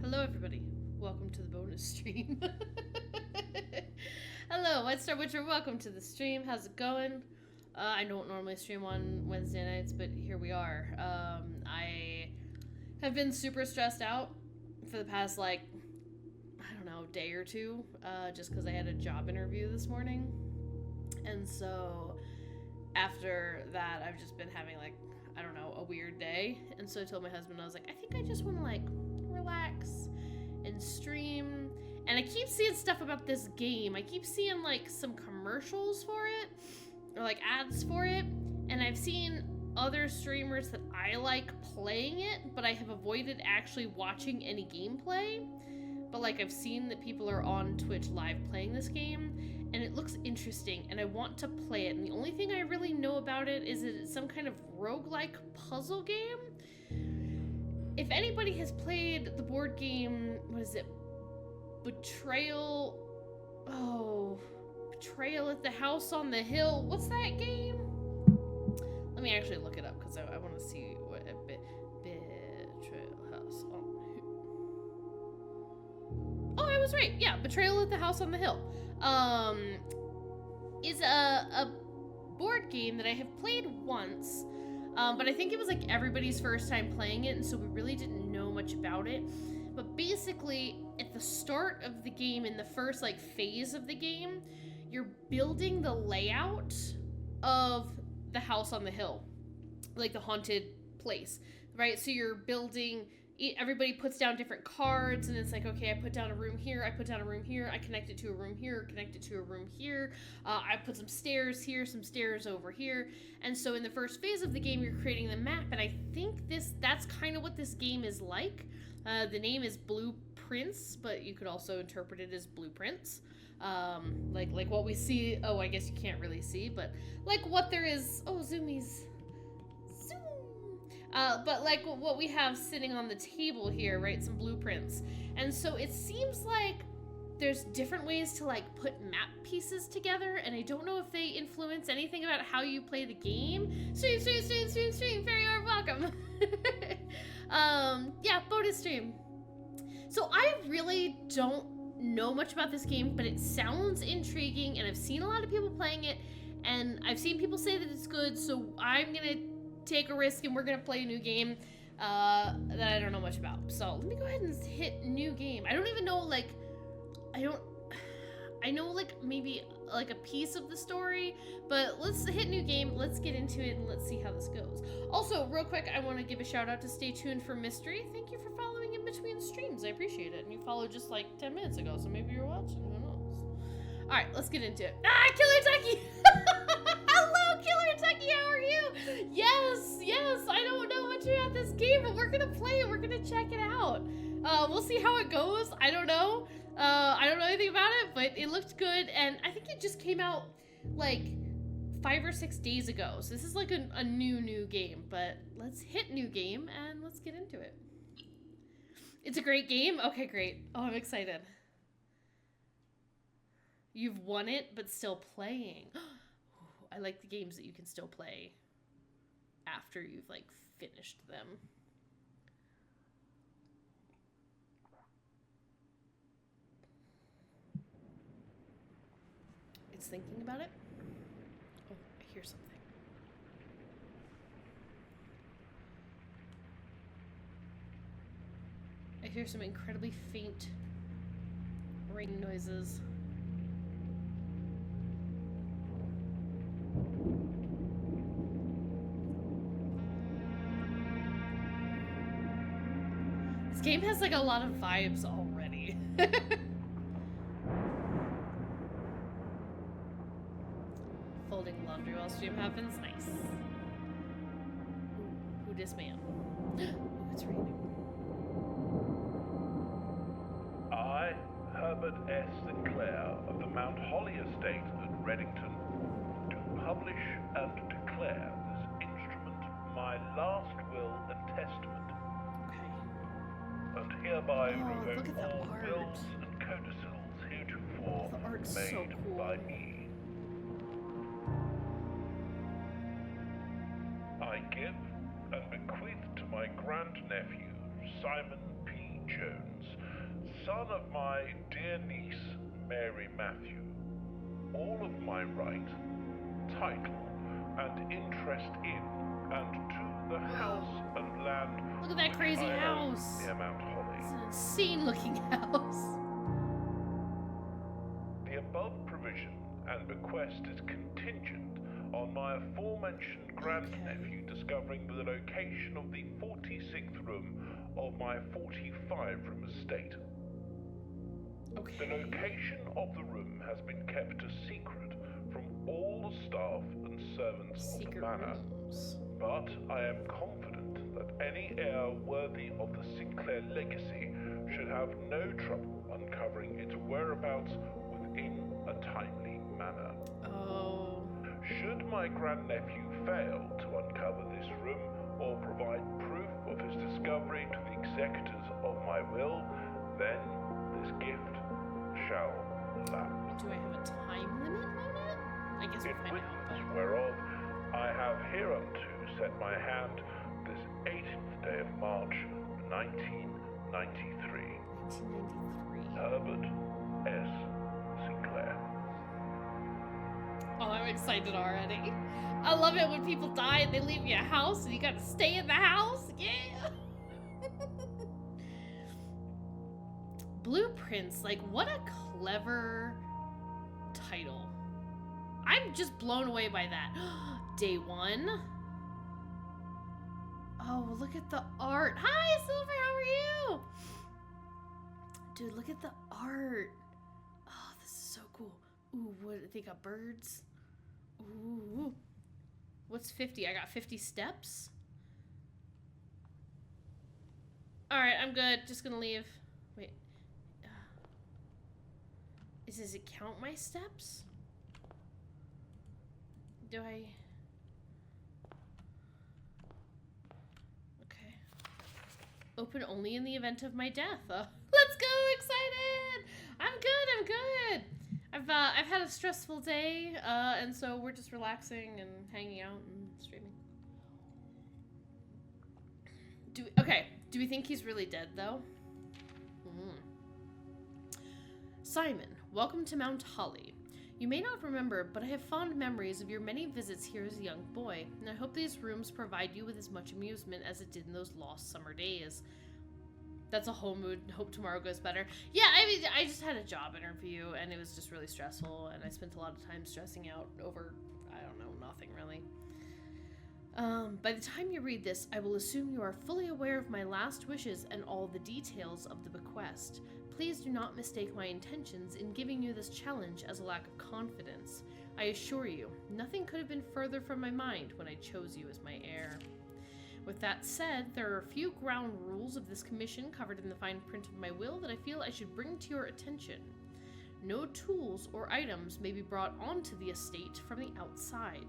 Hello, everybody. Welcome to the bonus stream. Hello, White Star Witcher. Welcome to the stream. How's it going? I don't normally stream on Wednesday nights, but here we are. I have been super stressed out for the past, I don't know, day or two, just because I had a job interview this morning. And so after that, I've just been having, I don't know, a weird day. And so I told my husband, I was like, I think I just want to, relax and stream. And I keep seeing stuff about this game. I keep seeing some commercials for it or ads for it, and I've seen other streamers that I like playing it, but I have avoided actually watching any gameplay. But I've seen that people are on Twitch live playing this game, and it looks interesting, and I want to play it. And the only thing I really know about it is that it's some kind of roguelike puzzle game. If anybody has played the board game, what is it? Betrayal at the House on the Hill. What's that game? Let me actually look it up because I want to see what a Betrayal House on the Hill. Oh, I was right. Yeah, Betrayal at the House on the Hill. Is a board game that I have played once. But I think it was everybody's first time playing it, and so we really didn't know much about it. But basically, at the start of the game, in the first phase of the game, you're building the layout of the house on the hill, the haunted place, right? So you're building. Everybody puts down different cards, and it's okay, I put down a room here, I put down a room here, I connect it to a room here, connect it to a room here, I put some stairs here, some stairs over here. And so in the first phase of the game, you're creating the map, and I think that's kind of what this game is like. The name is Blueprints, but you could also interpret it as blueprints. Like what we see, I guess you can't really see, but what there is, zoomies. But what we have sitting on the table here, right? Some blueprints. And so it seems like there's different ways to put map pieces together, and I don't know if they influence anything about how you play the game. Stream, very welcome. Yeah, bonus stream. So I really don't know much about this game, but it sounds intriguing, and I've seen a lot of people playing it, and I've seen people say that it's good, so I'm gonna take a risk and we're gonna play a new game that I don't know much about. So let me go ahead and hit new game. I don't even know I know maybe a piece of the story, but let's hit new game, let's get into it, and let's see how this goes. Also, real quick, I want to give a shout out to Stay Tuned for Mystery. Thank you for following in between streams, I appreciate it. And you followed just 10 minutes ago, so maybe you're watching, who knows. Alright, let's get into it. Killer Tucky! Hello, Killer Tucky, how are you? Yes, I don't know much about this game, but we're gonna play it, we're gonna check it out. We'll see how it goes, I don't know. I don't know anything about it, but it looked good, and I think it just came out 5 or 6 days ago, so this is a new game, but let's hit new game, and let's get into it. It's a great game? Okay, great. Oh, I'm excited. You've won it, but still playing. I like the games that you can still play after you've finished them. It's thinking about it. Oh, I hear something. I hear some incredibly faint ring noises. This game has a lot of vibes already. Folding laundry while stream happens. Nice. Ooh, who dis man? Ooh, it's raining. I, Herbert S. Sinclair of the Mount Holly Estate at Reddington, do publish and declare this instrument my last will and testament, and hereby revoke all wills and codicils heretofore made by me. I give and bequeath to my grandnephew, Simon P. Jones, son of my dear niece, Mary Matthew, all of my right, title, and interest in and to the house and land Look at that which crazy I own house. near Mount Holly. It's an insane looking house. The above provision and bequest is contingent on my aforementioned grandnephew discovering the location of the 46th room of my 45-room estate. Okay. The location of the room has been kept a secret from all the staff and servants of the Secret manor, rooms. but I am confident that any heir worthy of the Sinclair legacy should have no trouble uncovering its whereabouts within a timely manner. Oh. Should my grandnephew fail to uncover this room or provide proof of his discovery to the executors of my will, then this gift shall lapse. Do I have a time limit on it? I guess we'll In find out. witness whereof I have hereunto set my hand this 18th day of March, 1993. 1993. Herbert S. Sinclair. Oh, I'm excited already. I love it when people die and they leave you a house and you gotta stay in the house. Yeah. Blueprints, like what a clever title. I'm just blown away by that. Day one. Oh, look at the art. Hi, Silver, how are you? Dude, look at the art. Oh, this is so cool. Ooh, what, they got birds. Ooh. What's 50? I got 50 steps. Alright, I'm good. Just gonna leave. Wait. Does it count my steps? Do I... Okay. Open only in the event of my death. Let's go! Excited! I'm good! I've had a stressful day, and so we're just relaxing and hanging out and streaming. Do we think he's really dead, though? Simon, welcome to Mount Holly. You may not remember, but I have fond memories of your many visits here as a young boy, and I hope these rooms provide you with as much amusement as it did in those lost summer days. That's a whole mood. Hope tomorrow goes better. Yeah, I mean, I just had a job interview, and it was just really stressful, and I spent a lot of time stressing out over, I don't know, nothing really. By the time you read this, I will assume you are fully aware of my last wishes and all the details of the bequest. Please do not mistake my intentions in giving you this challenge as a lack of confidence. I assure you, nothing could have been further from my mind when I chose you as my heir. With that said, there are a few ground rules of this commission covered in the fine print of my will that I feel I should bring to your attention. No tools or items may be brought onto the estate from the outside.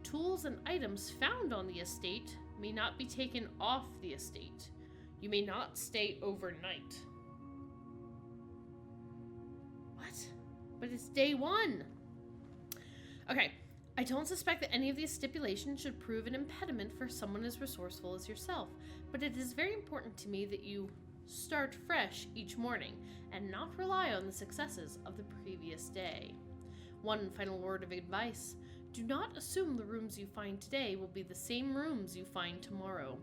Tools and items found on the estate may not be taken off the estate. You may not stay overnight. What? But it's day one. Okay. I don't suspect that any of these stipulations should prove an impediment for someone as resourceful as yourself, but it is very important to me that you start fresh each morning and not rely on the successes of the previous day. One final word of advice. Do not assume the rooms you find today will be the same rooms you find tomorrow.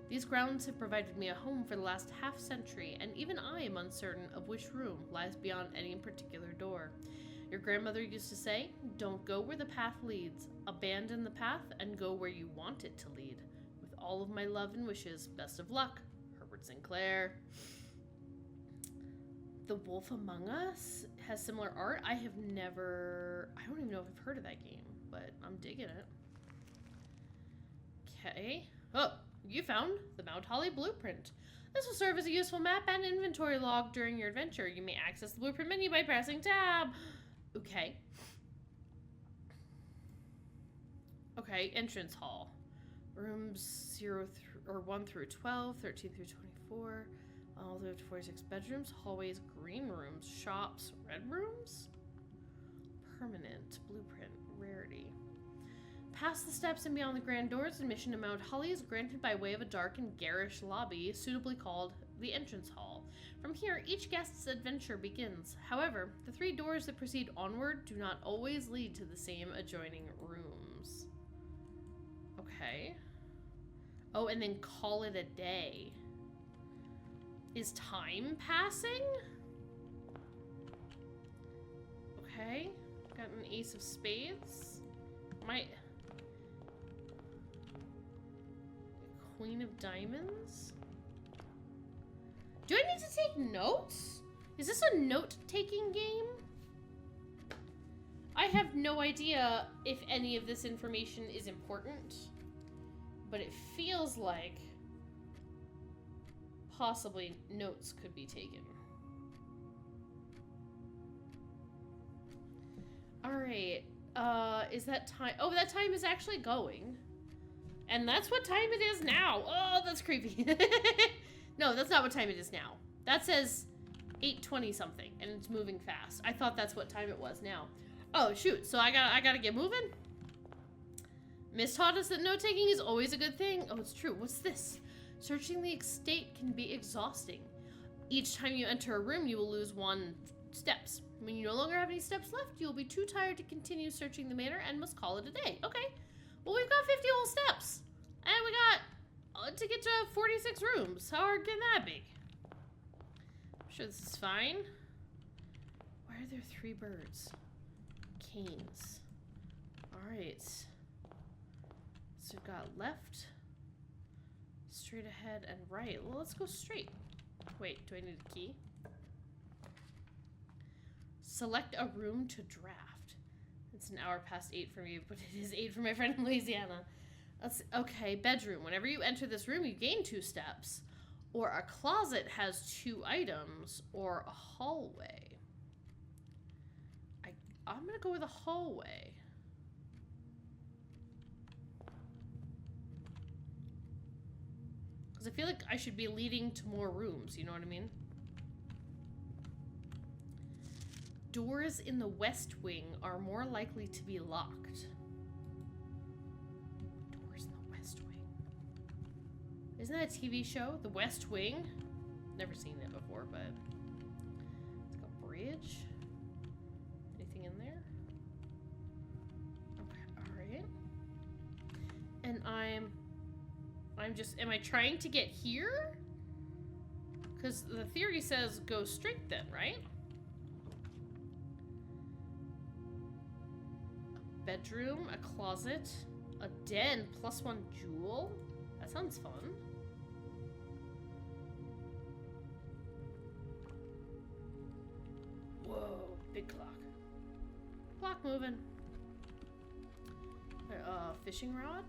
These grounds have provided me a home for the last half-century, and even I am uncertain of which room lies beyond any particular door. Your grandmother used to say, don't go where the path leads. Abandon the path and go where you want it to lead. With all of my love and wishes, best of luck, Herbert Sinclair. The Wolf Among Us has similar art. I don't even know if I've heard of that game, but I'm digging it. Okay. Oh, you found the Mount Holly blueprint. This will serve as a useful map and inventory log during your adventure. You may access the blueprint menu by pressing tab. Okay. Okay, entrance hall. Rooms 1 through 12, 13 through 24, all the way up to 46 bedrooms, hallways, green rooms, shops, red rooms? Permanent, blueprint, rarity. Past the steps and beyond the grand doors, admission to Mount Holly is granted by way of a dark and garish lobby, suitably called the entrance hall. From here, each guest's adventure begins. However, the 3 doors that proceed onward do not always lead to the same adjoining rooms. Okay. Oh, and then call it a day. Is time passing? Okay. Got an ace of spades. Queen of diamonds? Do I need to take notes? Is this a note-taking game? I have no idea if any of this information is important, but it feels like possibly notes could be taken. Alright, is that time? Oh, that time is actually going. And that's what time it is now. Oh, that's creepy. No, that's not what time it is now. That says 8:20 something, and it's moving fast. I thought that's what time it was now. Oh, shoot, so I gotta get moving? Miss taught us that note-taking is always a good thing. Oh, it's true. What's this? Searching the estate can be exhausting. Each time you enter a room, you will lose 1 steps. When you no longer have any steps left, you will be too tired to continue searching the manor and must call it a day. Okay. Well, we've got 50 whole steps. And we got to get to 46 rooms. How hard can that be? I'm sure this is fine. Why are there 3 birds? Canes. Alright. So we've got left, straight ahead, and right. Well, let's go straight. Wait, do I need a key? Select a room to draft. It's an hour past 8 for me, but it is 8 for my friend in Louisiana. Okay, bedroom. Whenever you enter this room, you gain 2 steps. Or a closet has 2 items. Or a hallway. I'm gonna go with a hallway. Because I feel like I should be leading to more rooms, you know what I mean? Doors in the West Wing are more likely to be locked. Doors in the West Wing. Isn't that a TV show? The West Wing? Never seen it before, but it's got a bridge. Anything in there? Okay, alright. And I'm just, am I trying to get here? Because the theory says go straight then, right? Bedroom, a closet, a den, +1 jewel. That sounds fun. Whoa, big clock. Clock moving. Fishing rod?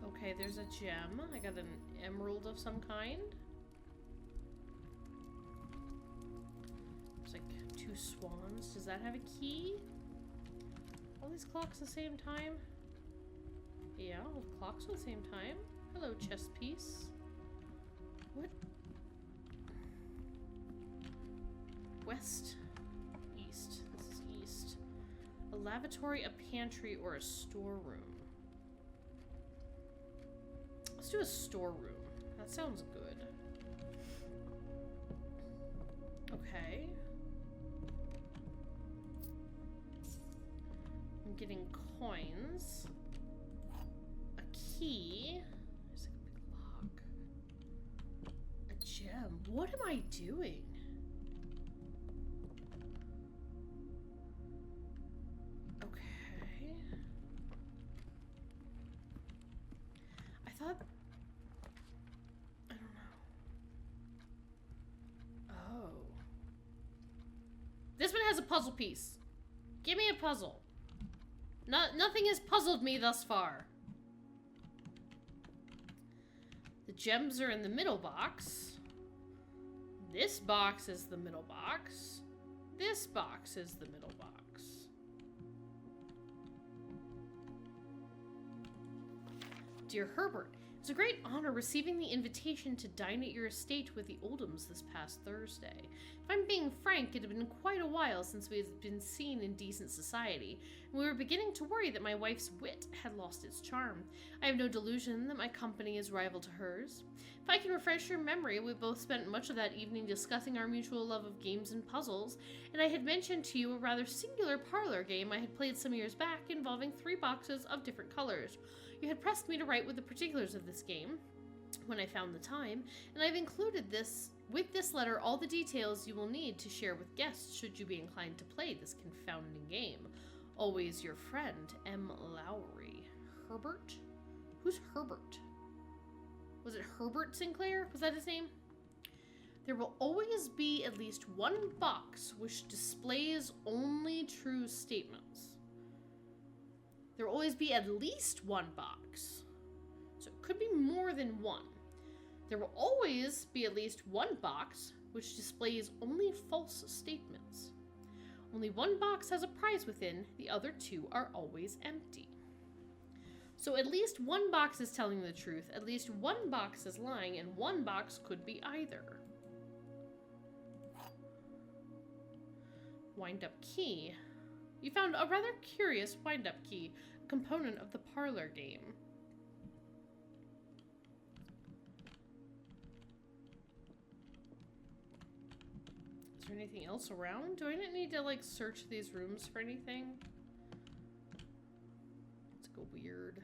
Okay, there's a gem. I got an emerald of some kind. Like 2 swans. Does that have a key? All these clocks the same time? Yeah, all the clocks at the same time. Hello, chess piece. What? West. East. This is east. A lavatory, a pantry, or a storeroom. Let's do a storeroom. That sounds good. Okay. I'm getting coins. A key. There's like a big lock. A gem. What am I doing? Okay. I thought... I don't know. Oh. This one has a puzzle piece. Give me a puzzle. Nothing has puzzled me thus far. The gems are in the middle box. This box is the middle box. This box is the middle box. Dear Herbert, it's a great honor receiving the invitation to dine at your estate with the Oldhams this past Thursday. If I'm being frank, it had been quite a while since we had been seen in decent society, We were beginning to worry that my wife's wit had lost its charm. I have no delusion that my company is rival to hers. If I can refresh your memory, we both spent much of that evening discussing our mutual love of games and puzzles, and I had mentioned to you a rather singular parlor game I had played some years back involving 3 boxes of different colors. You had pressed me to write with the particulars of this game when I found the time, and I've included with this letter all the details you will need to share with guests should you be inclined to play this confounding game. Always your friend, M. Lowry. Herbert? Who's Herbert? Was it Herbert Sinclair? Was that his name? There will always be at least one box which displays only true statements. There will always be at least one box. So it could be more than one. There will always be at least one box which displays only false statements. Only one box has a prize within, the other 2 are always empty. So at least one box is telling the truth, at least one box is lying, and one box could be either. Wind-up key. You found a rather curious wind-up key, a component of the parlor game. Is there anything else around? Do I need to, like, search these rooms for anything? Let's go weird.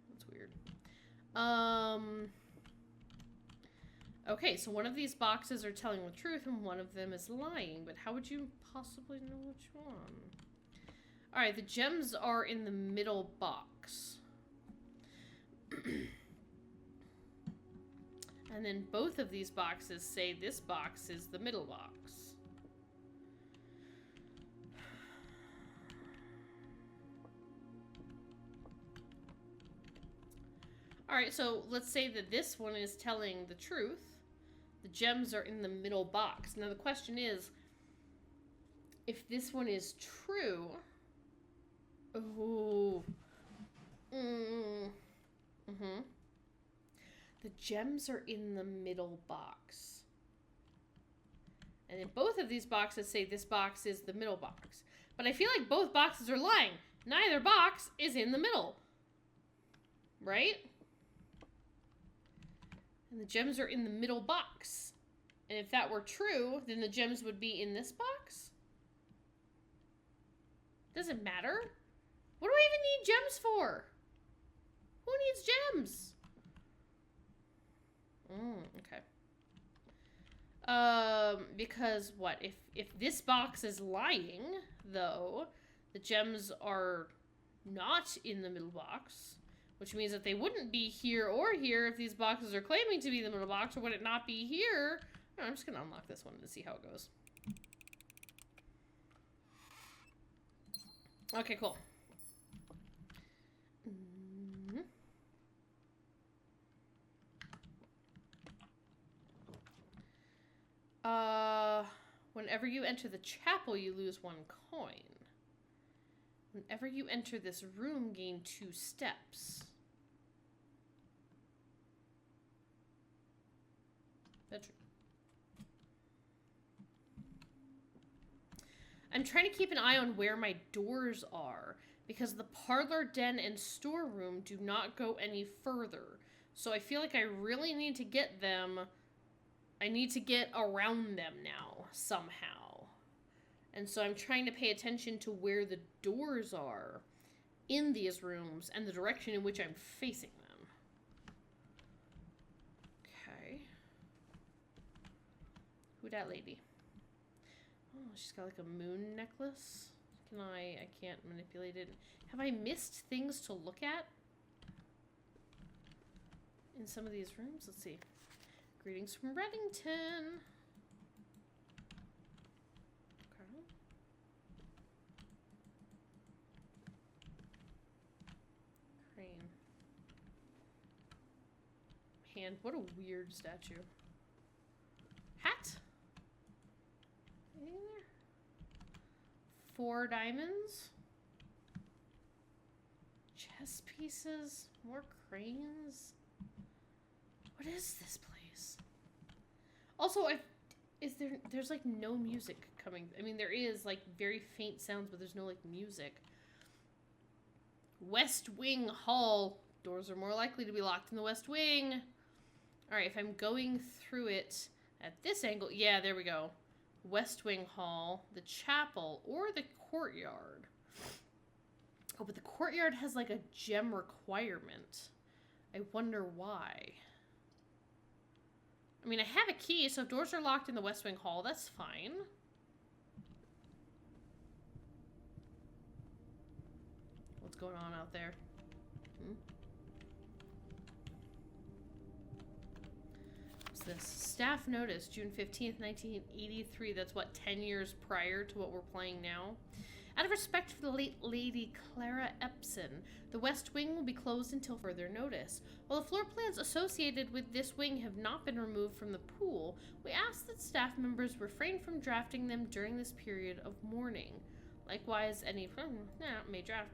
That's weird. Okay, so one of these boxes are telling the truth and one of them is lying, but how would you possibly know which one? Alright, the gems are in the middle box. And then both of these boxes say this box is the middle box. Alright, so let's say that this one is telling the truth. The gems are in the middle box. Now the question is, if this one is true... Ooh. The gems are in the middle box. And then both of these boxes say this box is the middle box. But I feel like both boxes are lying. Neither box is in the middle. Right? And the gems are in the middle box. And if that were true, then the gems would be in this box? Does it matter? What do I even need gems for? Who needs gems? Okay. Because what? If this box is lying, though, the gems are not in the middle box, which means that they wouldn't be here or here if these boxes are claiming to be the middle box, or would it not be here? I'm just gonna unlock this one to see how it goes. Okay, cool. Whenever you enter the chapel, you lose 1 coin. Whenever you enter this room, gain 2 steps. Bedroom. I'm trying to keep an eye on where my doors are, because the parlor, den, and storeroom do not go any further. So I feel like I really need to get them. I need to get around them now, somehow. And so I'm trying to pay attention to where the doors are in these rooms and the direction in which I'm facing them. Okay. Who that lady? Oh, she's got like a moon necklace. I can't manipulate it. Have I missed things to look at in some of these rooms? Let's see. Greetings from Reddington. Okay. Crane. Hand. What a weird statue. Hat? Anything there? 4 diamonds. Chess pieces. More cranes. What is this place? Also, There's like no music coming. I mean, there is like very faint sounds, but there's no like music. West Wing Hall. Doors are more likely to be locked in the West Wing. All right, if I'm going through it at this angle, yeah, there we go. West Wing Hall, the chapel, or the courtyard. Oh, but the courtyard has like a gem requirement. I wonder why. I mean, I have a key, so if doors are locked in the West Wing Hall, that's fine. What's going on out there? What's this? Staff notice, June 15th, 1983. That's what, 10 years prior to what we're playing now? Out of respect for the late Lady Clara Epson, the West Wing will be closed until further notice. While the floor plans associated with this wing have not been removed from the pool, we ask that staff members refrain from drafting them during this period of mourning. Likewise, any may draft.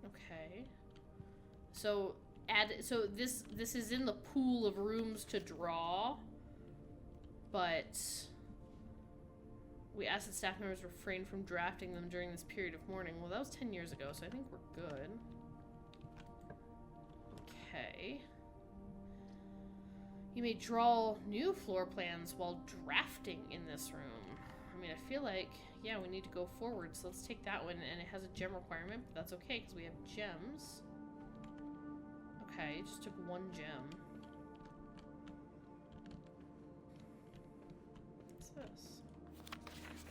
Okay. So this is in the pool of rooms to draw, but we asked that staff members refrain from drafting them during this period of mourning. Well, that was 10 years ago, so I think we're good. Okay. You may draw new floor plans while drafting in this room. I mean, I feel like, yeah, we need to go forward, so let's take that one, and it has a gem requirement, but that's okay, because we have gems. Okay, just took one gem. What's this?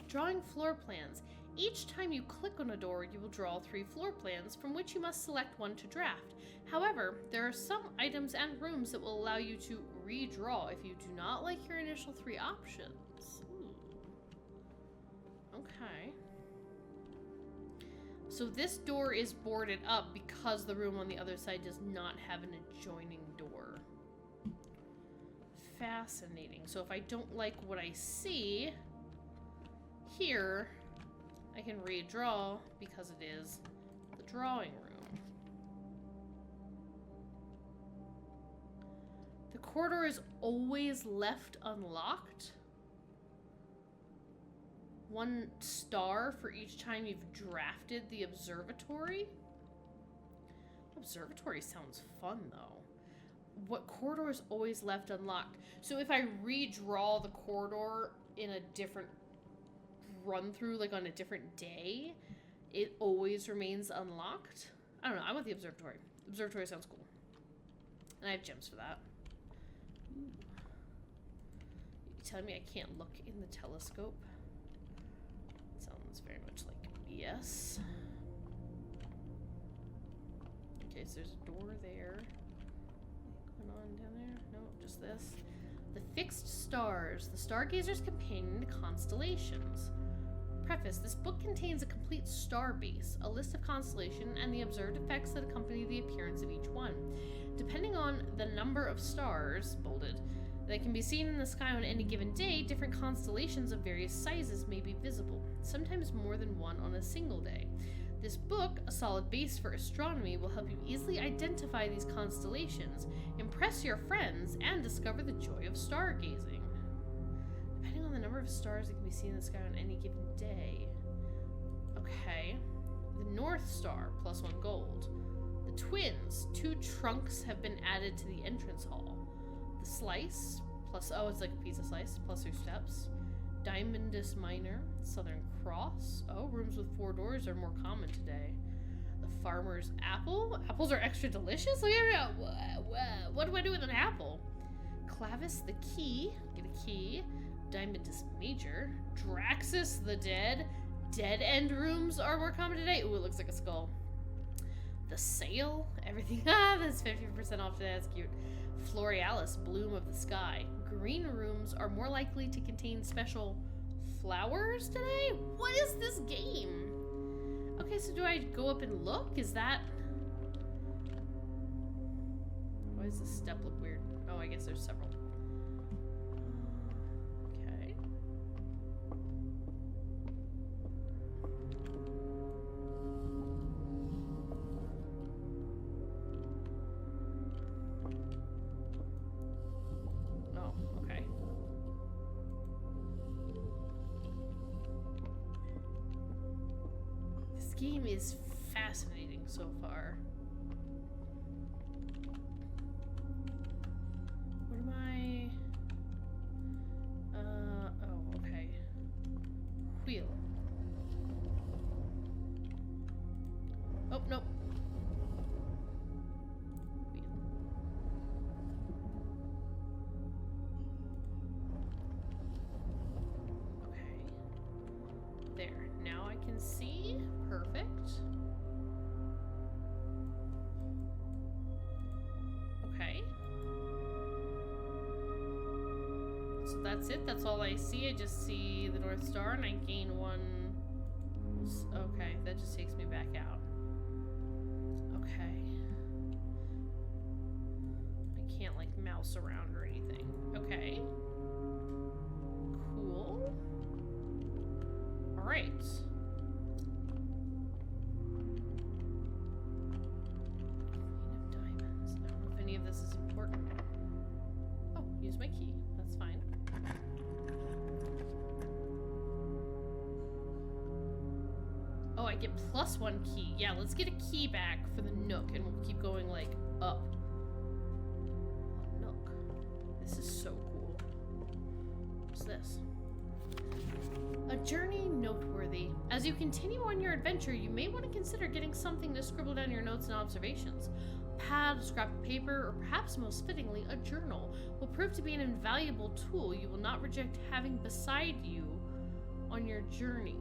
Drawing floor plans. Each time you click on a door, you will draw 3 floor plans, from which you must select one to draft. However, there are some items and rooms that will allow you to redraw if you do not like your initial 3 options. Ooh. Okay. So this door is boarded up because the room on the other side does not have an adjoining door. Fascinating. So if I don't like what I see here, I can redraw because it is the drawing room. The corridor is always left unlocked. 1 star for each time you've drafted the observatory. Observatory sounds fun, though. What corridor is always left unlocked? So if I redraw the corridor in a different run-through, like on a different day, it always remains unlocked? I don't know. I want the observatory. Observatory sounds cool. And I have gems for that. Ooh. You telling me I can't look in the telescope? Sounds very much like yes. Okay, so there's a door there. Going on down there? No, just this. The fixed stars, the Stargazer's companion to constellations. Preface, this book contains a complete star base, a list of constellation, and the observed effects that accompany the appearance of each one. Depending on the number of stars, bolded, that can be seen in the sky on any given day, different constellations of various sizes may be visible, sometimes more than one on a single day. This book, a solid base for astronomy, will help you easily identify these constellations, impress your friends, and discover the joy of stargazing. Depending on the number of stars that can be seen in the sky on any given day. Okay. The North Star, +1 gold. The Twins, 2 trunks have been added to the entrance hall. The Slice, oh, it's like a pizza slice, +2 steps. Diamondus Minor, Southern Cross. Oh, rooms with 4 doors are more common today. The Farmer's Apple. Apples are extra delicious? Look at it. What do I do with an apple? Clavis the Key. Get a key. Diamondus Major. Draxus the Dead. Dead End rooms are more common today. Ooh, it looks like a skull. The Sale. Everything. That's 50% off today. That's cute. Florealis, Bloom of the Sky. Green rooms are more likely to contain special flowers today? What is this game? Okay, so do I go up and look? Is that... Why does this step look weird? Oh, I guess there's several. Okay. game is fascinating so far. What am I? Oh, okay. Wheel. Oh, nope. Wheel. Okay. There. Now I can see. Perfect. Okay. So that's it. That's all I see. I just see the North Star and I gain one. Okay, that just takes me back out. Okay. I can't like mouse around or anything. Okay. Cool. Alright. Queen of Diamonds. I don't know if any of this is important. Oh, use my key. That's fine. Oh, I get +1 key. Yeah, let's get a key back for the Nook and we'll keep going like up. Nook. This is so cool. What's this? A journey noteworthy. As you continue on your adventure, you may want to consider getting something to scribble down your notes and observations. A pad, a scrap of paper, or perhaps most fittingly, a journal will prove to be an invaluable tool you will not reject having beside you on your journey.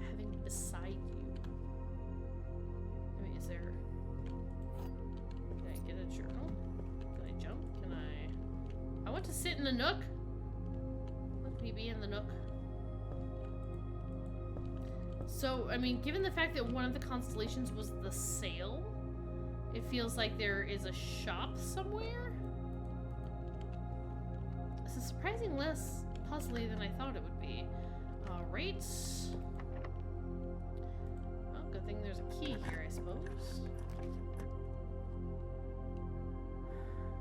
Having beside you. I mean, is there... Can I get a journal? Can I jump? Can I want to sit in the Nook. Let me be in the Nook. So, I mean, given the fact that one of the constellations was the sail, it feels like there is a shop somewhere. This is surprisingly less puzzly than I thought it would be. Alright. Well, good thing there's a key here, I suppose.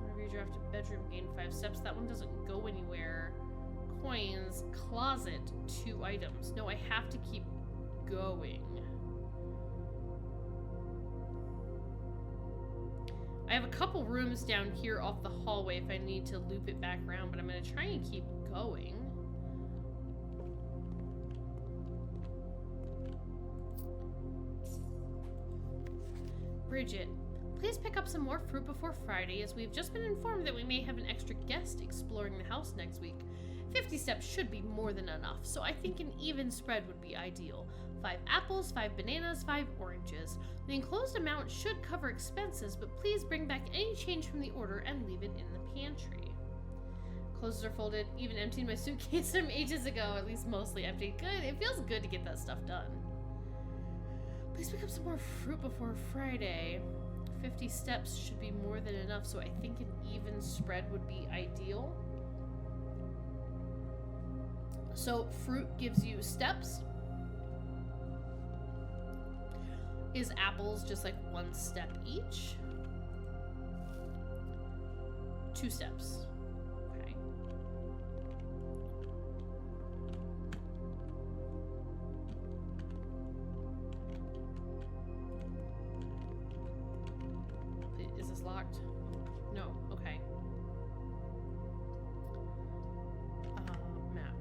Whenever you draft a bedroom, gain 5 steps. That one doesn't go anywhere. Coins, closet, 2 items. No, I have to keep going. I have a couple rooms down here off the hallway if I need to loop it back around, but I'm going to try and keep going. Bridget, please pick up some more fruit before Friday, as we've just been informed that we may have an extra guest exploring the house next week. 50 steps should be more than enough, so I think an even spread would be ideal. 5 apples, 5 bananas, 5 oranges. The enclosed amount should cover expenses, but please bring back any change from the order and leave it in the pantry. Clothes are folded, even emptied my suitcase from ages ago, at least mostly empty. Good, it feels good to get that stuff done. Please pick up some more fruit before Friday. 50 steps should be more than enough, so I think an even spread would be ideal. So fruit gives you steps. Is apples just like 1 step each? 2 steps. Okay. Is this locked? No. Okay. Map.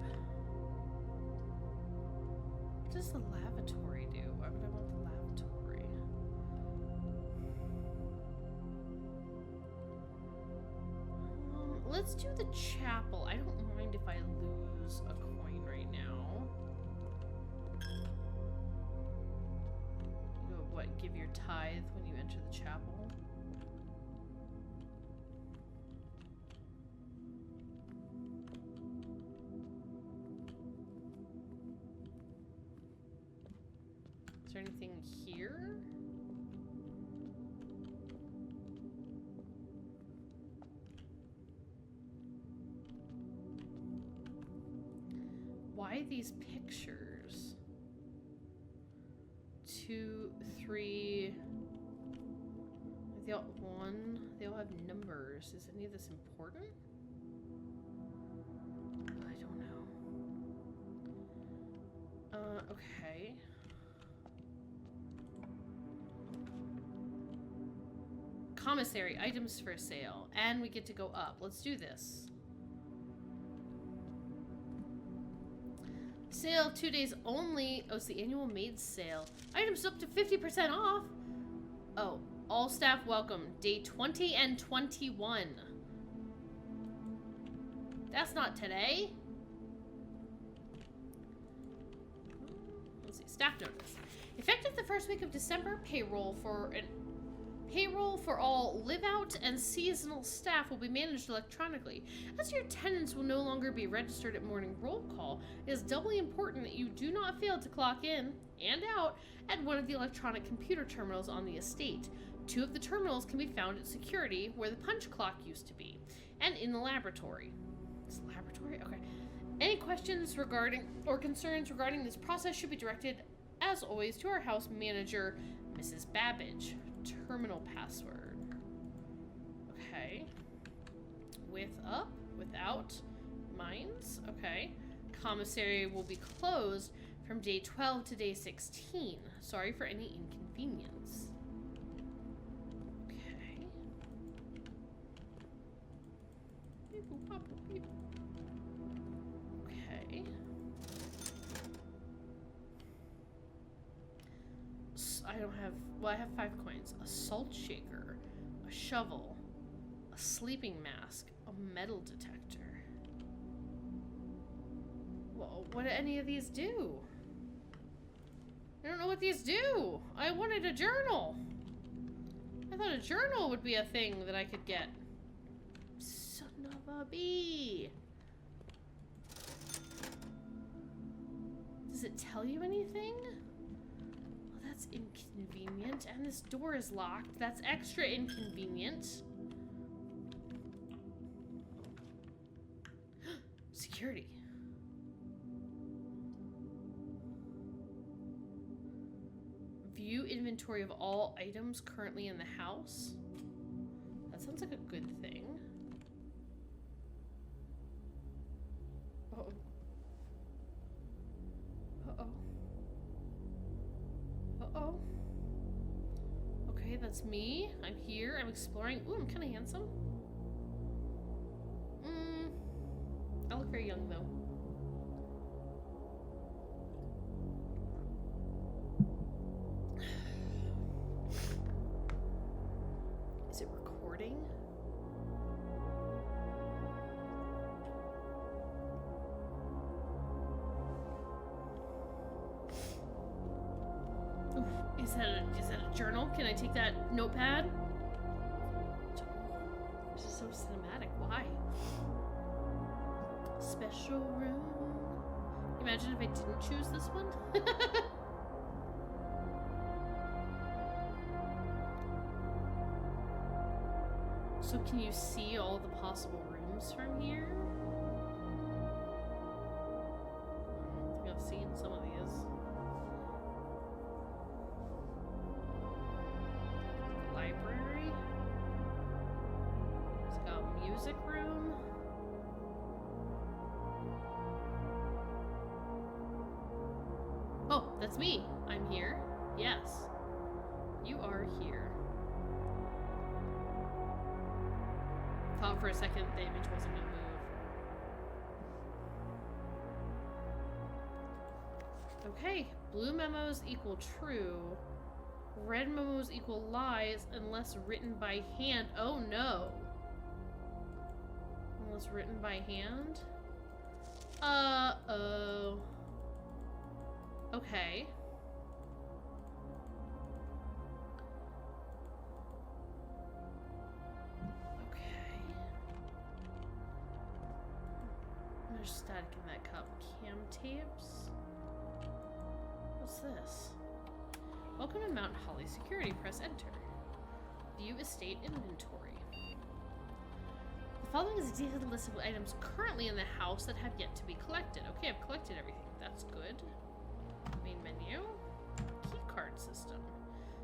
What does the lavatory do? Why would I want the lavatory? Let's do the chapel. I don't mind if I lose a coin right now. You know what? Give your tithe when you enter the chapel. Is there anything here? Why these pictures? 2, 3. They all 1. They all have numbers. Is any of this important? I don't know. Okay. Commissary, items for sale. And we get to go up. Let's do this. Sale, 2 days only. Oh, it's the annual maid sale. Items up to 50% off. Oh, all staff welcome. Day 20 and 21. That's not today. Let's see, staff notice. Effective the first week of December, payroll for all live-out and seasonal staff will be managed electronically. As your tenants will no longer be registered at morning roll call, it is doubly important that you do not fail to clock in and out at one of the electronic computer terminals on the estate. 2 of the terminals can be found at security, where the punch clock used to be, and in the laboratory. It's the laboratory? Okay. Any questions regarding or concerns regarding this process should be directed, as always, to our house manager, Mrs. Babbage. Terminal password. Okay. With up, without, mines. Okay. Commissary will be closed from day 12 to day 16. Sorry for any inconvenience. Okay. Okay. I don't have, well, I have 5 coins. A salt shaker, a shovel, a sleeping mask, a metal detector. Well, what do any of these do? I don't know what these do. I wanted a journal. I thought a journal would be a thing that I could get. Son of a bee. Does it tell you anything? That's inconvenient. And this door is locked. That's extra inconvenient. Security. View inventory of all items currently in the house. That sounds like a good thing. Uh-oh. Uh-oh. Uh-oh. Okay, that's me. I'm here. I'm exploring. Ooh, I'm kind of handsome. I look very young, though. Is it recording? Ooh, is that a journal? Can I take that notepad? This is so cinematic. Why? Special room. Imagine if I didn't choose this one. So can you see all the possible rooms from here? I think I've seen some of these. Library. It's got music room. Oh, that's me. I'm here. Yes. You are here. Thought for a second the image wasn't gonna move. Okay. Blue memos equal true. Red memos equal lies unless written by hand. Oh no. Unless written by hand? Uh-oh. Okay. Okay. There's static in that cup. Cam tapes? What's this? Welcome to Mount Holly Security. Press enter. View estate inventory. The following is a detailed list of items currently in the house that have yet to be collected. Okay, I've collected everything. That's good. Main menu. Key card system.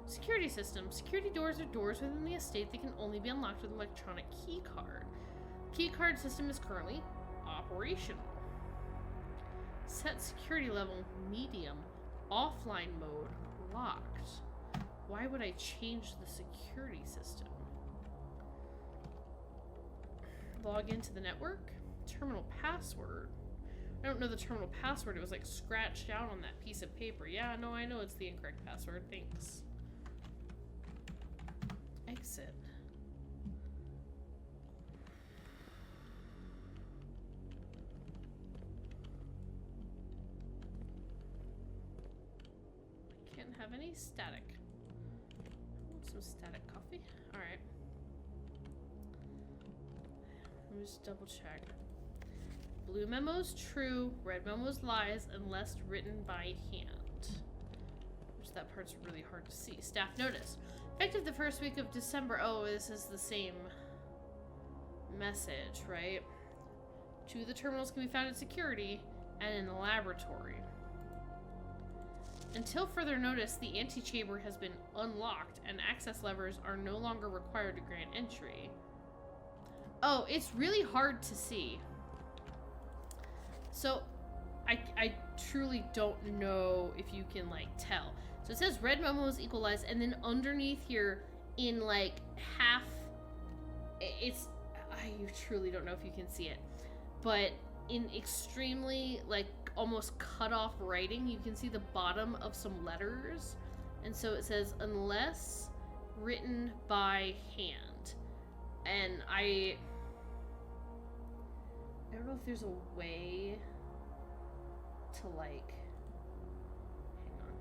Security system. Security doors are doors within the estate that can only be unlocked with an electronic key card. Key card system is currently operational. Set security level medium. Offline mode locked. Why would I change the security system? Log into the network. Terminal password. I don't know the terminal password. It was like scratched out on that piece of paper. Yeah, no, I know it's the incorrect password. Thanks. Exit. I can't have any static. I want some static coffee. Alright. Let me just double check. Blue memo's true, red memo's lies, unless written by hand. Which that part's really hard to see. Staff notice. Effective the first week of December. Oh, this is the same message, right? Two of the terminals can be found in security and in the laboratory. Until further notice, the antechamber has been unlocked and access levers are no longer required to grant entry. Oh, it's really hard to see. So, I truly don't know if you can, like, tell. So it says red memo is equalized, and then underneath here, in, like, half, it's, I truly don't know if you can see it, but in extremely, like, almost cut off writing, you can see the bottom of some letters, and so it says, unless written by hand, and I don't know if there's a way to, like, hang on.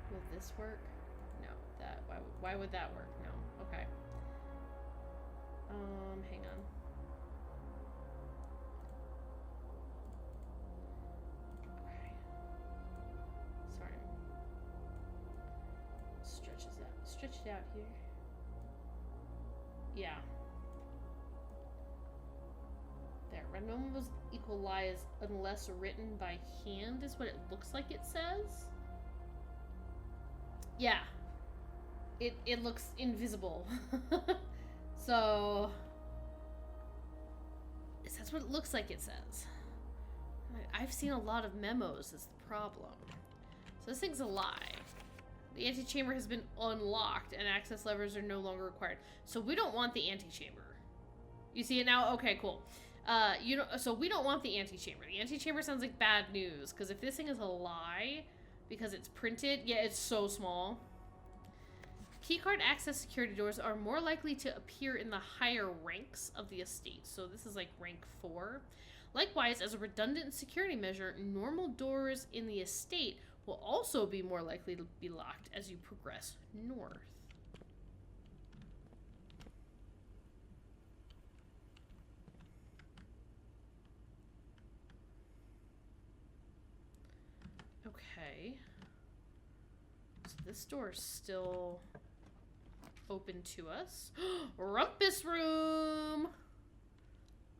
Will this work? No, that, why would that work? No, okay. Hang on. Okay. Sorry. Stretch it out here. Yeah. There. Red memo was equalized unless written by hand is what it looks like it says. Yeah. It looks invisible. So that's what it looks like it says. I've seen a lot of memos is the problem. So this thing's a lie. The antechamber has been unlocked and access levers are no longer required. So we don't want the antechamber. You see it now? Okay, cool. So we don't want the antechamber. The antechamber sounds like bad news, because if this thing is a lie, because it's printed, yeah, it's so small. Keycard access security doors are more likely to appear in the higher ranks of the estate. So this is like rank 4. Likewise, as a redundant security measure, normal doors in the estate will also be more likely to be locked as you progress north. Okay. So this door is still open to us. Rumpus room!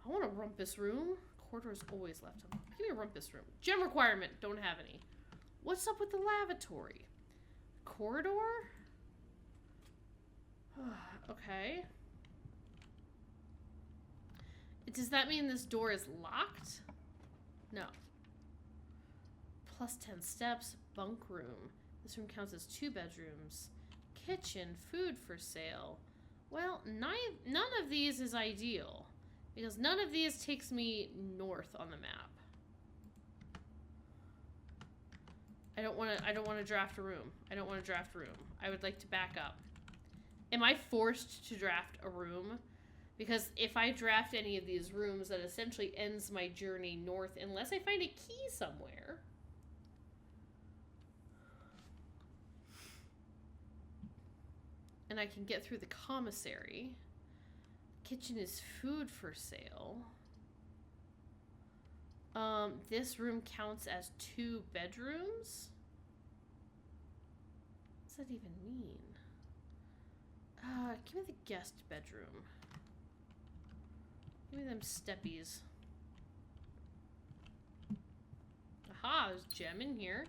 I want a rumpus room. Corridor's always left on. Give me a rumpus room. Gem requirement. Don't have any. What's up with the lavatory? Corridor? Okay. Does that mean this door is locked? No. Plus 10 steps. Bunk room. This room counts as 2 bedrooms. Kitchen. Food for sale. Well, none of these is ideal. Because none of these takes me north on the map. I don't want to draft a room. I don't want to draft a room. I would like to back up. Am I forced to draft a room? Because if I draft any of these rooms, that essentially ends my journey north unless I find a key somewhere. And I can get through the commissary. Kitchen is food for sale. This room counts as 2 bedrooms? What's that even mean? Give me the guest bedroom. Give me them steppies. Aha, there's Gem in here.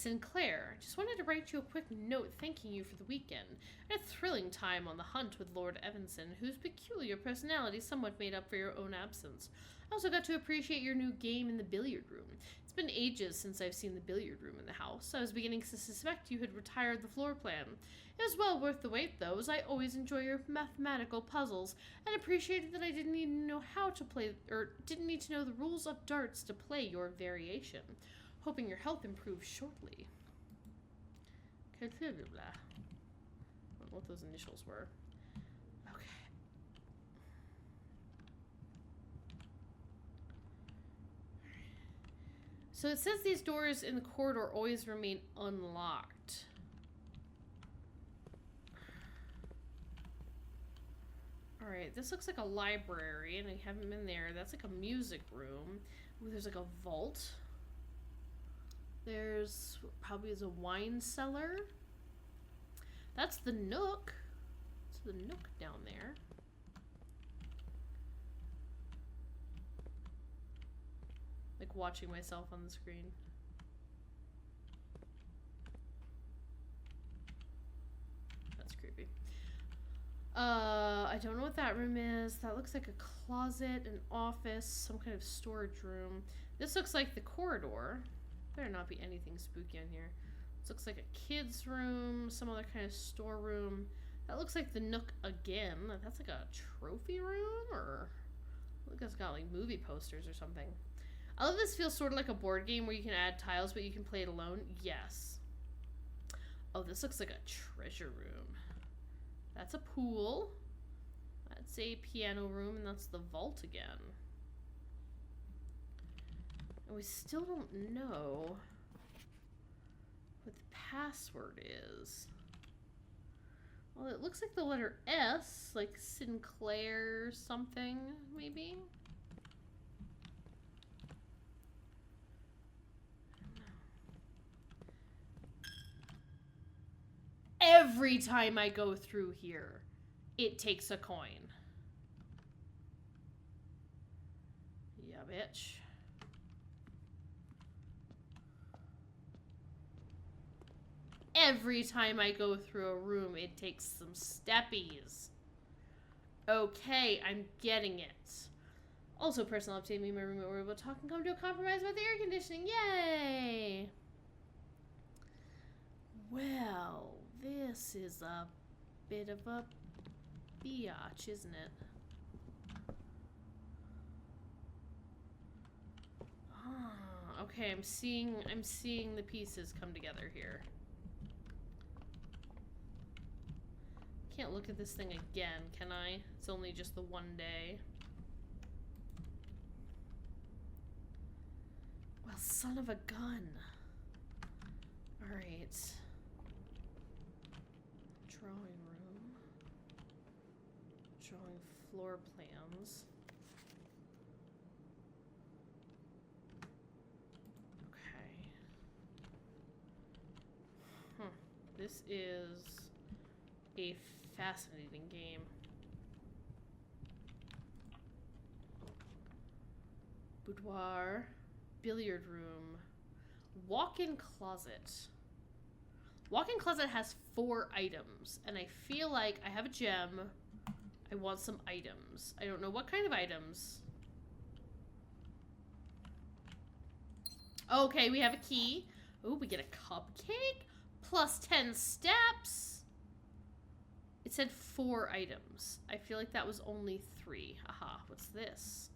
Sinclair. Just wanted to write you a quick note thanking you for the weekend. I had a thrilling time on the hunt with Lord Evanson, whose peculiar personality somewhat made up for your own absence. I also got to appreciate your new game in the billiard room. It's been ages since I've seen the billiard room in the house. I was beginning to suspect you had retired the floor plan. It was well worth the wait, though, as I always enjoy your mathematical puzzles, and appreciated that I didn't need to know how to play, or didn't need to know the rules of darts to play your variation. Hoping your health improves shortly. I don't know what those initials were. Okay. So it says these doors in the corridor always remain unlocked. Alright, this looks like a library, and I haven't been there. That's like a music room. Ooh, there's like a vault. There's probably is a wine cellar. That's the Nook. It's the Nook down there. Like watching myself on the screen. That's creepy. I don't know what that room is. That looks like a closet, an office, some kind of storage room. This looks like the corridor. Better not be anything spooky in here. This looks like a kid's room, some other kind of storeroom. That looks like the Nook again. That's like a trophy room, or I think it's got like movie posters or something. I love this feels sort of like a board game where you can add tiles, but you can play it alone. Yes. Oh, this looks like a treasure room. That's a pool. That's a piano room, and that's the vault again. And we still don't know what the password is. Well, it looks like the letter S, like Sinclair something, maybe? Every time I go through here, it takes a coin. Yeah, bitch. Every time I go through a room, it takes some steppies. Okay, I'm getting it. Also, personal update, me and my roommate were able to talk and come to a compromise about the air conditioning. Yay! Well, this is a bit of a biatch, isn't it? Ah, okay, I'm seeing the pieces come together here. Can't look at this thing again, can I? It's only just the one day. Well, son of a gun. Alright. Drawing room. Drawing floor plans. Okay. This is a fascinating game. Boudoir, billiard room, walk-in closet. Walk-in closet has 4 items, and I feel like I have a gem. I want some items. I don't know what kind of items. Okay, we have a key. Oh, we get a cupcake? Plus 10 steps. It said 4 items. I feel like that was only 3. Aha, what's this?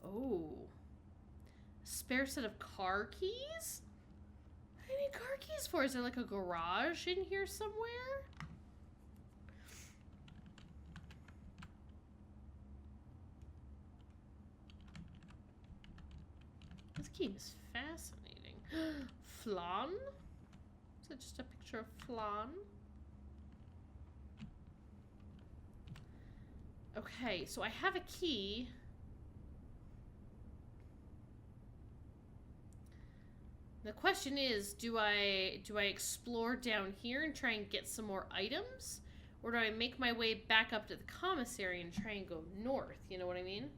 Oh. Spare set of car keys? What do I need car keys for? Is there like a garage in here somewhere? This game is fascinating. Flan? Is that just a picture of flan? Okay, so I have a key. The question is, do I explore down here and try and get some more items? Or do I make my way back up to the commissary and try and go north? You know what I mean?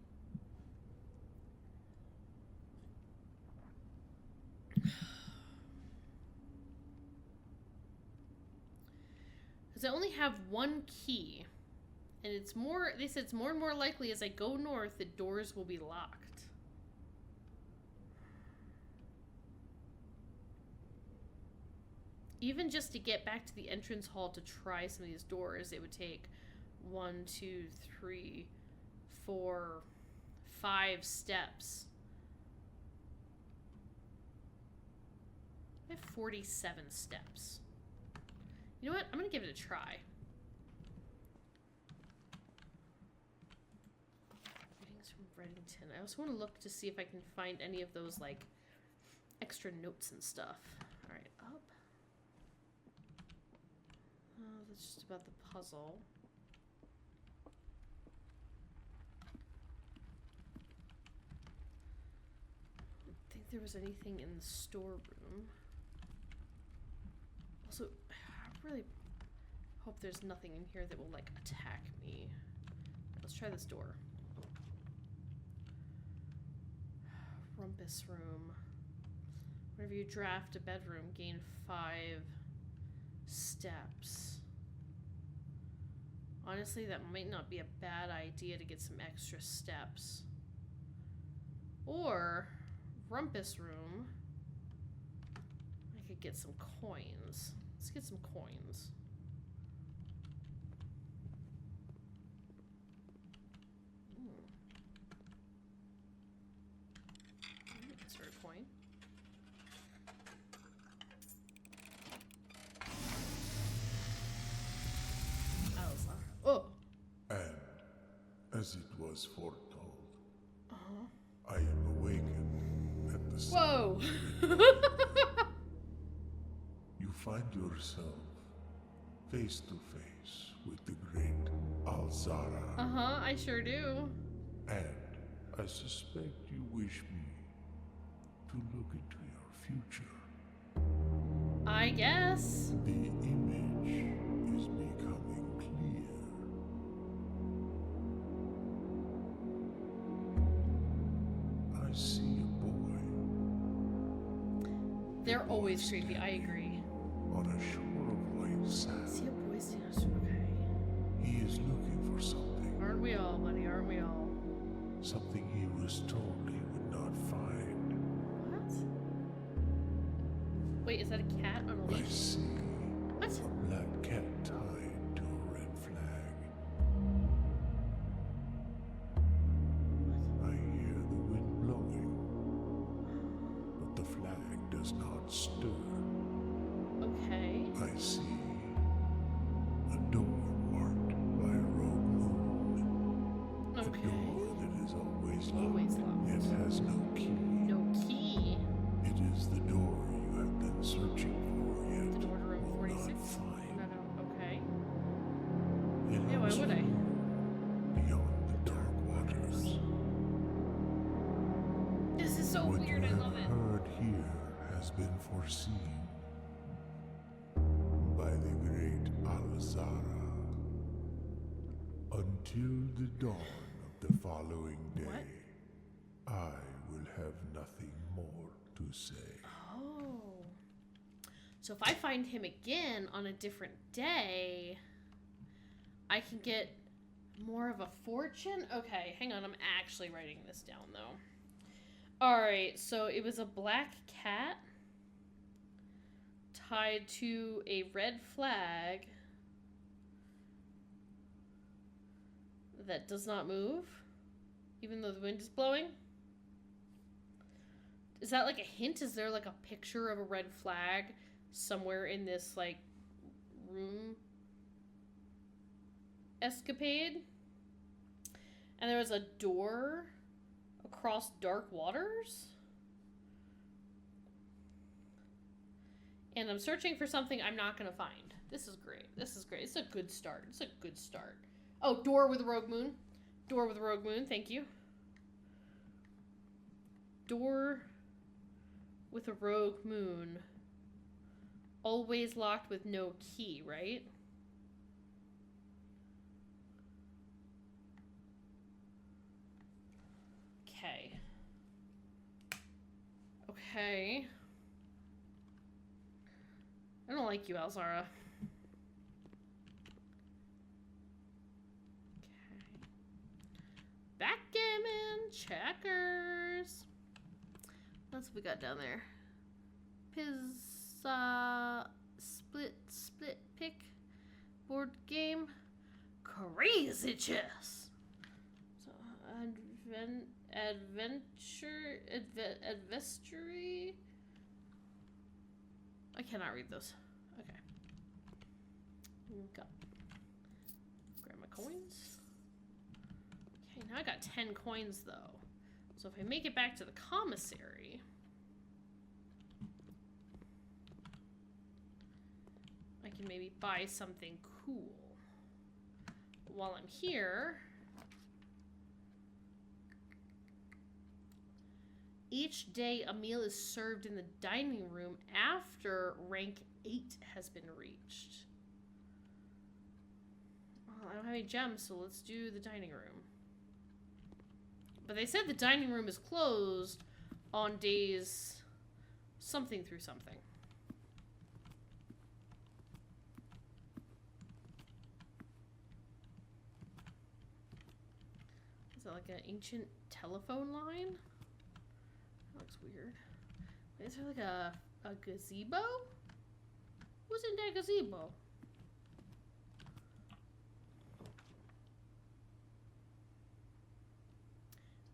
I only have one key. And it's more, they said it's more and more likely as I go north that doors will be locked. Even just to get back to the entrance hall to try some of these doors, it would take 1, 2, 3, 4, 5 steps. I have 47 steps. You know what? I'm gonna give it a try. Greetings from Reddington. I also want to look to see if I can find any of those, like, extra notes and stuff. Alright, up. Oh, that's just about the puzzle. I don't think there was anything in the storeroom. Also, I really hope there's nothing in here that will, like, attack me. Let's try this door. Rumpus room. Whenever you draft a bedroom, gain 5 steps. Honestly, that might not be a bad idea to get some extra steps. Or, Rumpus room. I could get some coins. Let's get some coins. Insert a coin. Oh! And, as it was foretold, I am awakened at the sound. Whoa! You find yourself face to face with the great Alzara. I sure do. And I suspect you wish me to look into your future. I guess. The image is becoming clear. I see a boy. They're always creepy, I agree. On a shore of white sand. See a boy standing. Okay. He is looking for something. Aren't we all, buddy? Aren't we all? Something he was told he would not find. What? Wait, is that a cat on a I leash? see What? a black cat tied to a red flag. I hear the wind blowing, but the flag does not stir. Okay. I see a door marked by a rogue moon. A Okay. door that is always locked. Always locked. It has no key. No key. It is the door you have been searching for yet The door to room will 46? not find. No. Okay. It Yeah, why lies would I? beyond the dark waters. This is so What weird, you I have love it. heard here has been foreseen by the great Alzara. Until the dawn of the following day, What? I will have nothing more to say. Oh. So if I find him again on a different day, I can get more of a fortune? Okay, hang on. I'm actually writing this down, though. Alright, so it was a black cat tied to a red flag that does not move, even though the wind is blowing. Is that like a hint? Is there like a picture of a red flag somewhere in this like room escapade? And there was a door across dark waters? And I'm searching for something I'm not going to find. This is great. This is great. It's a good start. It's a good start. Oh, door with a rogue moon. Door with a rogue moon. Thank you. Door with a rogue moon. Always locked with no key, right? Okay. Okay. I don't like you, Alzara. we got down there? Pizza, split pick, board game, crazy chess. So adventury. I cannot read those. Okay. Got. Grab my coins. Okay, now I got 10 coins though. So if I make it back to the commissary, I can maybe buy something cool. While I'm here, each day a meal is served in the dining room after rank 8 has been reached. Well, I don't have any gems, so let's do the dining room. But they said the dining room is closed on days something through something. Is that like an ancient telephone line? That looks weird. Is there like a gazebo? Who's in that gazebo?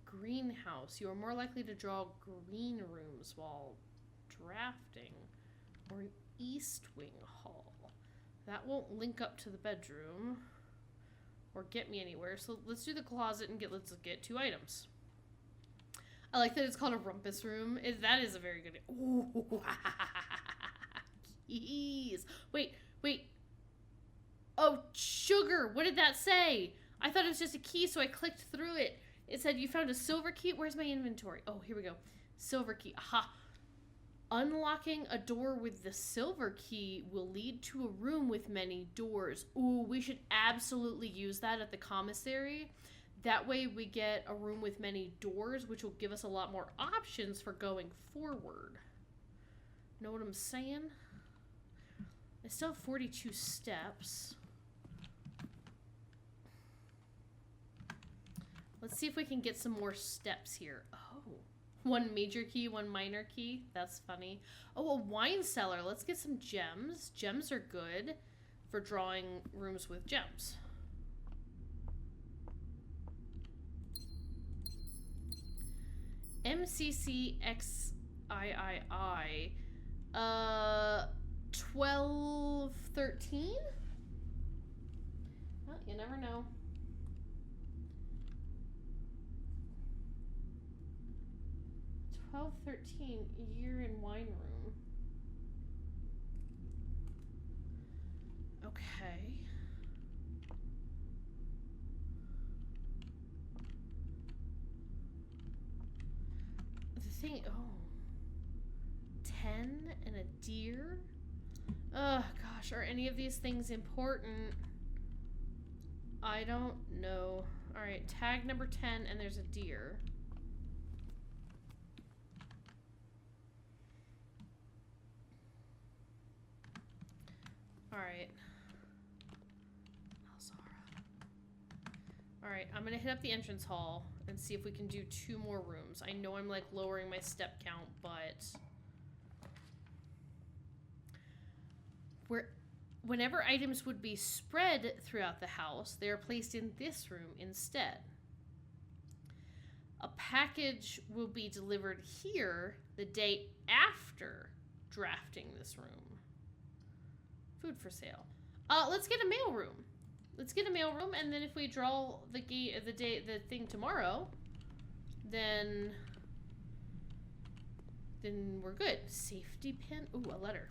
Greenhouse. You are more likely to draw green rooms while drafting. Or East Wing Hall. That won't link up to the bedroom or get me anywhere. So let's do the closet and let's get 2 items. I like that it's called a rumpus room. That is a very good. Ooh. Keys. Wait. Oh, sugar. What did that say? I thought it was just a key, so I clicked through it. It said you found a silver key. Where's my inventory? Oh, here we go. Silver key. Aha. Unlocking a door with the silver key will lead to a room with many doors. Ooh, we should absolutely use that at the commissary. That way we get a room with many doors, which will give us a lot more options for going forward. Know what I'm saying? I still have 42 steps. Let's see if we can get some more steps here. Oh, 1 major key, 1 minor key. That's funny. Oh, a wine cellar. Let's get some gems. Gems are good for drawing rooms with gems. MCCXIII. 1213? Well, you never know. Year in wine room. Okay. The thing, oh. 10 and a deer? Oh gosh, are any of these things important? I don't know. Alright, tag number 10 and there's a deer. Alright. Alright, I'm gonna hit up the entrance hall and see if we can do 2 more rooms. I know I'm like lowering my step count, but whenever items would be spread throughout the house, they are placed in this room instead. A package will be delivered here the day after drafting this room. Food for sale. Let's get a mail room. Let's get a mail room, and then if we draw the thing tomorrow, then we're good. Safety pin. Ooh, a letter.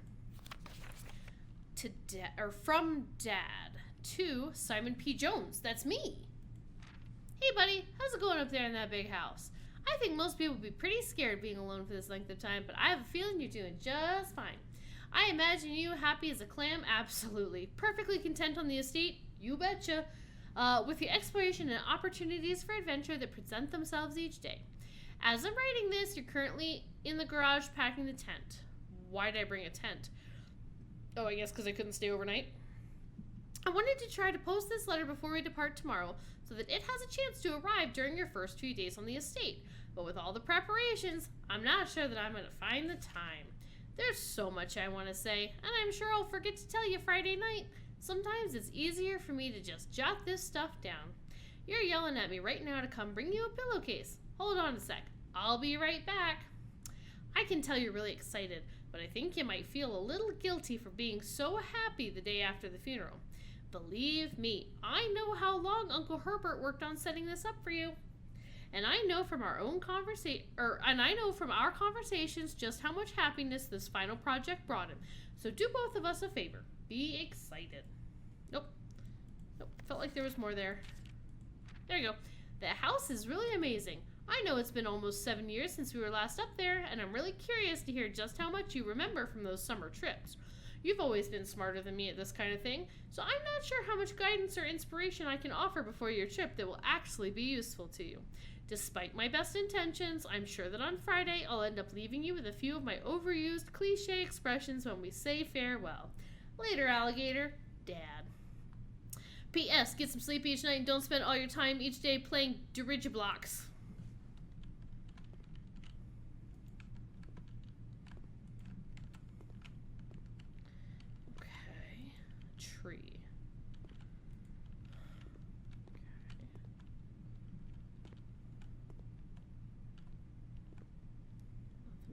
From Dad to Simon P. Jones. That's me. Hey, buddy. How's it going up there in that big house? I think most people would be pretty scared being alone for this length of time, but I have a feeling you're doing just fine. I imagine you happy as a clam? Absolutely. Perfectly content on the estate? You betcha. With the exploration and opportunities for adventure that present themselves each day. As I'm writing this, you're currently in the garage packing the tent. Why did I bring a tent? Oh, I guess because I couldn't stay overnight. I wanted to try to post this letter before we depart tomorrow so that it has a chance to arrive during your first few days on the estate. But with all the preparations, I'm not sure that I'm going to find the time. There's so much I want to say, and I'm sure I'll forget to tell you Friday night. Sometimes it's easier for me to just jot this stuff down. You're yelling at me right now to come bring you a pillowcase. Hold on a sec. I'll be right back. I can tell you're really excited, but I think you might feel a little guilty for being so happy the day after the funeral. Believe me, I know how long Uncle Herbert worked on setting this up for you. And I know from our conversations just how much happiness this final project brought him. So do both of us a favor. Be excited. Nope. Felt like there was more there. There you go. The house is really amazing. I know it's been almost 7 years since we were last up there, and I'm really curious to hear just how much you remember from those summer trips. You've always been smarter than me at this kind of thing, so I'm not sure how much guidance or inspiration I can offer before your trip that will actually be useful to you. Despite my best intentions, I'm sure that on Friday I'll end up leaving you with a few of my overused cliche expressions when we say farewell. Later, alligator. Dad. P.S. Get some sleep each night and don't spend all your time each day playing dirigiblocks. Okay. Tree.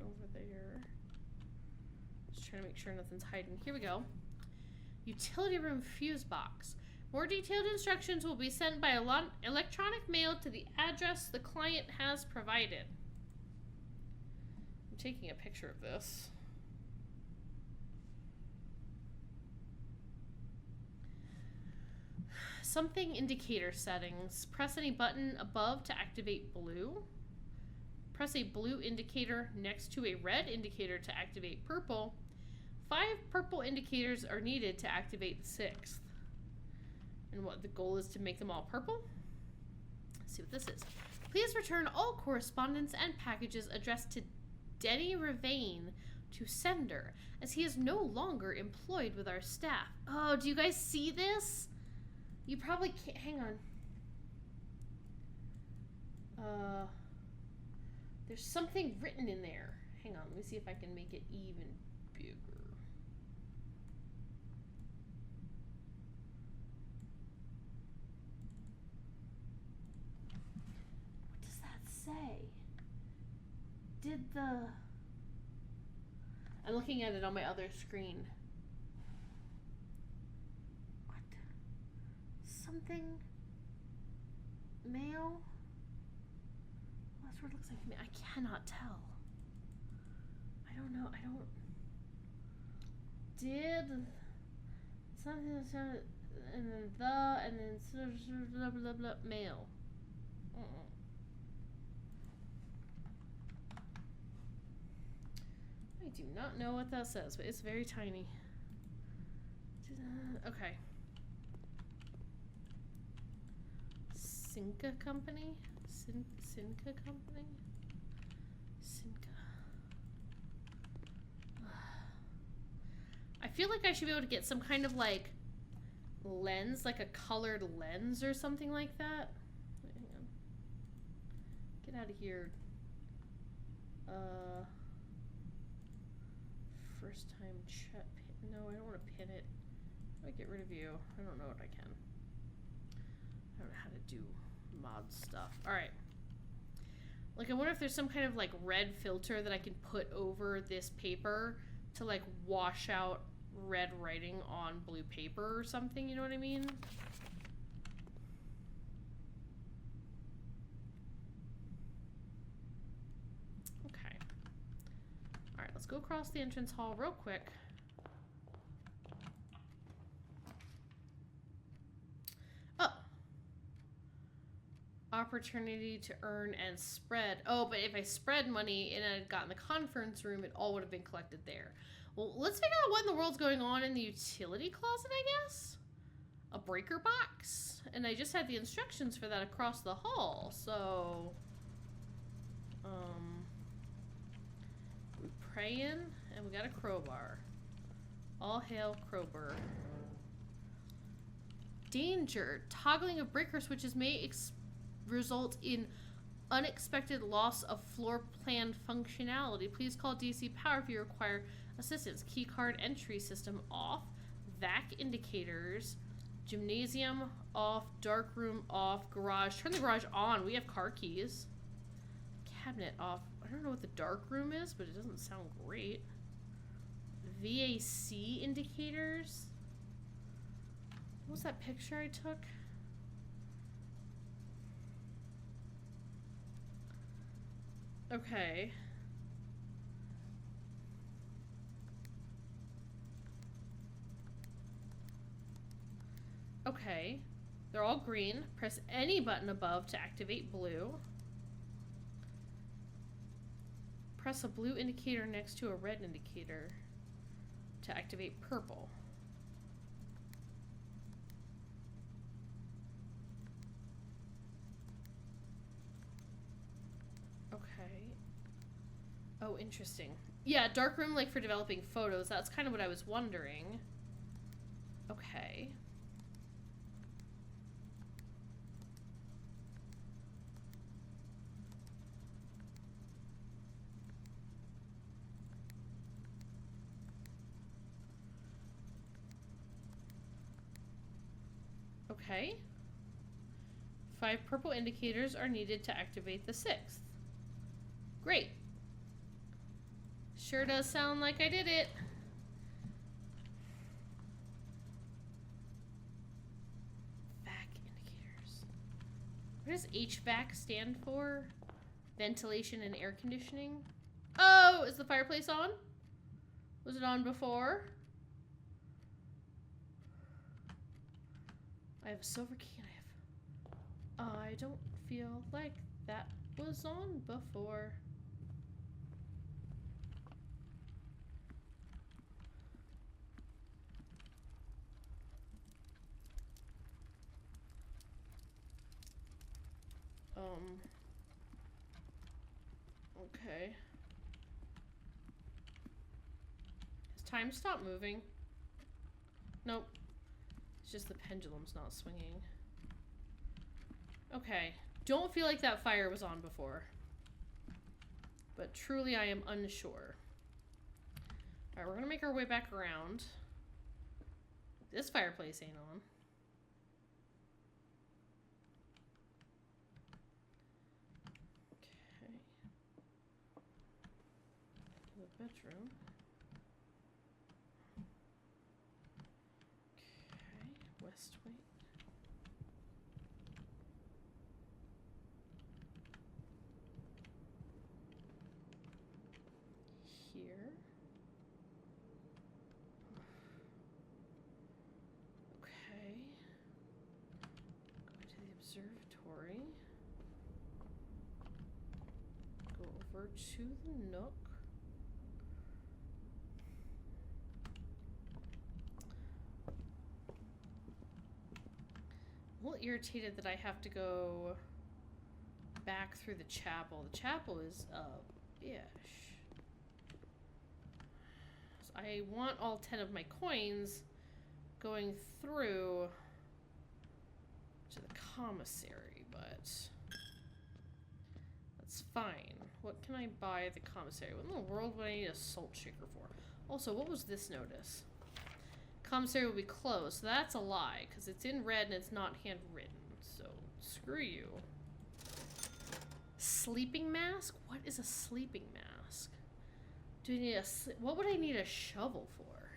Over there. Just trying to make sure nothing's hiding. Here we go. Utility room fuse box. More detailed instructions will be sent by electronic mail to the address the client has provided. I'm taking a picture of this. Something indicator settings. Press any button above to activate blue. Press a blue indicator next to a red indicator to activate purple. 5 purple indicators are needed to activate the 6th. And what the goal is to make them all purple? Let's see what this is. Please return all correspondence and packages addressed to Denny Ravane to sender, as he is no longer employed with our staff. Oh, do you guys see this? You probably can't. Hang on. There's something written in there. Hang on, let me see if I can make it even bigger. What does that say? I'm looking at it on my other screen. What? Something? Mail? That's what it looks like to me. I cannot tell. I don't know. Did something and then blah blah blah mail. I do not know what that says, but it's very tiny. Okay. Cinca Company? Cinca Company? Cinca. I feel like I should be able to get some kind of like lens, like a colored lens or something like that. Wait, hang on. Get out of here. First time check. No, I don't want to pin it. How do I get rid of you? I don't know what I can. I don't know how to do mod stuff. Alright. Like, I wonder if there's some kind of, like, red filter that I can put over this paper to, like, wash out red writing on blue paper or something, you know what I mean? Okay. Alright, let's go across the entrance hall real quick. Opportunity to earn and spread. Oh, but if I spread money and I had gotten the conference room, it all would have been collected there. Well, let's figure out what in the world's going on in the utility closet, I guess? A breaker box? And I just had the instructions for that across the hall, so... we praying, and we got a crowbar. All hail Crowbar. Danger. Toggling of breaker switches may result in unexpected loss of floor plan functionality. Please call DC Power if you require assistance. Keycard entry system off. Vac indicators. Gymnasium off. Dark room off. Garage. Turn the garage on. We have car keys. Cabinet off. I don't know what the dark room is, but it doesn't sound great. VAC indicators. What was that picture I took? Okay. Okay. They're all green. Press any button above to activate blue. Press a blue indicator next to a red indicator to activate purple. Okay. Oh, interesting. Yeah, darkroom, like, for developing photos. That's kind of what I was wondering. Okay. Okay. 5 purple indicators are needed to activate the 6th. Great. Sure does sound like I did it. VAC indicators. What does HVAC stand for? Ventilation and air conditioning. Oh, is the fireplace on? Was it on before? I have a silver key and I don't feel like that was on before. Okay. Has time stopped moving? Nope. It's just the pendulum's not swinging. Okay. Don't feel like that fire was on before. But truly I am unsure. Alright, we're gonna make our way back around. This fireplace ain't on. Okay. The bedroom. Okay, west wing. Here. Okay. Go to the observatory. Go over to the nook. I'm a little irritated that I have to go back through the chapel. The chapel is ish. So I want all 10 of my coins going through to the commissary, but that's fine. What can I buy at the commissary? What in the world would I need a salt shaker for? Also, what was this notice? Commissary will be closed. So that's a lie, because it's in red and it's not handwritten. So, screw you. Sleeping mask? What is a sleeping mask? Do I need a... What would I need a shovel for?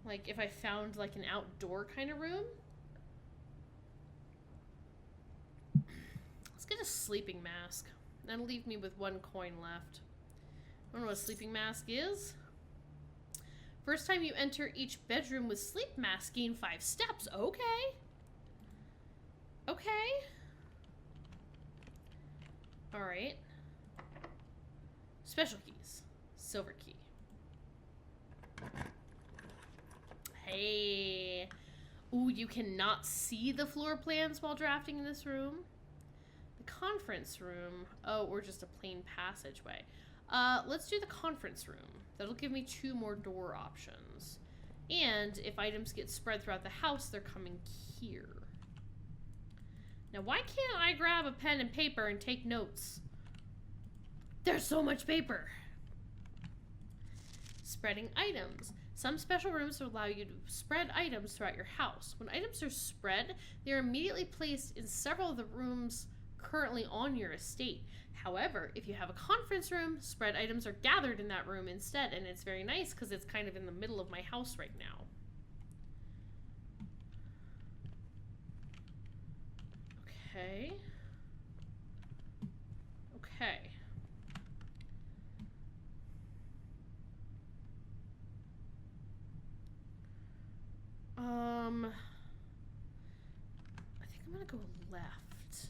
Like, if I found, like, an outdoor kind of room? Let's get a sleeping mask. That'll leave me with 1 coin left. I don't know what a sleeping mask is. First time you enter each bedroom with sleep mask, gain 5 steps. Okay. Okay. Alright. Special keys. Silver key. Hey. Ooh, you cannot see the floor plans while drafting in this room. The conference room. Oh, or just a plain passageway. Let's do the conference room. That'll give me 2 more door options. And if items get spread throughout the house, they're coming here. Now, why can't I grab a pen and paper and take notes? There's so much paper. Spreading items. Some special rooms allow you to spread items throughout your house. When items are spread, they are immediately placed in several of the rooms currently on your estate. However, if you have a conference room, spread items are gathered in that room instead, and it's very nice because it's kind of in the middle of my house right now. Okay. Okay. I think I'm gonna go left.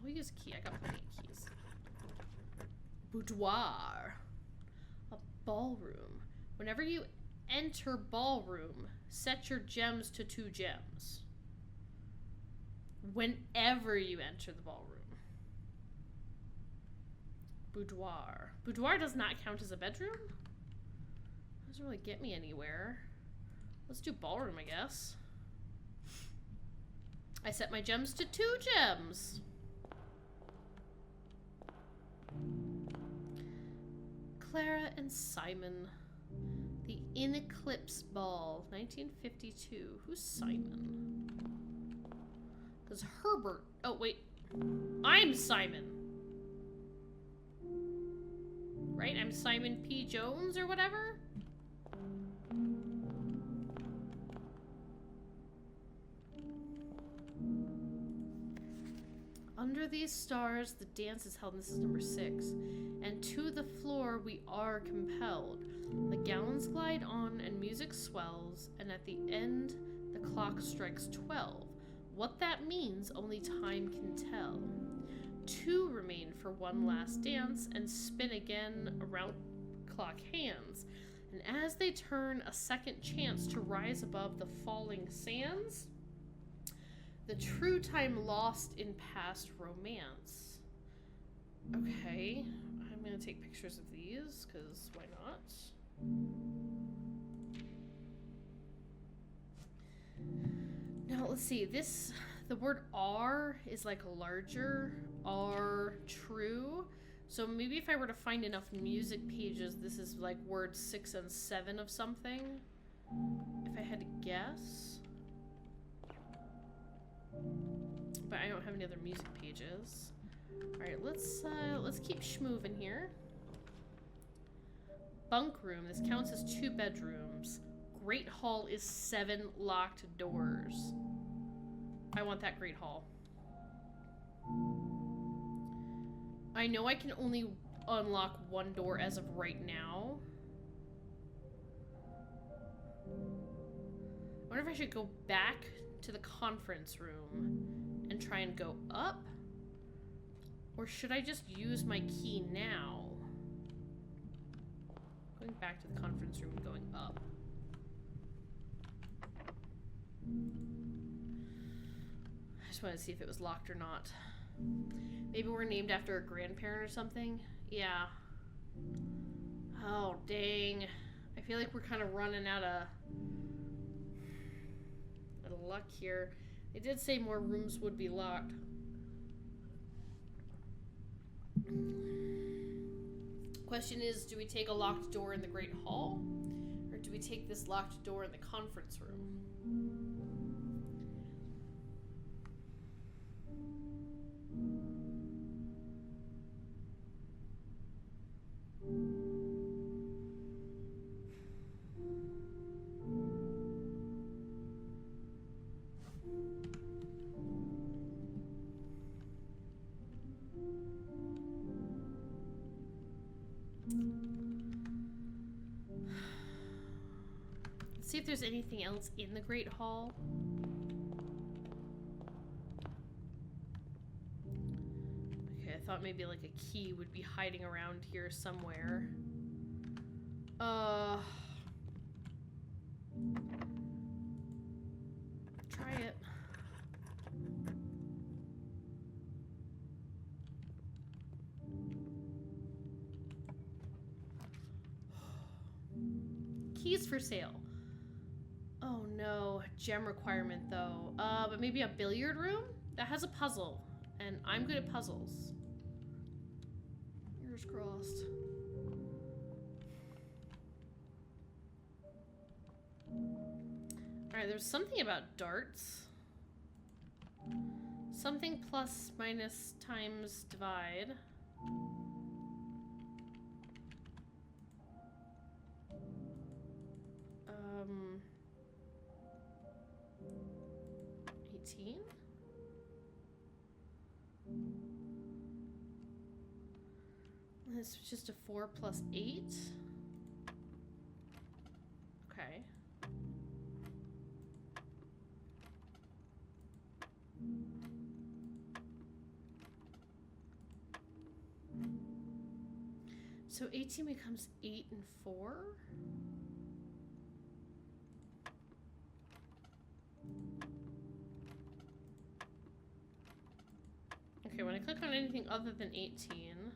I'll use a key. I got plenty of keys. Boudoir. A ballroom. Whenever you enter ballroom, set your gems to 2 gems. Whenever you enter the ballroom. Boudoir. Boudoir does not count as a bedroom? Doesn't really get me anywhere. Let's do ballroom, I guess. I set my gems to 2 gems. Clara and Simon. The In Eclipse Ball, 1952. Who's Simon? Because Herbert. Oh, wait. I'm Simon. Right? I'm Simon P. Jones or whatever? Under these stars, the dance is held, and this is number 6. And to the floor we are compelled. The gallons glide on, and music swells, and at the end, the clock strikes 12. What that means, only time can tell. 2 remain for one last dance, and spin again around clock hands. And as they turn, a second chance to rise above the falling sands. The true time lost in past romance. Okay, I'm gonna take pictures of these, because why not? Now, let's see, the word R is like larger, R, true. So maybe if I were to find enough music pages, this is like word 6 and 7 of something. If I had to guess. But I don't have any other music pages. Alright, let's keep schmoovin' here. Bunk room. This counts as 2 bedrooms. Great hall is 7 locked doors. I want that great hall. I know I can only unlock 1 door as of right now. I wonder if I should go back to the conference room and try and go up? Or should I just use my key now? Going back to the conference room and going up. I just wanted to see if it was locked or not. Maybe we're named after a grandparent or something? Yeah. Oh, dang. I feel like we're kind of running out of luck here. They did say more rooms would be locked. Question is, do we take a locked door in the Great Hall? Or do we take this locked door in the conference room? See if there's anything else in the Great Hall. Okay, I thought maybe like a key would be hiding around here somewhere. Try it. keys for sale. Oh no, gem requirement though. But maybe a billiard room? That has a puzzle. And I'm good at puzzles. Fingers crossed. Alright, there's something about darts. Something plus, minus, times, divide. 18? This is just a 4 plus 8. Okay. So 18 becomes 8 and 4? Okay, when I click on anything other than 18...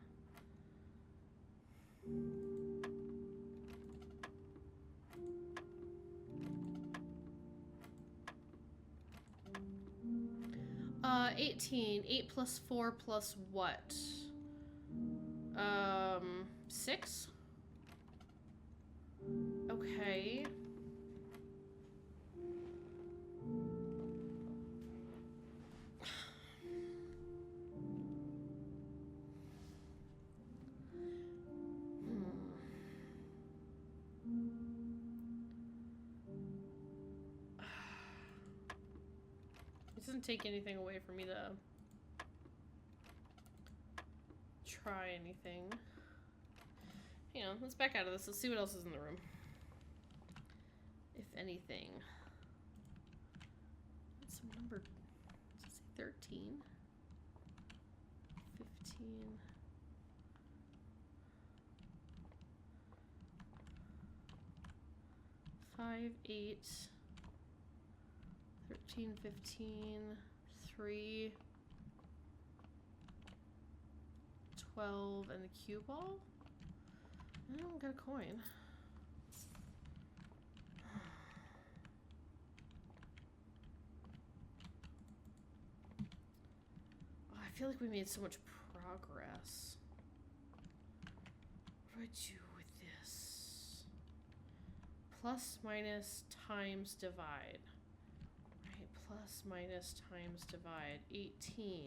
Uh, 18. 8 plus 4 plus what? 6? Okay. It doesn't take anything away from me to try anything. Hang on, let's back out of this. Let's see what else is in the room. If anything. What's some number? Does it say 13? 15. 5, 8. 13, 15, 3, 12, and the cue ball? I don't got a coin. Oh, I feel like we made so much progress. What do I do with this? Plus, minus, times, divide. Plus, minus, times, divide. 18.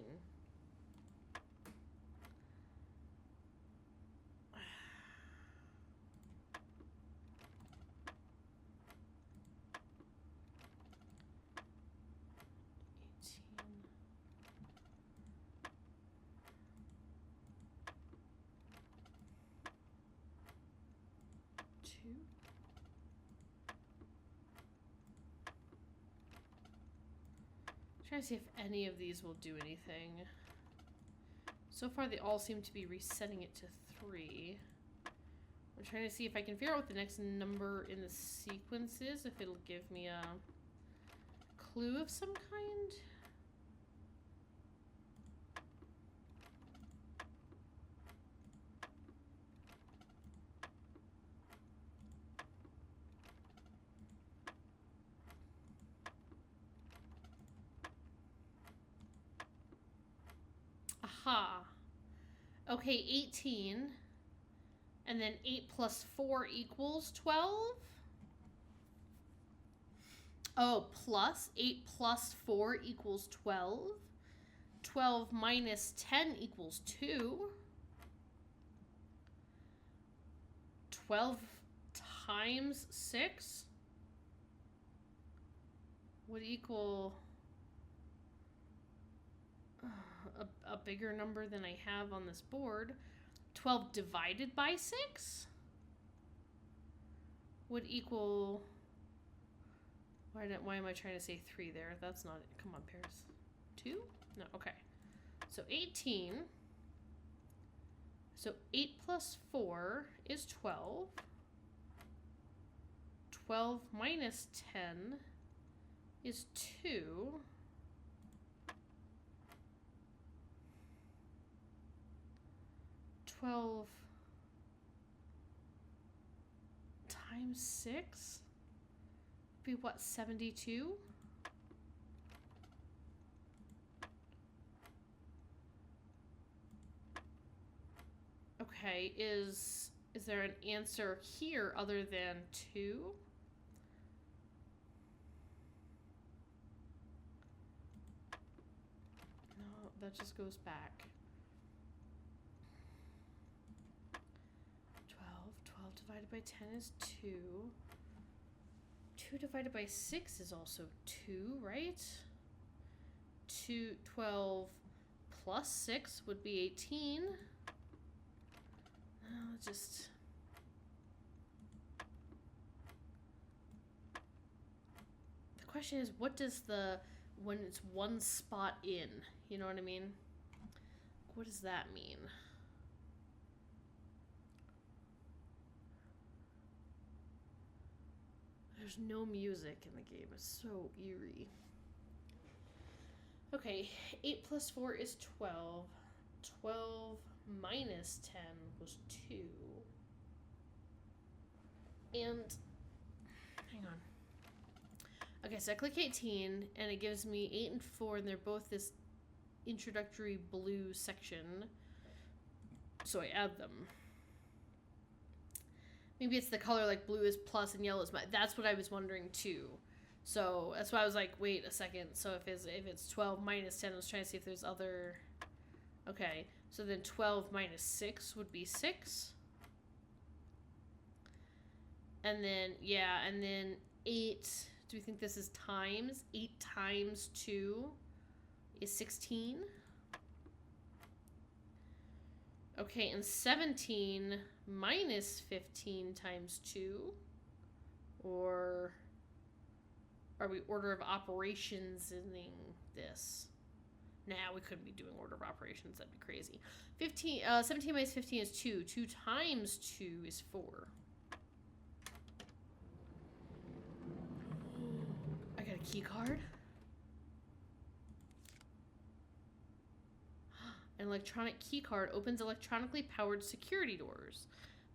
Trying to see if any of these will do anything. So far, they all seem to be resetting it to 3. I'm trying to see if I can figure out what the next number in the sequence is, if it'll give me a clue of some kind. Aha. Okay, 18. And then 8 plus 4 equals 12? Oh, plus 8 plus 4 equals 12. 12 minus 10 equals 2. 12 times 6 would equal a bigger number than I have on this board. 12 divided by 6 would equal... Why am I trying to say 3 there? That's not it. Come on, Paris. 2? No, okay. So 18. So 8 plus 4 is 12. 12 minus 10 is 2. 12 times 6? Be what, 72? Okay, is there an answer here other than 2? No, that just goes back. 12 divided by 10 is 2. 2 divided by 6 is also 2, right? 12 plus 6 would be 18. Just... The question is, what does when it's one spot in, you know what I mean? What does that mean? There's no music in the game. It's so eerie. Okay, 8 plus 4 is 12. 12 minus 10 was 2. And, hang on. Okay, so I click 18, and it gives me 8 and 4, and they're both this introductory blue section. So I add them. Maybe it's the color, like blue is plus and yellow is minus. That's what I was wondering too. So that's why I was like, wait a second. So if it's 12 minus 10, I was trying to see if there's other... Okay, so then 12 minus 6 would be 6. And then, yeah, and then 8, do we think this is times? 8 times 2 is 16. Okay, and 17 minus 15 times 2, or are we order of operations in this? Nah, we couldn't be doing order of operations. That'd be crazy. 17 minus 15 is 2. 2 times 2 is 4. I got a key card. An electronic key card opens electronically powered security doors.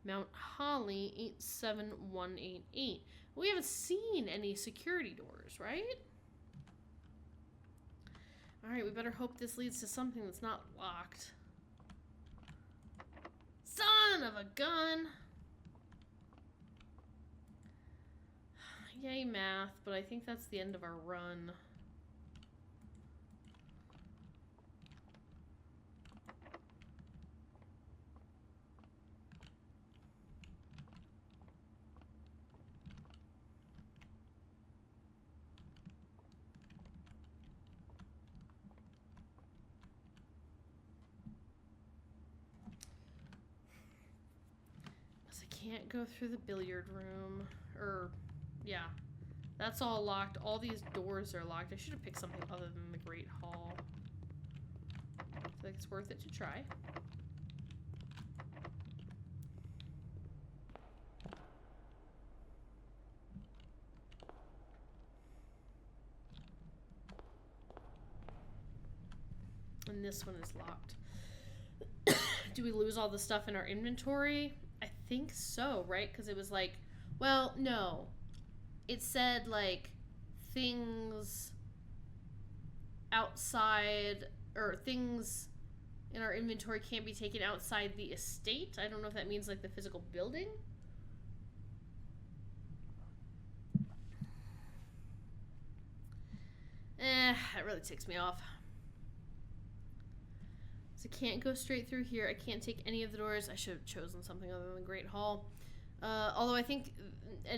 Mount Holly 87188. We haven't seen any security doors, right? Alright, we better hope this leads to something that's not locked. Son of a gun! Yay, math, but I think that's the end of our run. Can't go through the billiard room. Yeah. That's all locked. All these doors are locked. I should have picked something other than the Great Hall. I feel like it's worth it to try. And this one is locked. Do we lose all the stuff in our inventory? I think so, right? Because it was like, well, no. It said, like, things outside, or things in our inventory can't be taken outside the estate. I don't know if that means, like, the physical building. That really ticks me off. So I can't go straight through here. I can't take any of the doors. I should have chosen something other than the Great Hall. Although I think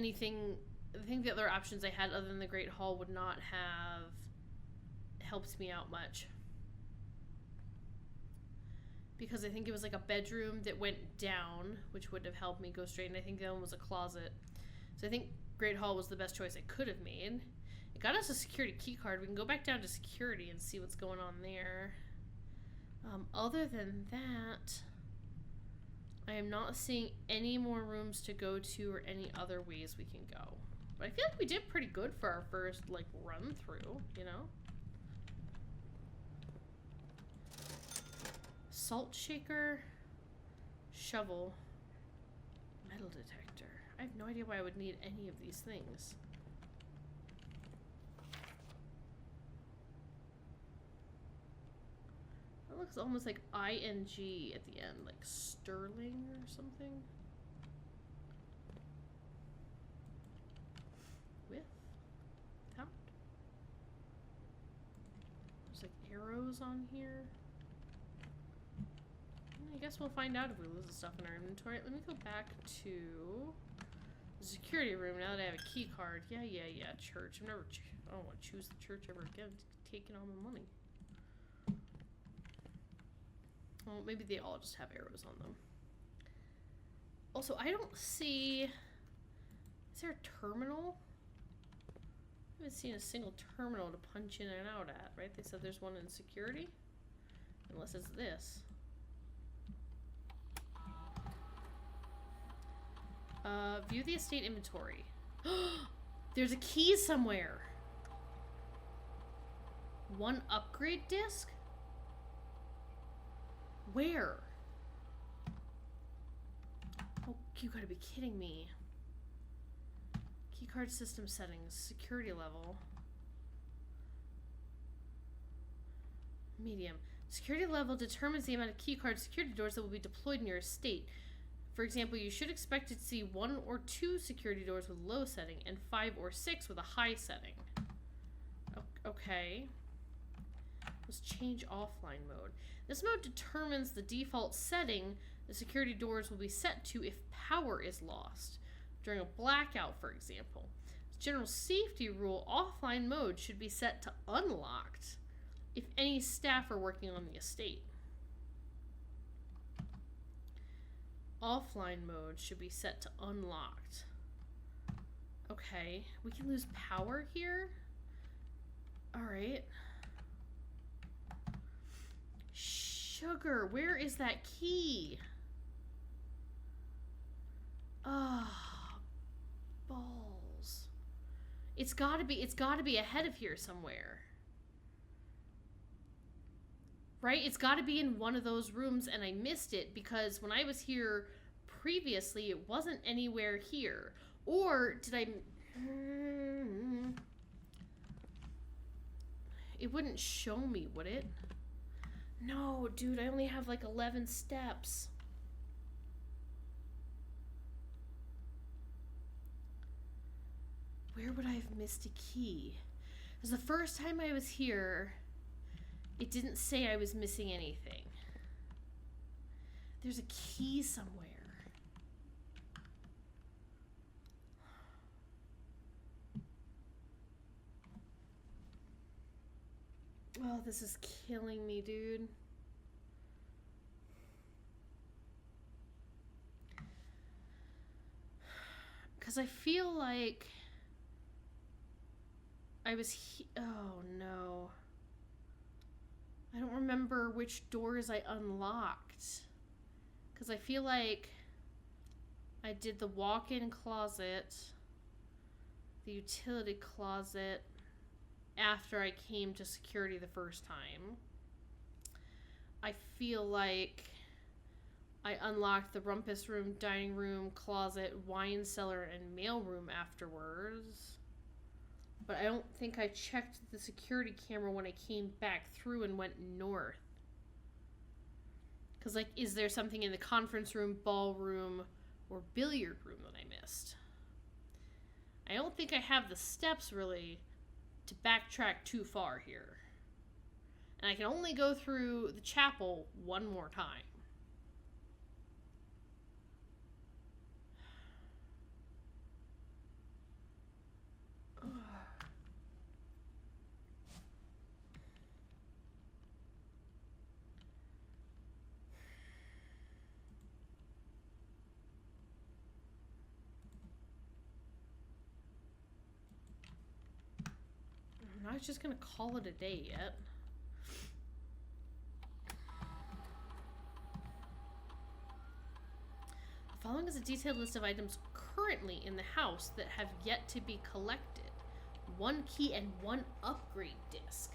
the other options I had other than the Great Hall would not have helped me out much. Because I think it was like a bedroom that went down, which would have helped me go straight, and I think the other one was a closet. So I think Great Hall was the best choice I could have made. It got us a security key card. We can go back down to security and see what's going on there. Other than that, I am not seeing any more rooms to go to or any other ways we can go. But I feel like we did pretty good for our first, like, run through, you know? Salt shaker, shovel, metal detector. I have no idea why I would need any of these things. That looks almost like ING at the end, like sterling or something. With? Without? There's like arrows on here. I guess we'll find out if we lose the stuff in our inventory. Let me go back to the security room now that I have a key card. Yeah, church. I don't want to choose the church ever again. It's taking all my money. Well, maybe they all just have arrows on them. Also, I don't see... Is there a terminal? I haven't seen a single terminal to punch in and out at, right? They said there's one in security? Unless it's this. View the estate inventory. There's a key somewhere. One upgrade disc? Where? Oh, you gotta be kidding me. Keycard system settings, security level. Medium. Security level determines the amount of keycard security doors that will be deployed in your estate. For example, you should expect to see 1 or 2 security doors with low setting and 5 or 6 with a high setting. Okay. Let's change offline mode. This mode determines the default setting the security doors will be set to if power is lost. During a blackout, for example. As a general safety rule, offline mode should be set to unlocked if any staff are working on the estate. Offline mode should be set to unlocked. Okay, we can lose power here? Alright. Sugar, where is that key? Ah, balls. It's gotta be ahead of here somewhere. Right? It's gotta be in one of those rooms and I missed it because when I was here previously, it wasn't anywhere here. Or did I... It wouldn't show me, would it? No, dude, I only have like 11 steps. Where would I have missed a key? Because the first time I was here, it didn't say I was missing anything. There's a key somewhere. Oh, this is killing me, dude. Because I feel like I was oh no. I don't remember which doors I unlocked. Because I feel like I did the walk-in closet, the utility closet, after I came to security the first time. I feel like I unlocked the rumpus room, dining room, closet, wine cellar, and mailroom afterwards. But I don't think I checked the security camera when I came back through and went north. Because, like, is there something in the conference room, ballroom, or billiard room that I missed? I don't think I have the steps, really, to backtrack too far here. And I can only go through the chapel one more time. I'm not just gonna call it a day yet. The following is a detailed list of items currently in the house that have yet to be collected. 1 key and 1 upgrade disc.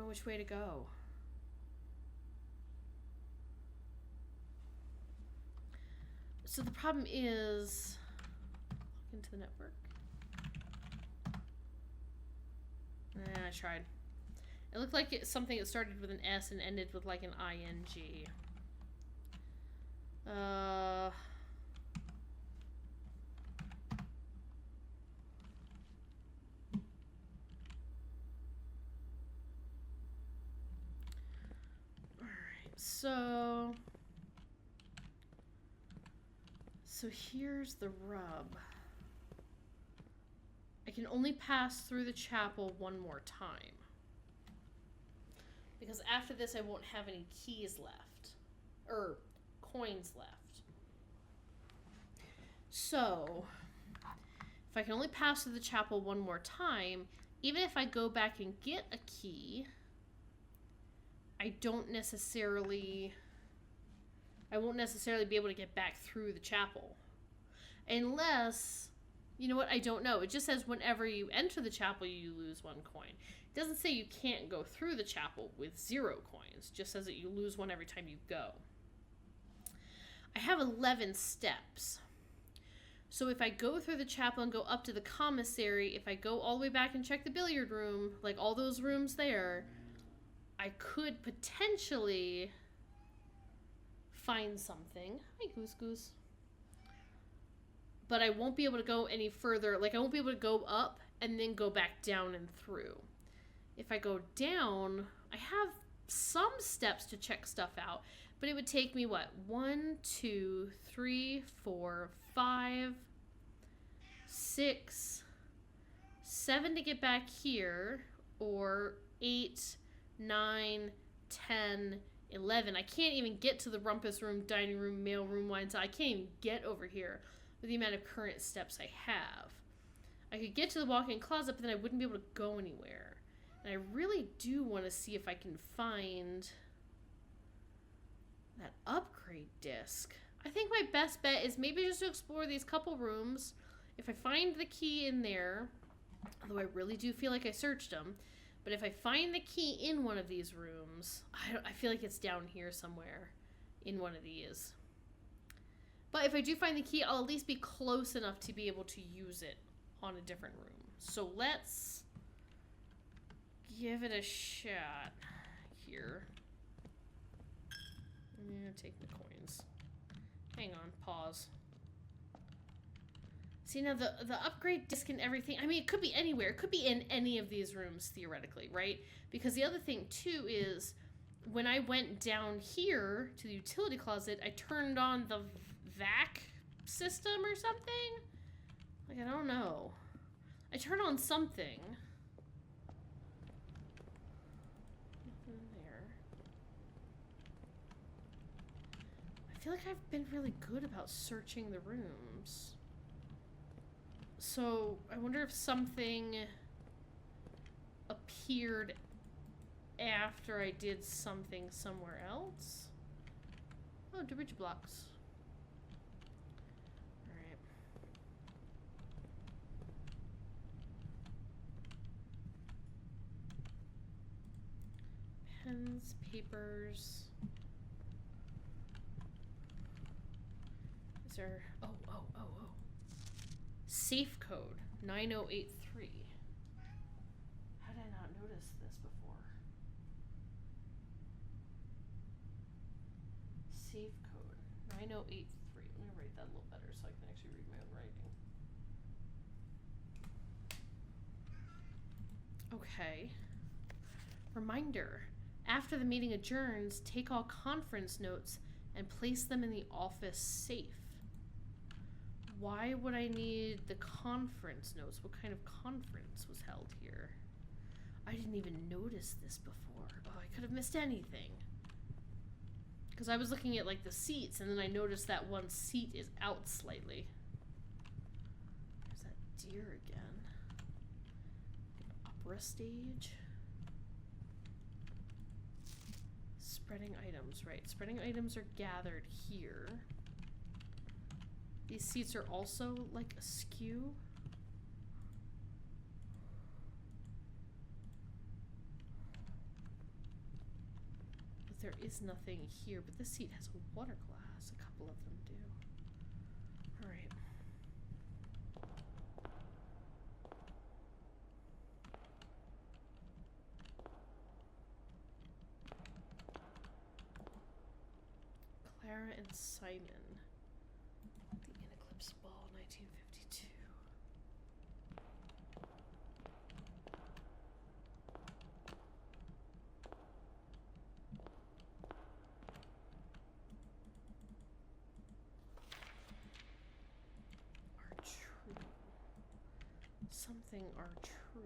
know which way to go. So the problem is, log into the network. I tried. It looked like it's something that started with an S and ended with like an ING. So here's the rub. I can only pass through the chapel one more time. Because after this I won't have any keys left. Or coins left. So, if I can only pass through the chapel one more time, even if I go back and get a key, I won't necessarily be able to get back through the chapel. Unless, you know what, I don't know. It just says whenever you enter the chapel, you lose 1 coin. It doesn't say you can't go through the chapel with 0 coins. It just says that you lose 1 every time you go. I have 11 steps. So if I go through the chapel and go up to the commissary, if I go all the way back and check the billiard room, like all those rooms there, I could potentially find something. Hi, Goose Goose. But I won't be able to go any further. Like, I won't be able to go up and then go back down and through. If I go down, I have some steps to check stuff out. But it would take me, what? 1, 2, 3, 4, 5, 6, 7 to get back here. Or 8, 9, 10, 11. I can't even get to the rumpus room, dining room, mail room, wine cellar. I can't even get over here with the amount of current steps I have. I could get to the walk-in closet, but then I wouldn't be able to go anywhere. And I really do want to see if I can find that upgrade disc. I think my best bet is maybe just to explore these couple rooms. If I find the key in there, although I really do feel like I searched them, but if I find the key in one of these rooms, I feel like it's down here somewhere in one of these. But if I do find the key, I'll at least be close enough to be able to use it on a different room. So let's give it a shot here. I'm gonna take the coins. Hang on, pause. See, now the upgrade disc and everything, I mean, it could be anywhere. It could be in any of these rooms, theoretically, right? Because the other thing, too, is when I went down here to the utility closet, I turned on the vac system or something? Like, I don't know. I turned on something. Nothing there. I feel like I've been really good about searching the rooms. So, I wonder if something appeared after I did something somewhere else. Oh, debris blocks. Alright. Pens, papers. Is there... Oh. Safe code 9083. How did I not notice this before? Safe code 9083. Let me write that a little better so I can actually read my own writing. Okay. Reminder. After the meeting adjourns, take all conference notes and place them in the office safe. Why would I need the conference notes? What kind of conference was held here? I didn't even notice this before. Oh, I could have missed anything. Because I was looking at, like, the seats, and then I noticed that one seat is out slightly. There's that deer again. Opera stage. Spreading items, right. Spreading items are gathered here. These seats are also, like, askew. there is nothing here, but this seat has a water glass. A couple of them do. Alright. Clara and Simon. The Eclipse Ball, 1952. Are true. Something are true.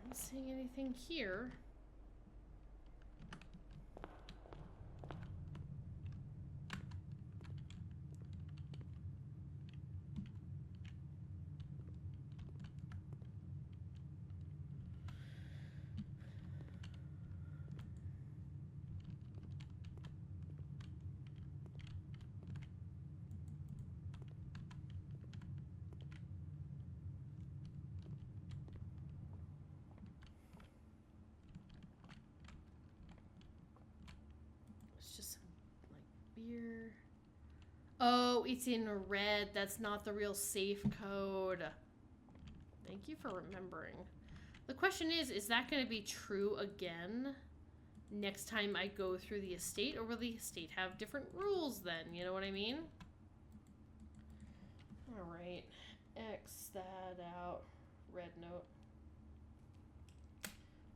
Not seeing anything here. It's just some, like, beer. Oh, it's in red. That's not the real safe code. Thank you for remembering. The question is that going to be true again next time I go through the estate? Or will the estate have different rules then? You know what I mean? Alright. X that out. Red note.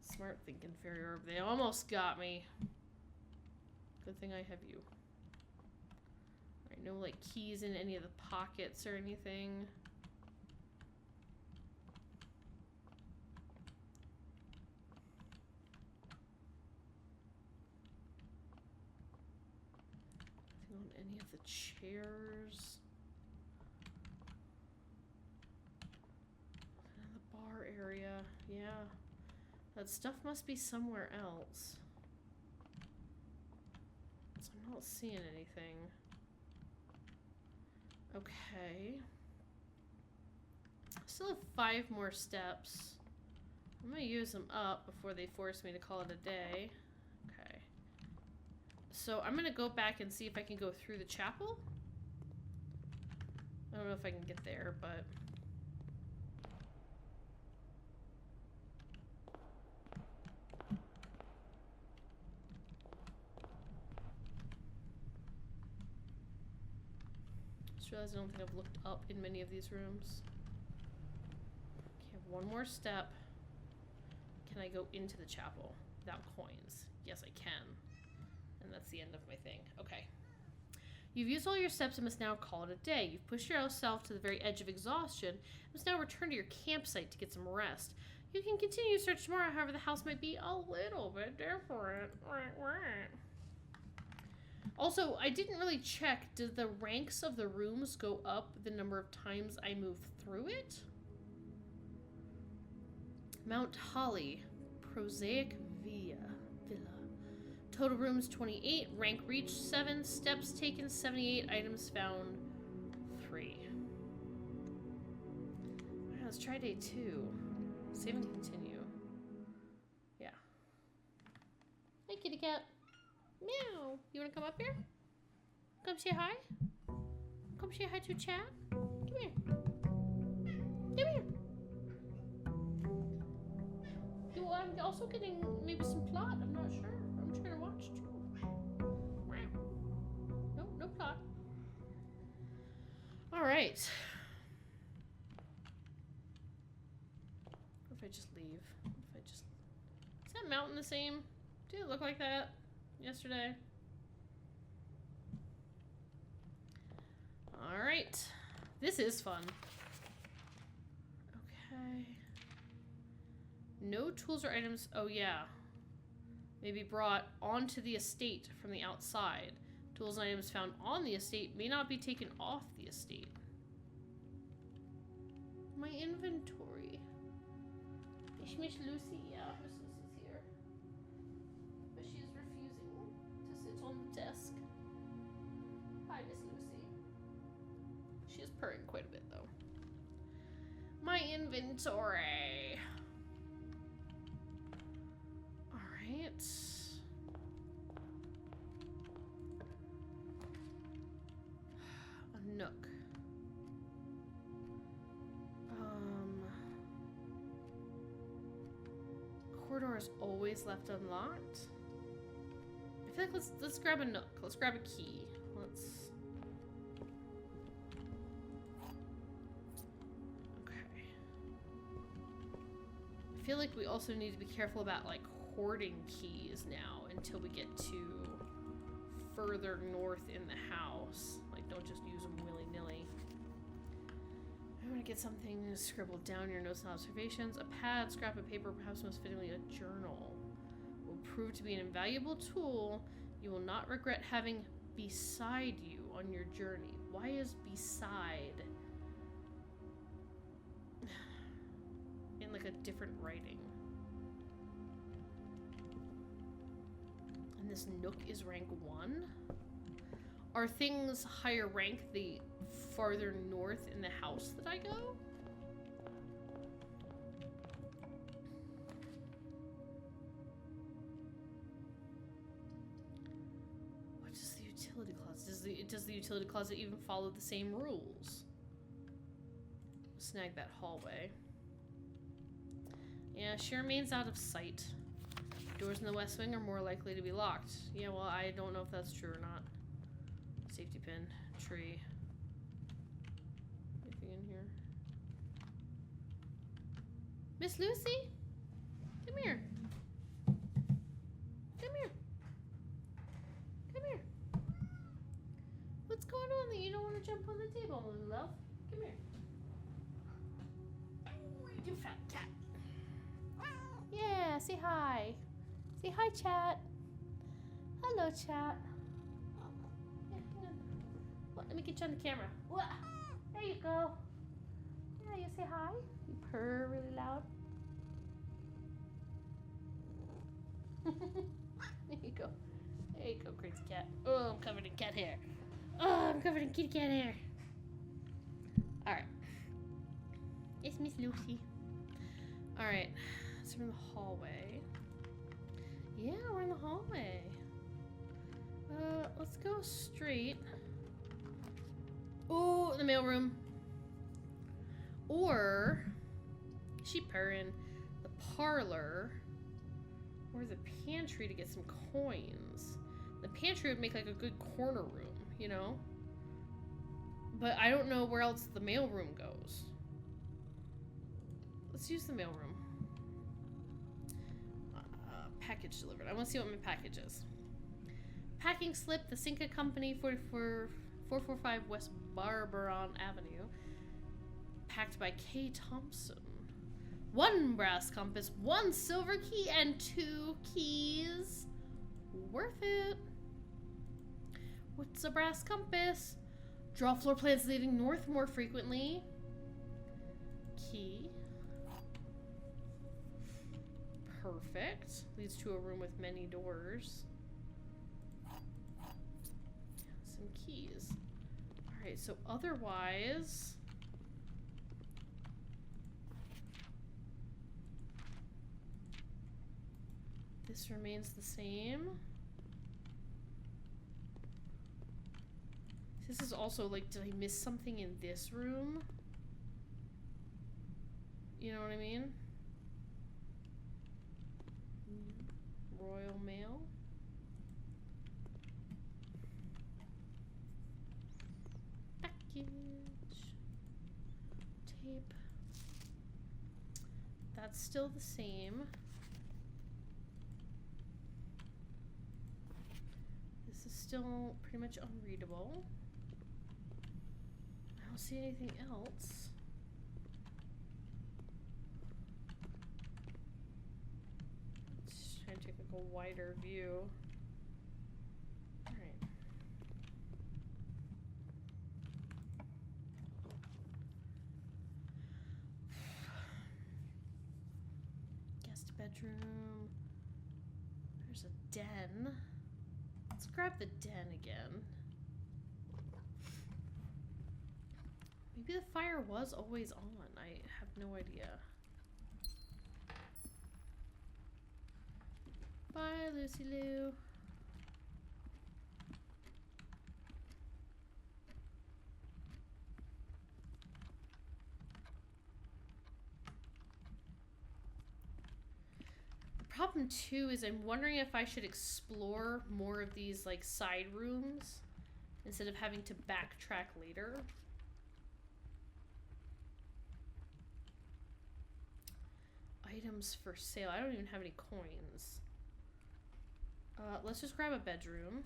Smart thinking, fairy orb. They almost got me. Good thing I have you. Alright, no like keys in any of the pockets or anything. Nothing on any of the chairs. Nothing in the bar area. Yeah. That stuff must be somewhere else. So I'm not seeing anything. Okay. Still have 5 more steps. I'm gonna use them up before they force me to call it a day. Okay. So I'm gonna go back and see if I can go through the chapel. I don't know if I can get there, but... Just realized I don't think I've looked up in many of these rooms. Okay, I have one more step. Can I go into the chapel without coins? Yes, I can. And that's the end of my thing. Okay. You've used all your steps and must now call it a day. You've pushed yourself to the very edge of exhaustion and must now return to your campsite to get some rest. You can continue your search tomorrow, however the house might be a little bit different. Also, I didn't really check. Did the ranks of the rooms go up the number of times I move through it? Mount Holly. Prosaic Villa. Total rooms 28. Rank reached 7. Steps taken 78. Items found 3. Alright, let's try day 2. Save and continue. Yeah. Hey, kitty cat. Meow. You wanna come up here? Come say hi? Come say hi to chat? Come here. Come here. I'm also getting maybe some plot. I'm not sure. I'm trying to watch too. Nope, no plot. Alright. What if I just leave? What if I just... Is that mountain the same? Did it look like that yesterday? Alright. This is fun. Okay. No tools or items. Oh, yeah. May be brought onto the estate from the outside. Tools and items found on the estate may not be taken off the estate. My inventory. Is Miss Lucy? Yeah, Miss Lucy's here. But she is refusing to sit on the desk. purring quite a bit though. My inventory. All right. A nook. Corridor is always left unlocked. I feel like let's grab a nook. Let's grab a key. Let's. Okay. I feel like we also need to be careful about like hoarding keys now until we get to further north in the house. Like, don't just use them willy-nilly. I'm gonna get something scribbled down, your notes and observations. A pad, scrap of paper, perhaps most fittingly a journal. Will prove to be an invaluable tool you will not regret having beside you on your journey. Why is beside in like a different writing? And this nook is rank 1? Are things higher rank the farther north in the house that I go? What does the utility closet? Does the utility closet even follow the same rules? Snag that hallway. Yeah, she remains out of sight. Doors in the west wing are more likely to be locked. Yeah, well, I don't know if that's true or not. Safety pin, tree. Anything in here? Miss Lucy? Come here. Come here. Come here. What's going on that you don't want to jump on the table, little love? Come here. You fat cat. Yeah, say hi. Say hi, chat. Hello, chat. Let me get you on the camera. There you go. Yeah, you say hi. You purr really loud. There you go. There you go, crazy cat. Oh, I'm covered in cat hair. Oh, I'm covered in kitty cat hair. Alright. It's Miss Lucy. Alright. So we're in the hallway. Yeah, we're in the hallway. Let's go straight. Ooh, the mailroom. Or she purring the parlor or the pantry to get some coins. The pantry would make like a good corner room, you know? But I don't know where else the mailroom goes. Let's use the mailroom. Package delivered. I want to see what my package is. Packing slip, the Cinca Company, 445 West Barbaron Avenue. Packed by K. Thompson. 1 brass compass, 1 silver key, and 2 keys. Worth it. What's a brass compass? Draw floor plans leading north more frequently. Key. Perfect. Leads to a room with many doors. Some keys. Alright, so otherwise... this remains the same. This is also like, did I miss something in this room? You know what I mean? Royal Mail. Package. Tape. That's still the same. This is still pretty much unreadable. I don't see anything else. Try and take like a wider view. Alright. Guest bedroom. There's a den. Let's grab the den again. Maybe the fire was always on. I have no idea. Bye, Lucy Lou. Problem two is I'm wondering if I should explore more of these like side rooms instead of having to backtrack later. Items for sale. I don't even have any coins. Let's just grab a bedroom.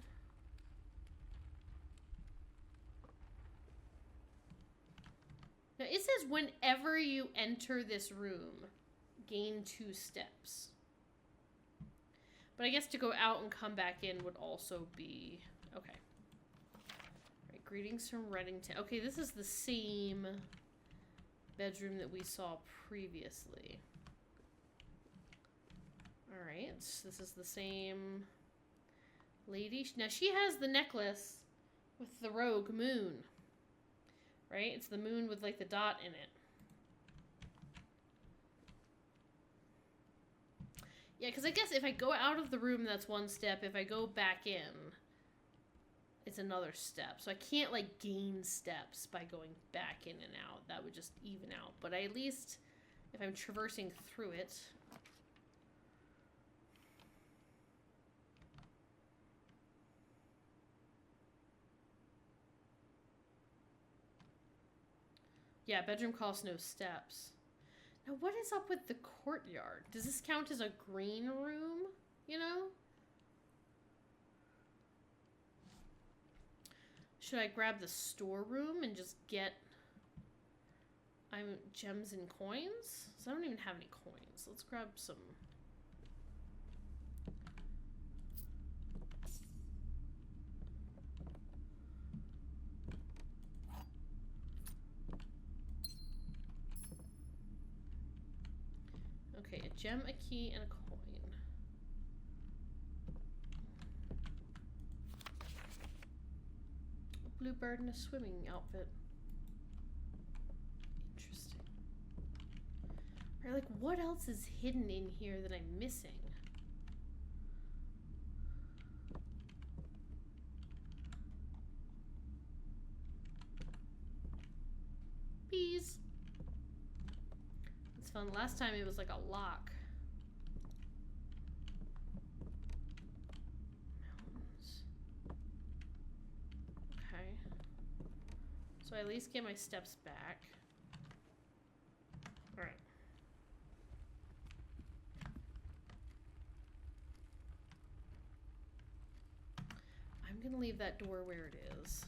Now it says whenever you enter this room, gain 2 steps. But I guess to go out and come back in would also be... Okay. Alright, greetings from Reddington. Okay, this is the same bedroom that we saw previously. Alright, this is the same lady. Now, she has the necklace with the rogue moon. Right? It's the moon with, like, the dot in it. Yeah, because I guess if I go out of the room, that's 1 step. If I go back in, it's another step. So I can't, like, gain steps by going back in and out. That would just even out. But at least, if I'm traversing through it... Yeah, bedroom costs no steps. Now, what is up with the courtyard? Does this count as a green room? You know? Should I grab the storeroom and just get gems and coins? So I don't even have any coins. Let's grab some. Okay, a gem, a key, and a coin. A bluebird in a swimming outfit. Interesting. Right, like, what else is hidden in here that I'm missing? Bees. It's fun. Last time it was like a lock. Mountains. Okay. So I at least get my steps back. Alright. I'm gonna leave that door where it is.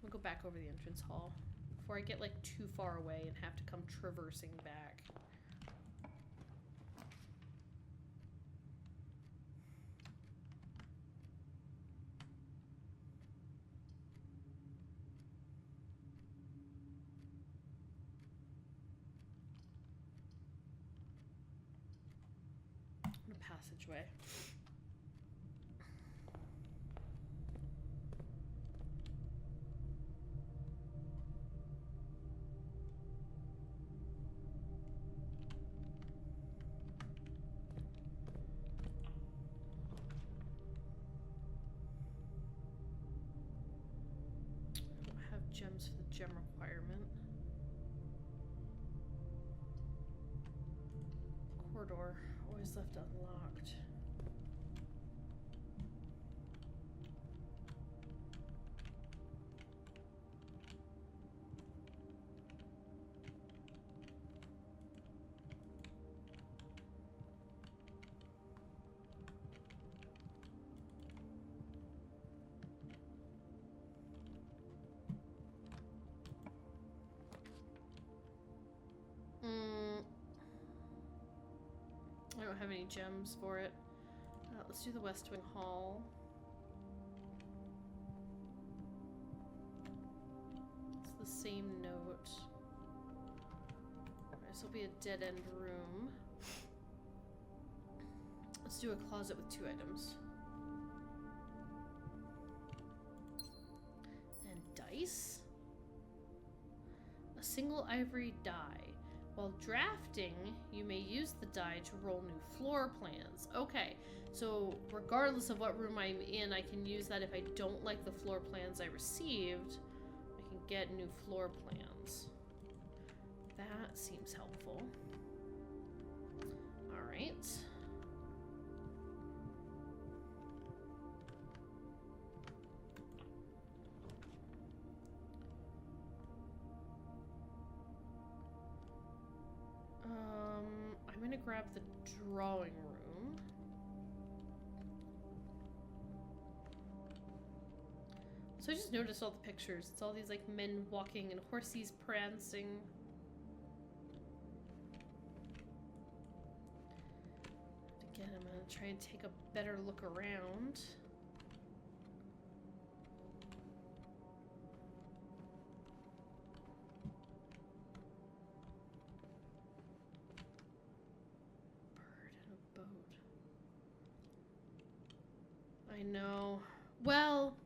We'll go back over the entrance hall before I get like too far away and have to come traversing back. A passageway. Gems for the gem requirement. Corridor, always left unlocked. I don't have any gems for it. Let's do the West Wing Hall. It's the same note. This will be a dead-end room. Let's do a closet with 2 items. And dice? single ivory die. While drafting, you may use the die to roll new floor plans. Okay, so regardless of what room I'm in, I can use that if I don't like the floor plans I received. I can get new floor plans. That seems helpful. Alright. I'm gonna grab the drawing room. So I just noticed all the pictures. It's all these like men walking and horses prancing. Again, I'm gonna try and take a better look around. I know. Well,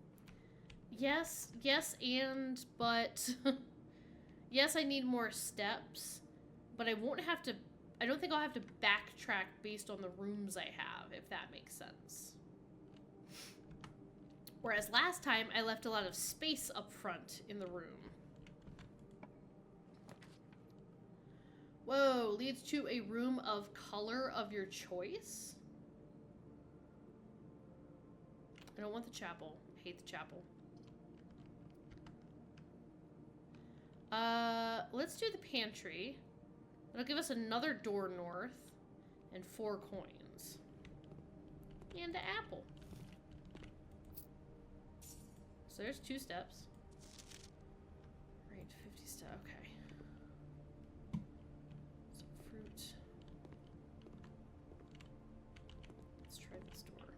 yes, but yes, I need more steps, but I won't have to, I don't think I'll have to backtrack based on the rooms I have, if that makes sense. Whereas last time, I left a lot of space up front in the room. Whoa, leads to a room of color of your choice? I don't want the chapel. I hate the chapel. Let's do the pantry. It'll give us another door north and 4 coins. And an apple. So there's 2 steps. Right, 50 steps. Okay. Some fruit. Let's try this door.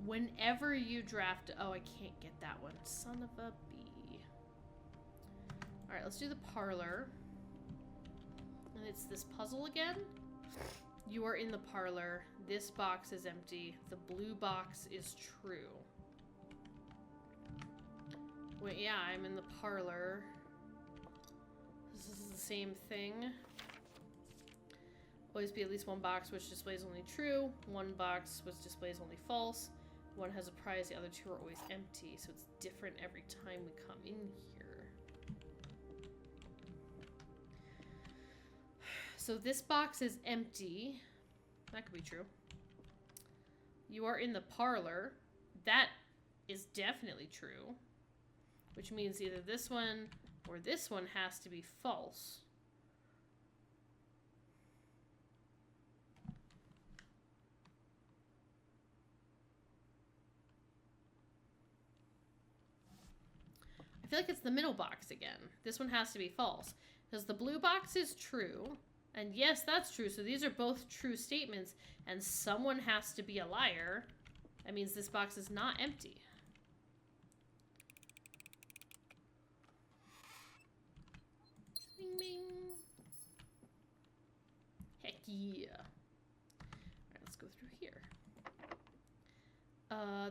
Whenever you draft... Oh, I can't get that one. Son of a bee. Alright, let's do the parlor. And it's this puzzle again. You are in the parlor. This box is empty. The blue box is true. Wait, yeah, I'm in the parlor. This is the same thing. Always be at least one box which displays only true. One box which displays only false. One has a prize, the other 2 are always empty, so it's different every time we come in here. So this box is empty. That could be true. You are in the parlor. That is definitely true. Which means either this one or this one has to be false. I feel like it's the middle box again. This one has to be false. Because the blue box is true. And yes, that's true. So these are both true statements. And someone has to be a liar. That means this box is not empty. Bing, bing. Heck yeah. Alright, let's go through here.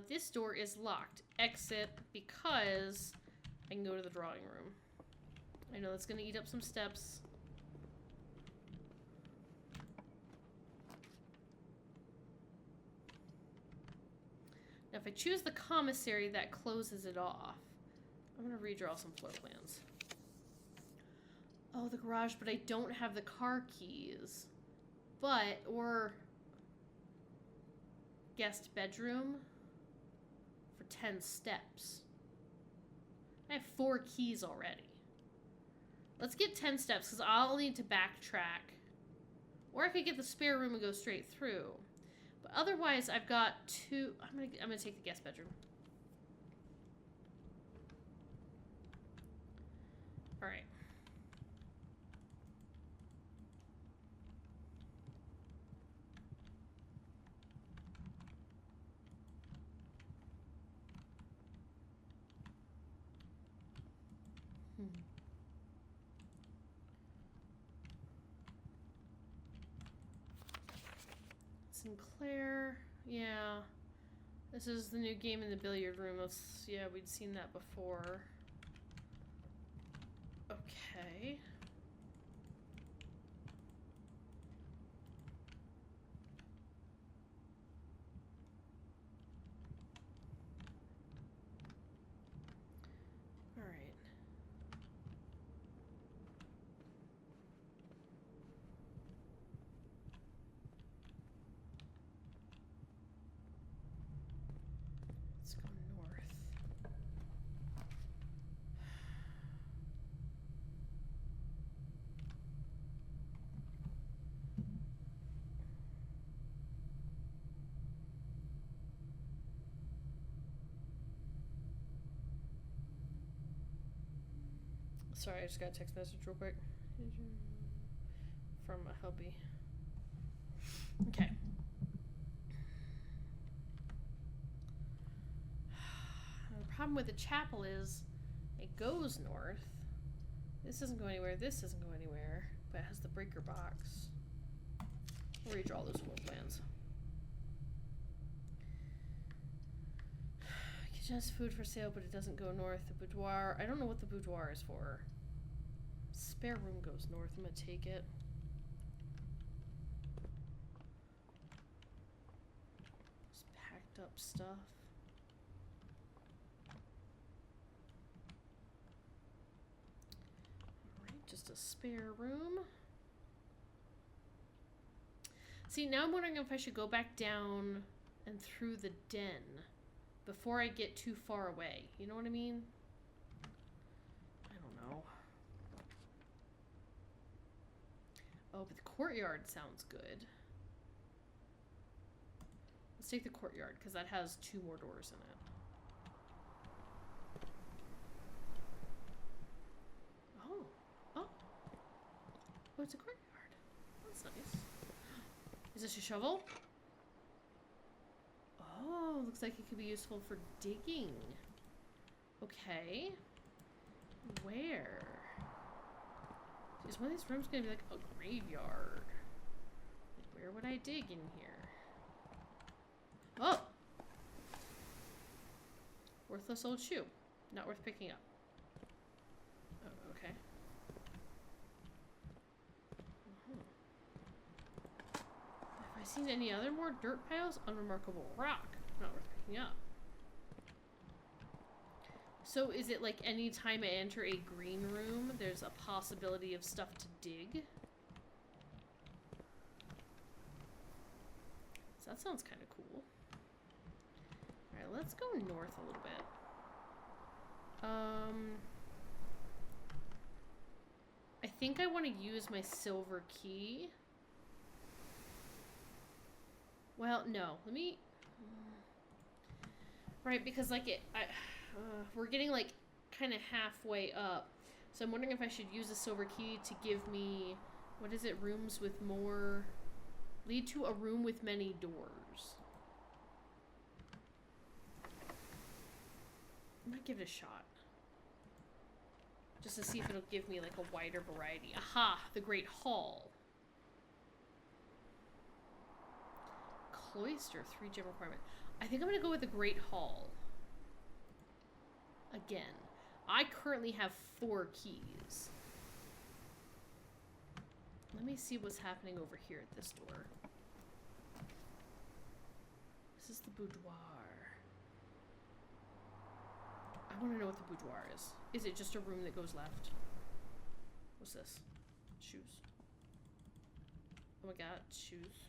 This door is locked. Exit because I can go to the drawing room. I know that's gonna eat up some steps. Now if I choose the commissary, that closes it off. I'm gonna redraw some floor plans. Oh, the garage, but I don't have the car keys. But, or guest bedroom for 10 steps. I have 4 keys already. Let's get 10 steps, because I'll need to backtrack. Or I could get the spare room and go straight through. But otherwise, I've got 2... I'm gonna take the guest bedroom. Alright. Sinclair, yeah. This is the new game in the billiard room. Yeah, we'd seen that before. Okay. All right. Let's go north. Sorry, I just got a text message real quick. From a hubby. Okay. The problem with the chapel is it goes north. This doesn't go anywhere, this doesn't go anywhere, but it has the breaker box. I'll redraw those floor plans. Kitchen has food for sale, but it doesn't go north. The boudoir, I don't know what the boudoir is for. Spare room goes north, I'm gonna take it. Just packed up stuff. Alright, just a spare room. See, now I'm wondering if I should go back down and through the den before I get too far away. You know what I mean? I don't know. Oh, but the courtyard sounds good. Let's take the courtyard, because that has 2 more doors in it. Oh. Oh. Oh, it's a courtyard. That's nice. Is this a shovel? Oh, looks like it could be useful for digging. Okay. Where? Is one of these rooms gonna be like a graveyard? Like, where would I dig in here? Oh! Worthless old shoe. Not worth picking up. Oh, okay. Have I seen any other more dirt piles? Unremarkable rock. Not worth picking up. So is it like any time I enter a green room, there's a possibility of stuff to dig? So that sounds kind of cool. Alright, let's go north a little bit. I think I want to use my silver key. Well, no. Let me... Right, because like we're getting like kind of halfway up. So I'm wondering if I should use a silver key to give me... What is it? Rooms with more... Lead to a room with many doors. I might give it a shot. Just to see if it'll give me like a wider variety. Aha! The Great Hall. Cloister, 3 gem requirement. I think I'm gonna go with the Great Hall. Again. I currently have 4 keys. Let me see what's happening over here at this door. This is the boudoir. I want to know what the boudoir is. Is it just a room that goes left? What's this? Shoes. Oh my god, shoes.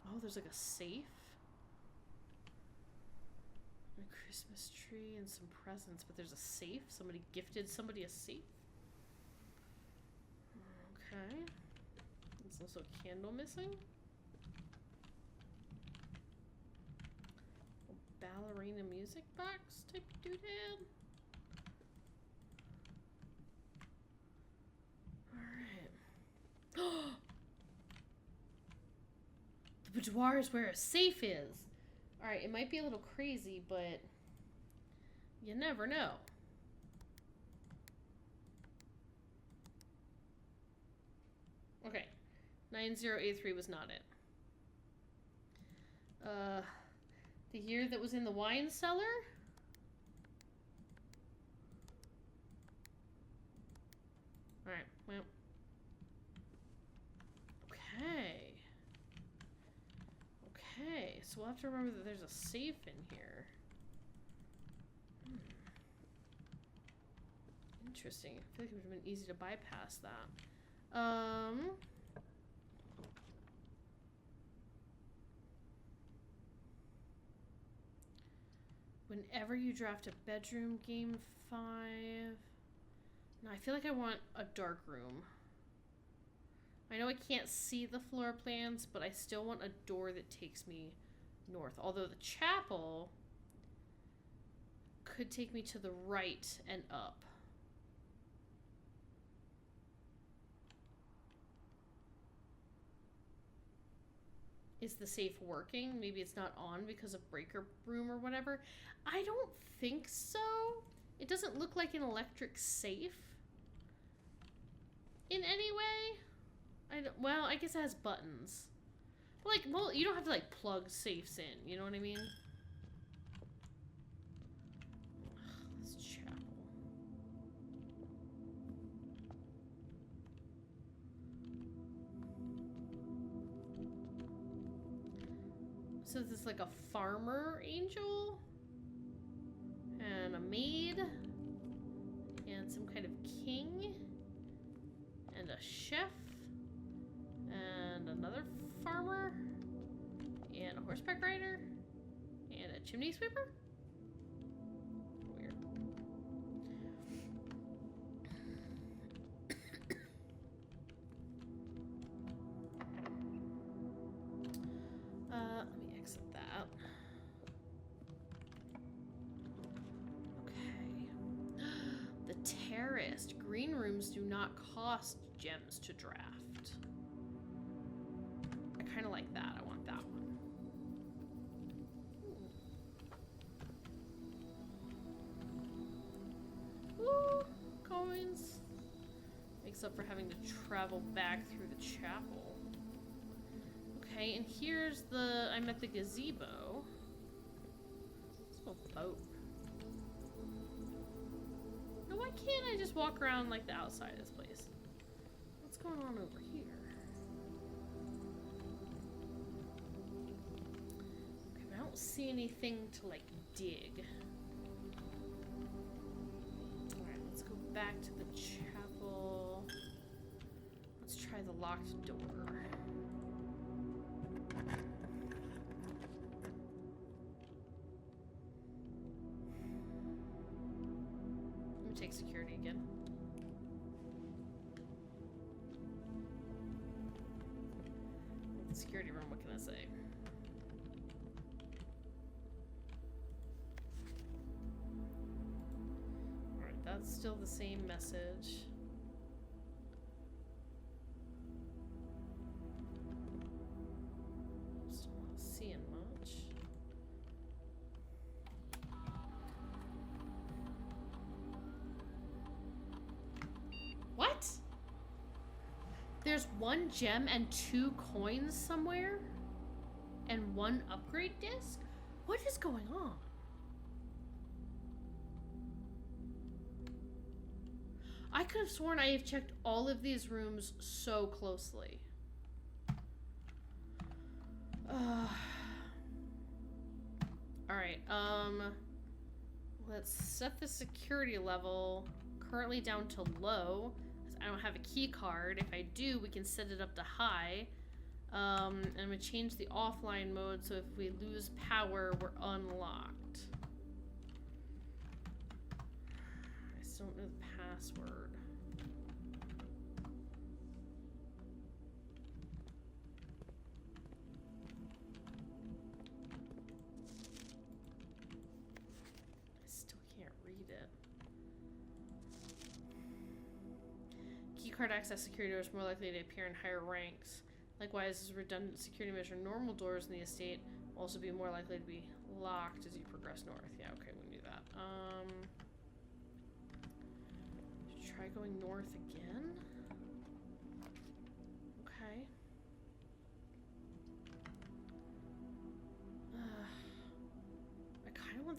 Oh, there's like a safe. A Christmas tree and some presents, but there's a safe? Somebody gifted somebody a safe? Okay. There's also a candle missing. A ballerina music box type doodad. Alright. The boudoir is where a safe is. Alright, it might be a little crazy, but you never know. Okay. 9083 was not it. The year that was in the wine cellar? Alright, well. Okay. Okay, so we'll have to remember that there's a safe in here. Interesting. I feel like it would have been easy to bypass that. Whenever you draft a bedroom, game 5. No, I feel like I want a dark room. I know I can't see the floor plans, but I still want a door that takes me north. Although the chapel could take me to the right and up. Is the safe working? Maybe it's not on because of breaker room or whatever. I don't think so. It doesn't look like an electric safe in any way. Well, I guess it has buttons. But like, well, you don't have to like plug safes in. You know what I mean? Ugh, this chapel. So this is like a farmer angel and a maid and some kind of king and a chef and another farmer and a horseback rider and a chimney sweeper. Weird. Let me exit that. Okay. The terraced. Green rooms do not cost gems to draft. I kind of like that. I want that one. Ooh, coins. Makes up for having to travel back through the chapel. Okay, and here's the... I'm at the gazebo. Let's go boat. No, why can't I just walk around like the outside of this place? What's going on over here? Okay, but I don't see anything to like dig. Alright, let's go back to the chapel. Let's try the locked door. Let me take security again. Security room, what can I say? Alright, that's still the same message. Still not seeing much. What? There's 1 gem and 2 coins somewhere? And 1 upgrade disc? What is going on? I could have sworn I have checked all of these rooms so closely. Alright, let's set the security level currently down to low. I don't have a key card. If I do, we can set it up to high. And I'm gonna change the offline mode so if we lose power, we're unlocked. I still don't know the password. I still can't read it. Keycard access security doors more likely to appear in higher ranks. Likewise, as a redundant security measure, normal doors in the estate will also be more likely to be locked as you progress north. Yeah, okay, we can do that. Try going north again. Okay.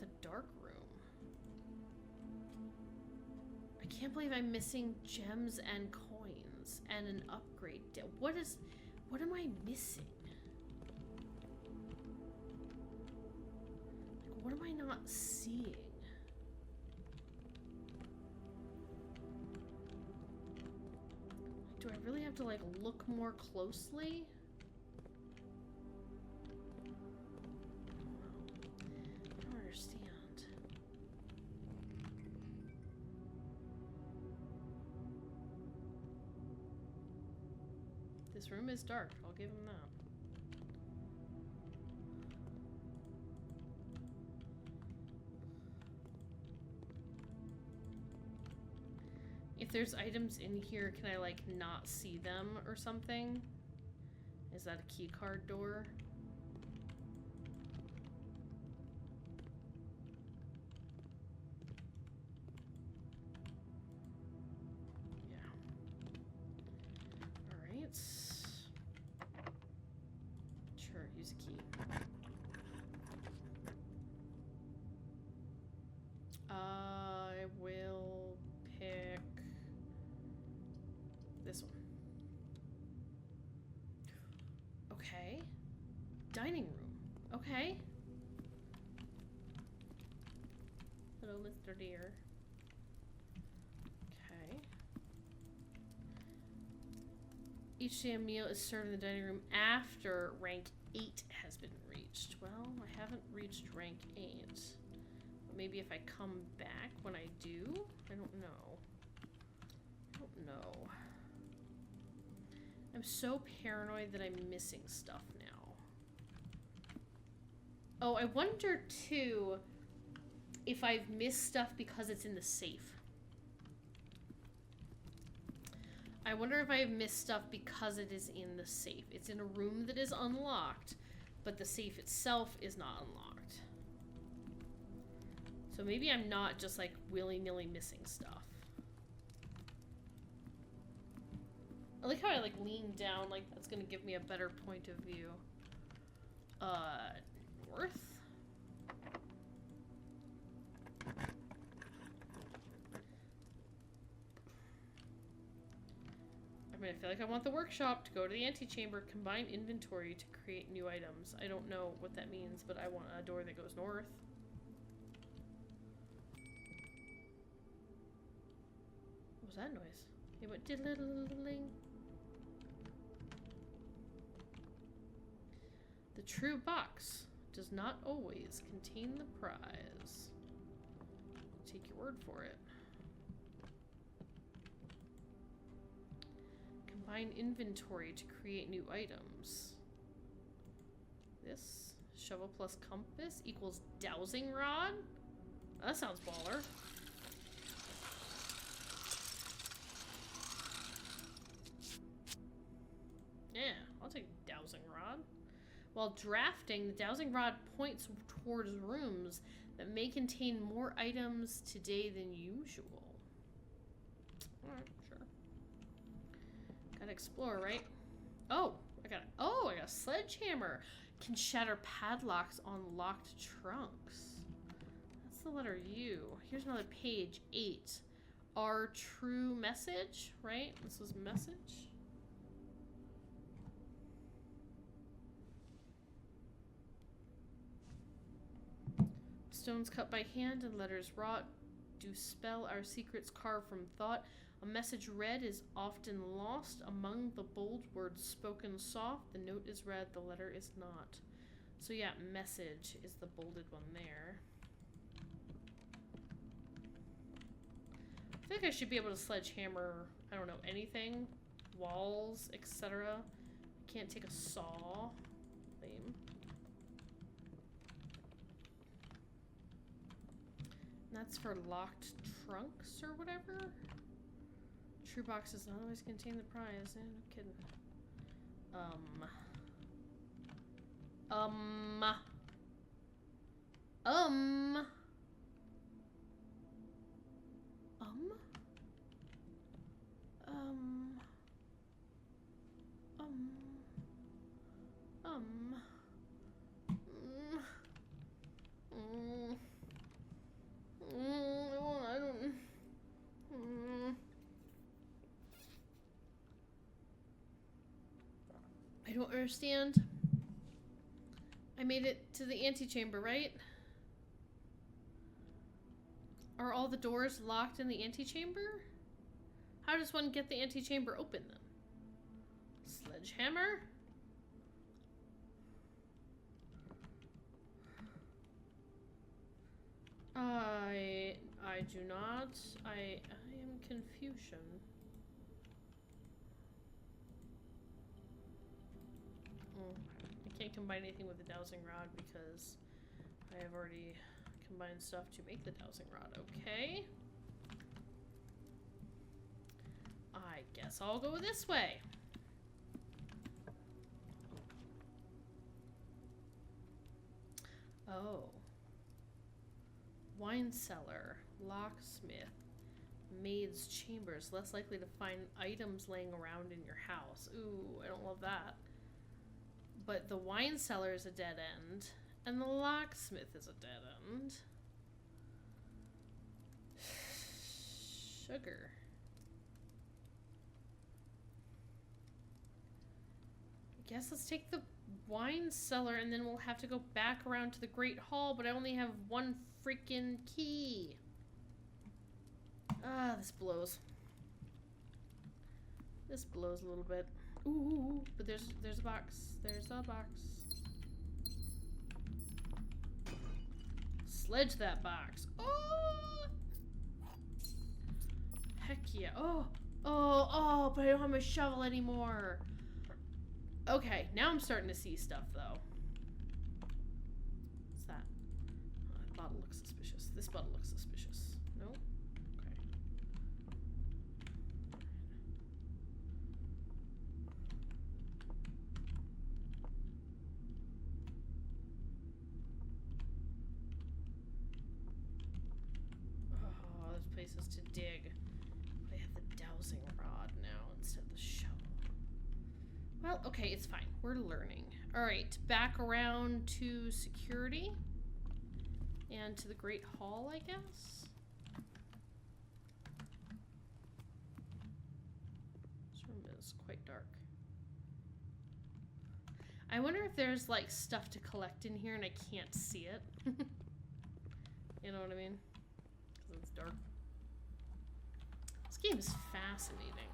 the dark room. I can't believe I'm missing gems and coins and an upgrade. What am I missing? Like, what am I not seeing? Do I really have to, like, look more closely? I don't understand. This room is dark, I'll give him that. If there's items in here, can I, like, not see them or something? Is that a key card door? Yeah. Alright. Sure, use a key. I will pick this one. Okay. Dining room. Okay. Hello, Mr. Deer. Okay. Each day a meal is served in the dining room after rank 8 has been reached. Well, I haven't reached rank 8. But maybe if I come back when I do? I don't know. I don't know. I'm so paranoid that I'm missing stuff now. Oh, I wonder too if I've missed stuff because it's in the safe. I wonder if I have missed stuff because it is in the safe. It's in a room that is unlocked, but the safe itself is not unlocked. So maybe I'm not just like willy-nilly missing stuff. I like how I like lean down, like that's gonna give me a better point of view. North? I mean, I feel like I want the workshop to go to the antechamber, combine inventory to create new items. I don't know what that means, but I want a door that goes north. What was that noise? It went diddling. The true box does not always contain the prize. Take your word for it. Combine inventory to create new items. This shovel plus compass equals dowsing rod? That sounds baller. Yeah, I'll take a dowsing rod. While drafting, the dowsing rod points towards rooms that may contain more items today than usual. Alright, sure. Gotta explore, right? Oh, I got a sledgehammer. Can shatter padlocks on locked trunks. That's the letter U. Here's another page, 8. Our true message, right? This was message. Stones cut by hand and letters wrought do spell our secrets carved from thought. A message read is often lost among the bold words spoken soft. The note is read, the letter is not. So yeah, message is the bolded one there. I feel like I should be able to sledgehammer, I don't know, anything. Walls, etc. Can't take a saw. Lame. That's for locked trunks or whatever. True box does not always contain the prize. No kidding. I don't understand. I made it to the antechamber, right? Are all the doors locked in the antechamber? How does one get the antechamber open then? Sledgehammer? I do not. I am confusion. I can't combine anything with the dowsing rod because I have already combined stuff to make the dowsing rod. Okay. I guess I'll go this way. Oh. Wine cellar, locksmith, maid's chambers, less likely to find items laying around in your house. Ooh, I don't love that. But the wine cellar is a dead end, and the locksmith is a dead end. Sugar. I guess let's take the wine cellar and then we'll have to go back around to the Great Hall, but I only have one freaking key. Ah, this blows. This blows a little bit. Ooh, but there's a box. There's a box. Sledge that box. Oh! Heck yeah. Oh, but I don't have my shovel anymore. Okay, now I'm starting to see stuff, though. What's that? Oh, that bottle looks suspicious. This bottle looks suspicious. No? Okay. Oh, there's places to dig. I have the dowsing rod now instead of the shovel. Well, okay, it's fine. We're learning. Alright, back around to security. And to the Great Hall, I guess? This room is quite dark. I wonder if there's, like, stuff to collect in here and I can't see it. You know what I mean? Because it's dark. This game is fascinating.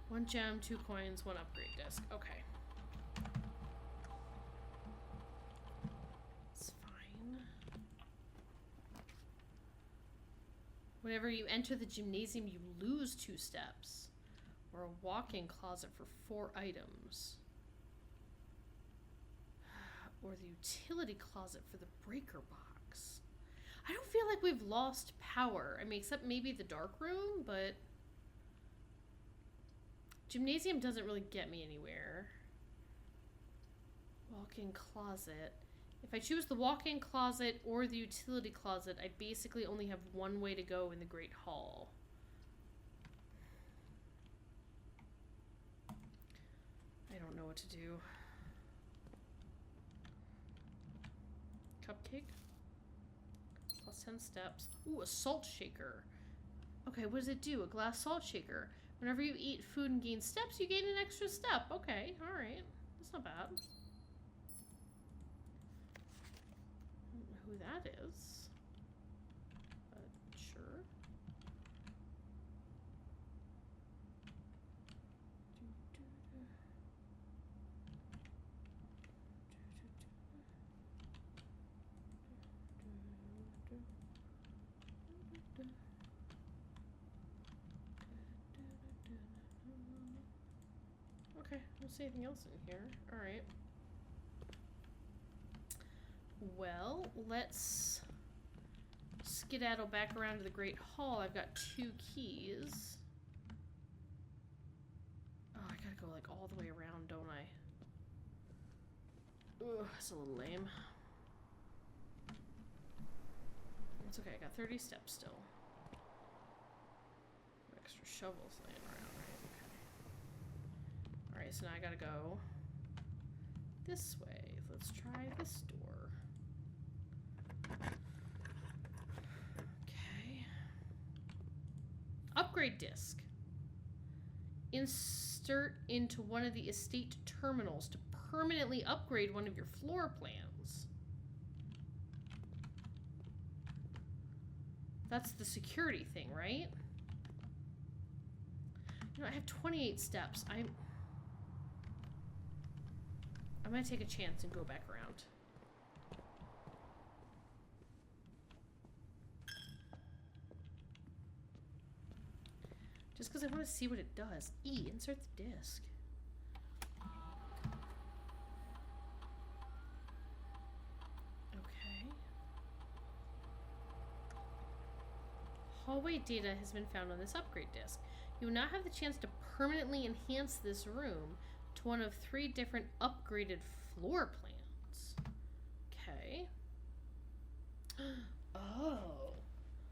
1 gem, 2 coins, 1 upgrade disc. Okay. It's fine. Whenever you enter the gymnasium, you lose 2 steps. Or a walk-in closet for 4 items. Or the utility closet for the breaker box. I don't feel like we've lost power. I mean, except maybe the dark room, but... Gymnasium doesn't really get me anywhere. Walk-in closet. If I choose the walk-in closet or the utility closet, I basically only have one way to go in the Great Hall. I don't know what to do. Cupcake? Plus 10 steps. Ooh, a salt shaker. Okay, what does it do? A glass salt shaker. Whenever you eat food and gain steps, you gain an extra step. Okay, alright. That's not bad. I don't know who that is. But sure. Okay, I don't see anything else in here. Alright. Well, let's skedaddle back around to the Great Hall. I've got 2 keys. Oh, I gotta go like all the way around, don't I? Ugh, that's a little lame. It's okay, I got 30 steps still. Extra shovels laying around, right? Okay. Alright, so now I gotta go this way. Let's try this door. Okay. Upgrade disc. insert into one of the estate terminals to permanently upgrade one of your floor plans. That's the security thing, right? You know, I have 28 steps. I'm gonna take a chance and go back around. Just because I want to see what it does. E, insert the disc. Okay. Hallway data has been found on this upgrade disc. You will now have the chance to permanently enhance this room to one of 3 different upgraded floor plans. Okay. Oh.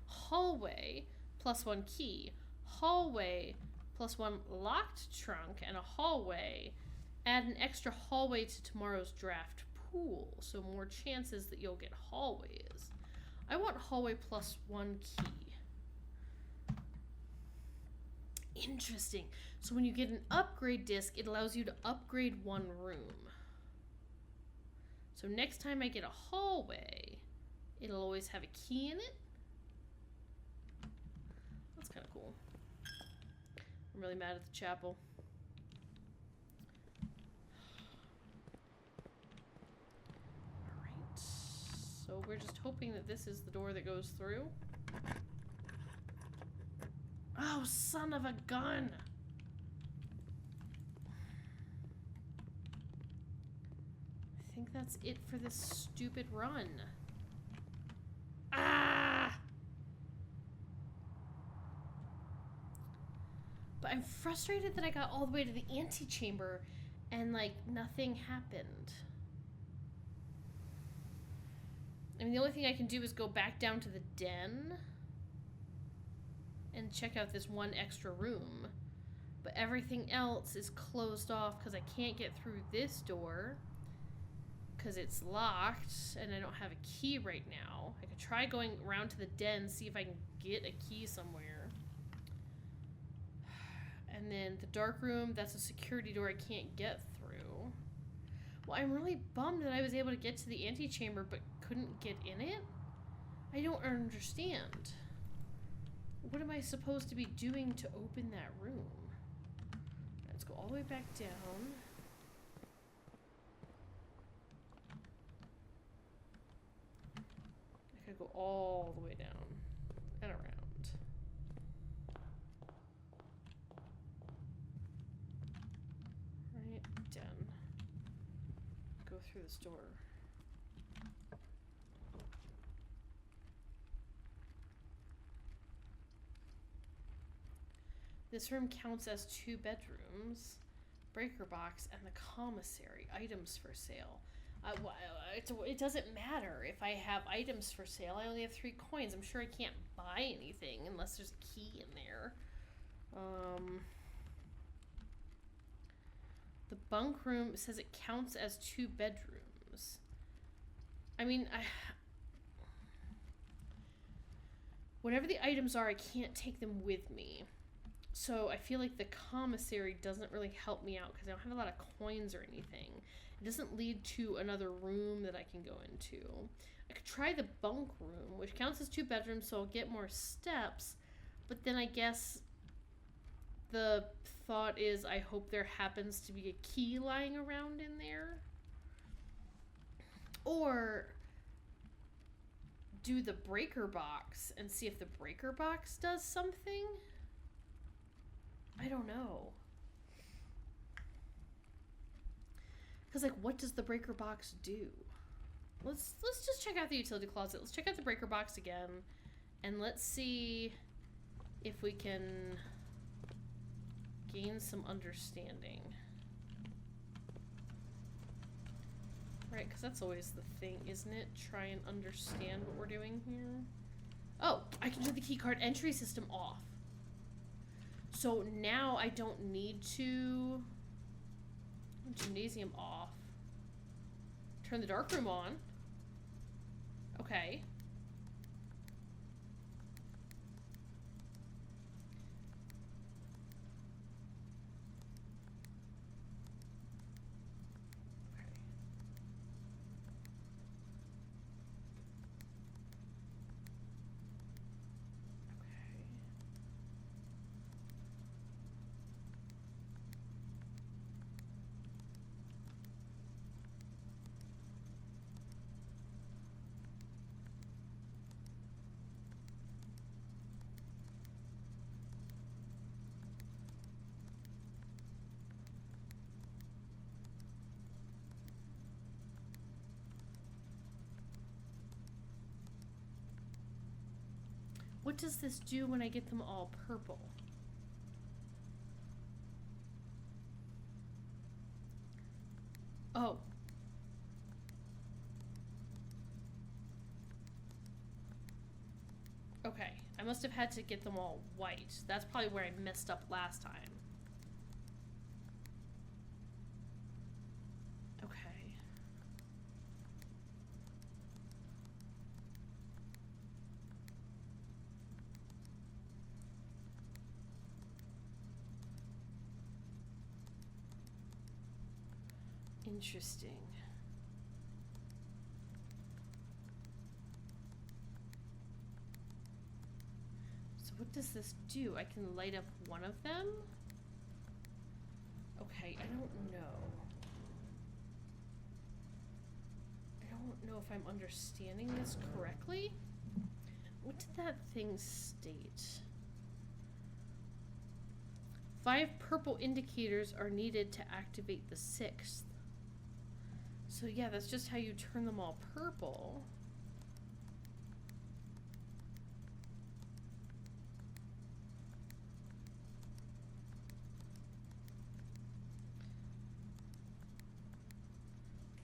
Hallway plus 1 key. Hallway plus 1 locked trunk, and a hallway. Add an extra hallway to tomorrow's draft pool, so more chances that you'll get hallways. I want hallway plus 1 key. Interesting. So when you get an upgrade disc, it allows you to upgrade 1 room. So next time I get a hallway, it'll always have a key in it. That's kind of cool. I'm really mad at the chapel. Alright. So we're just hoping that this is the door that goes through. Oh, son of a gun! I think that's it for this stupid run. Ah! But I'm frustrated that I got all the way to the antechamber and, like, nothing happened. I mean, the only thing I can do is go back down to the den and check out this 1 extra room. But everything else is closed off because I can't get through this door because it's locked and I don't have a key right now. I could try going around to the den, see if I can get a key somewhere. And then the dark room, that's a security door I can't get through. Well, I'm really bummed that I was able to get to the antechamber but couldn't get in it. I don't understand. What am I supposed to be doing to open that room? Let's go all the way back down. I could go all the way down and around. Right, den. Go through this door. This room counts as 2 bedrooms, breaker box, and the commissary. Items for sale. It doesn't matter if I have items for sale. I only have 3 coins. I'm sure I can't buy anything unless there's a key in there. The bunk room says it counts as 2 bedrooms. I mean, whatever the items are, I can't take them with me. So I feel like the commissary doesn't really help me out because I don't have a lot of coins or anything. It doesn't lead to another room that I can go into. I could try the bunk room, which counts as 2 bedrooms, so I'll get more steps. But then I guess the thought is I hope there happens to be a key lying around in there. Or do the breaker box and see if the breaker box does something. I don't know. Because, like, what does the breaker box do? Let's just check out the utility closet. Let's check out the breaker box again. And let's see if we can gain some understanding. Right, because that's always the thing, isn't it? Try and understand what we're doing here. Oh, I can do the keycard entry system off. So now I don't need to... Gymnasium off. Turn the dark room on. Okay. What does this do when I get them all purple? Oh. Okay, I must have had to get them all white. That's probably where I messed up last time. Okay. Interesting. So what does this do? I can light up one of them? Okay, I don't know. I don't know if I'm understanding this correctly. What did that thing state? 5 purple indicators are needed to activate the 6th. So yeah, that's just how you turn them all purple.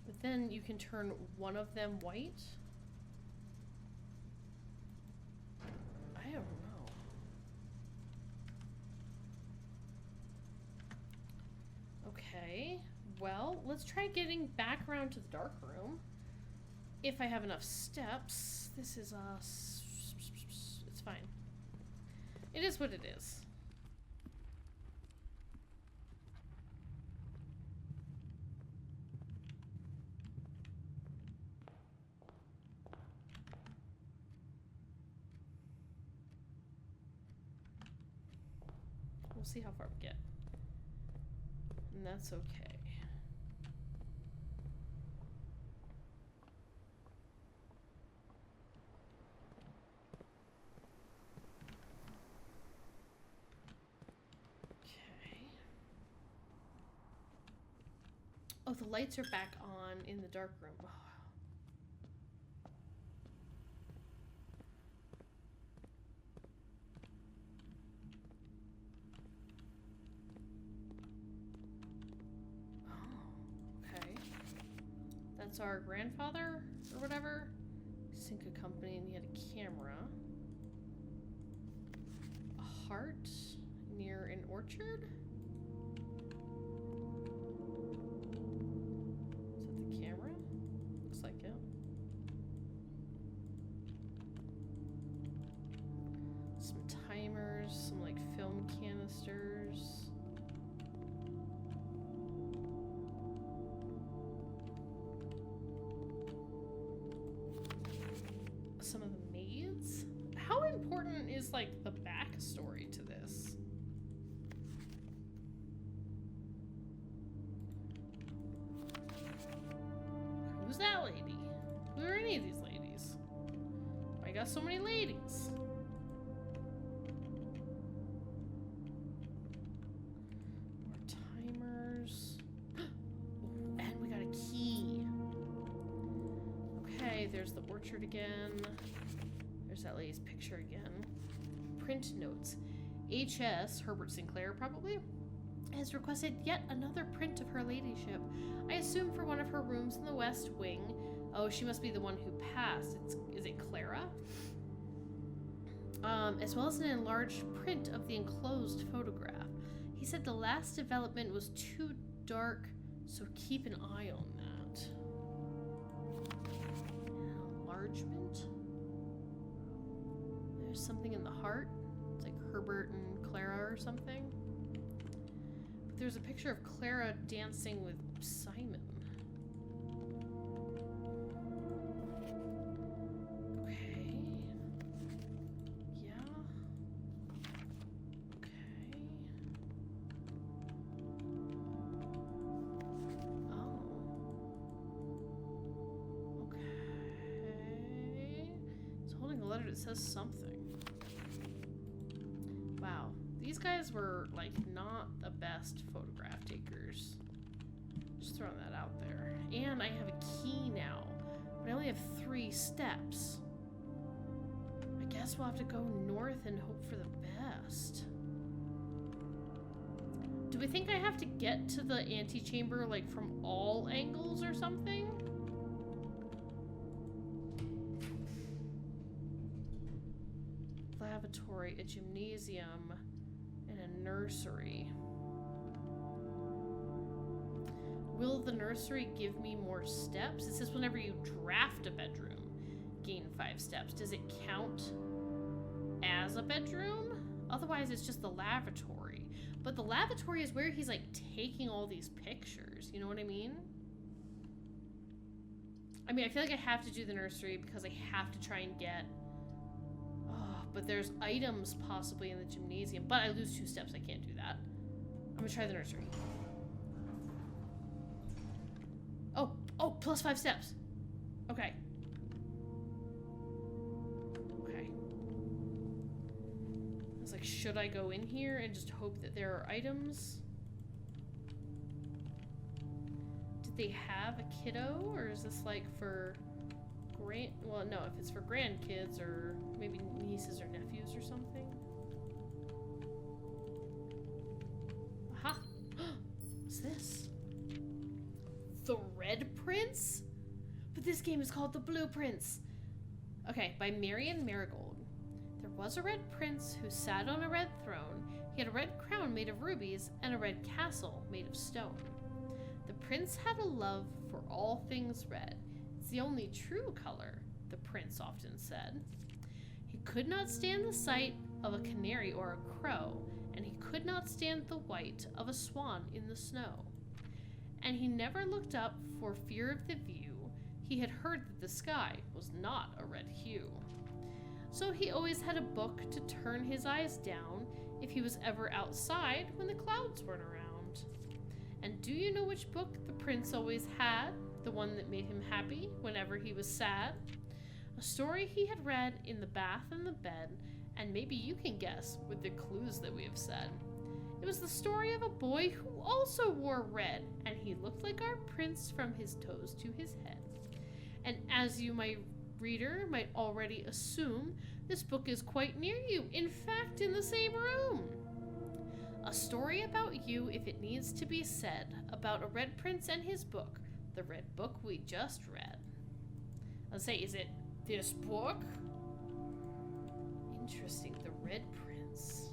But then you can turn one of them white? I don't know. Okay. Well, let's try getting back around to the dark room. If I have enough steps. This is, it's fine. It is what it is. We'll see how far we get. And that's okay. Oh, the lights are back on in the dark room. Oh. Oh, okay. That's our grandfather or whatever. Cinca Company, and he had a camera. A heart near an orchard? Like it. Some timers, some like film canisters. Some of the maids. How important is like the backstory to this? Who's that lady? Who are any of these ladies? I got so many ladies. More timers. And we got a key. Okay, there's the orchard again. There's that lady's picture again. Print notes. H.S. Herbert Sinclair, probably, has requested yet another print of her ladyship. I assume for one of her rooms in the West Wing. Oh, she must be the one who passed. Is it Clara? As well as an enlarged print of the enclosed photograph. He said the last development was too dark, so keep an eye on that. Enlargement? There's something in the heart. It's like Herbert and Clara or something. But there's a picture of Clara dancing with Simon. Okay. Yeah. Okay. Oh. Okay. He's holding a letter that says something. Wow. These guys were, like, not the best photograph takers. Just throwing that out there. And I have a key now. But I only have 3 steps. I guess we'll have to go north and hope for the best. Do we think I have to get to the antechamber, like, from all angles or something? Lavatory, a gymnasium, and a nursery. Will the nursery give me more steps? It says whenever you draft a bedroom, gain 5 steps. Does it count as a bedroom? Otherwise, it's just the lavatory. But the lavatory is where he's, like, taking all these pictures. You know what I mean? I mean, I feel like I have to do the nursery because I have to try and get... Oh, but there's items possibly in the gymnasium. But I lose 2 steps. I can't do that. I'm gonna try the nursery. Oh, plus 5 steps. Okay. Okay. I was like, should I go in here and just hope that there are items? Did they have a kiddo? Or is this like for well, no, if it's for grandkids or maybe nieces or nephews or something. Aha! What's this? The Red Prince? But this game is called The Blue Prince. Okay, by Marion Marigold. There was a red prince who sat on a red throne. He had a red crown made of rubies and a red castle made of stone. The prince had a love for all things red. It's the only true color, the prince often said. He could not stand the sight of a canary or a crow, and he could not stand the white of a swan in the snow. And he never looked up for fear of the view. He had heard that the sky was not a red hue. So he always had a book to turn his eyes down if he was ever outside when the clouds weren't around. And do you know which book the prince always had? The one that made him happy whenever he was sad? A story he had read in the bath and the bed, and maybe you can guess with the clues that we have said. It was the story of a boy who also wore red, and he looked like our prince from his toes to his head. And as you, my reader, might already assume, this book is quite near you, in fact, in the same room. A story about you, if it needs to be said, about a red prince and his book, the red book we just read. Let's say, is it this book? Interesting, the Red Prince.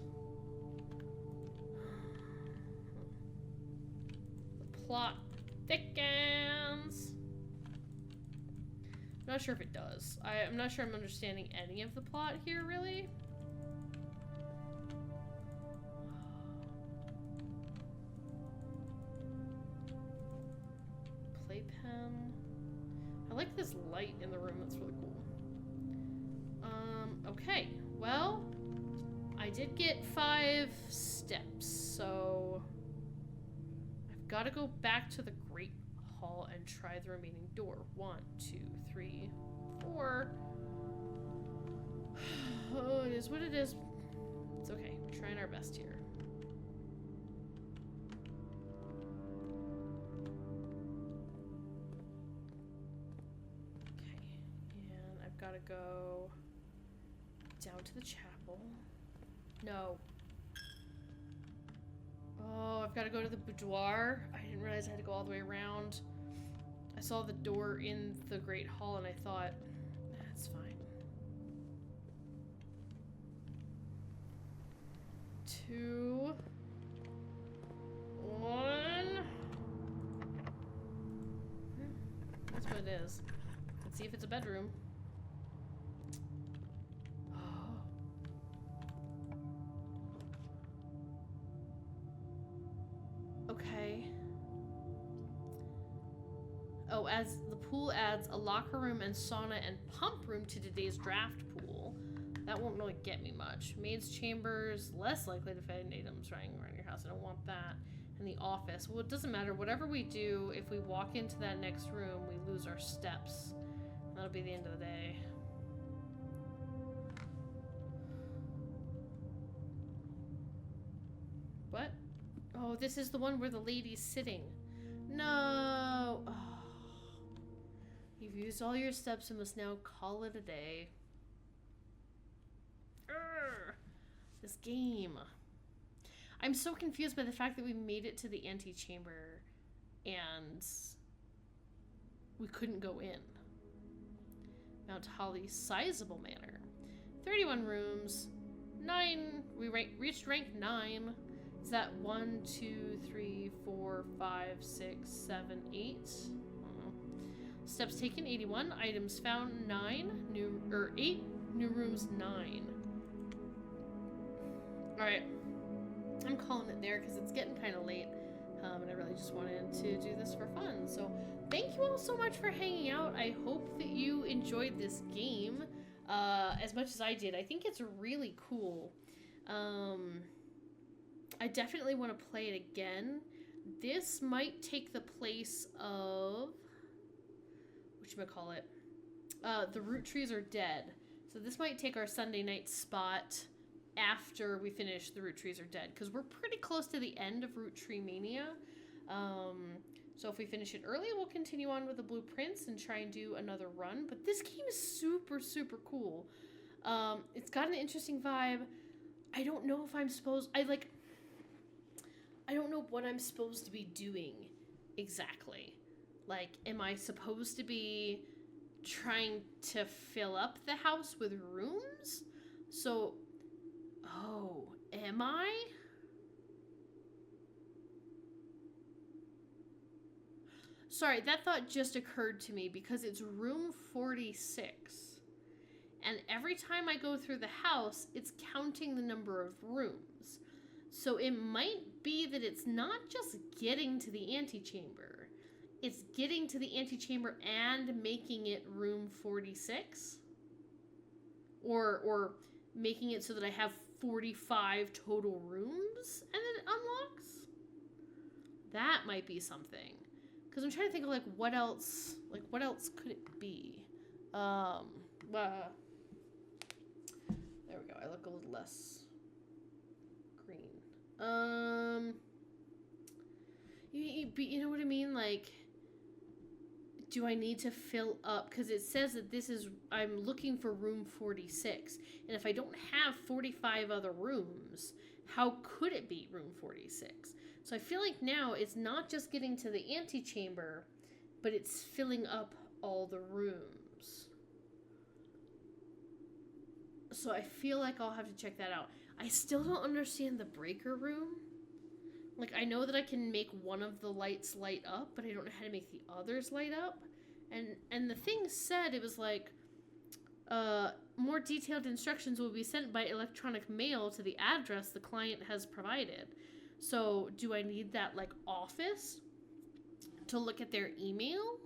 The plot thickens. I'm not sure if it does. I'm not sure I'm understanding any of the plot here, really. Playpen. I like this light in the room. That's really cool. Okay. Well, I did get 5 steps, so I've got to go back to the Great Hall and try the remaining door. 1, 2, 3, 4. Oh, it is what it is. It's okay. We're trying our best here. Okay. And I've got to go down to the chapel. No. Oh, I've got to go to the boudoir. I didn't realize I had to go all the way around. I saw the door in the Great Hall and I thought, that's fine. 2, 1. That's what it is. Let's see if it's a bedroom. Okay. Oh, as the pool adds a locker room and sauna and pump room to today's draft pool. That won't really get me much. Maid's chambers, less likely to find items running around your house. I don't want that. And the office. Well, it doesn't matter. Whatever we do, if we walk into that next room, we lose our steps. That'll be the end of the day. What? Oh, this is the one where the lady's sitting. No. Oh. You've used all your steps and must now call it a day. this game. I'm so confused by the fact that we made it to the antechamber and we couldn't go in. Mount Holly, sizable manor. 31 rooms. 9. We reached rank 9. Is that 1, 2, 3, 4, 5, 6, 7, 8? Steps taken 81. Items found 9. 8. New rooms 9. Alright. I'm calling it there because it's getting kind of late. And I really just wanted to do this for fun. So thank you all so much for hanging out. I hope that you enjoyed this game as much as I did. I think it's really cool. I definitely want to play it again. This might take the place of... whatchamacallit? The Root Trees Are Dead. So this might take our Sunday night spot after we finish The Root Trees Are Dead, because we're pretty close to the end of Root Tree Mania. So if we finish it early, we'll continue on with the blueprints and try and do another run. But this game is super, super cool. It's got an interesting vibe. I don't know if I'm supposed... I don't know what I'm supposed to be doing exactly. Like, am I supposed to be trying to fill up the house with rooms? So... oh, am I? Sorry, that thought just occurred to me because it's room 46. And every time I go through the house, it's counting the number of rooms. So it might be that it's not just getting to the antechamber. It's getting to the antechamber and making it room 46. Or making it so that I have 45 total rooms and then it unlocks? That might be something. Because I'm trying to think of what else could it be? There we go. I look a little less green. You know what I mean? Do I need to fill up? Because it says that I'm looking for room 46. And if I don't have 45 other rooms, how could it be room 46? So I feel like now it's not just getting to the antechamber, but it's filling up all the rooms. So I feel like I'll have to check that out. I still don't understand the breaker room. I know that I can make one of the lights light up, but I don't know how to make the others light up. And the thing said, it was more detailed instructions will be sent by electronic mail to the address the client has provided. So do I need that office to look at their email,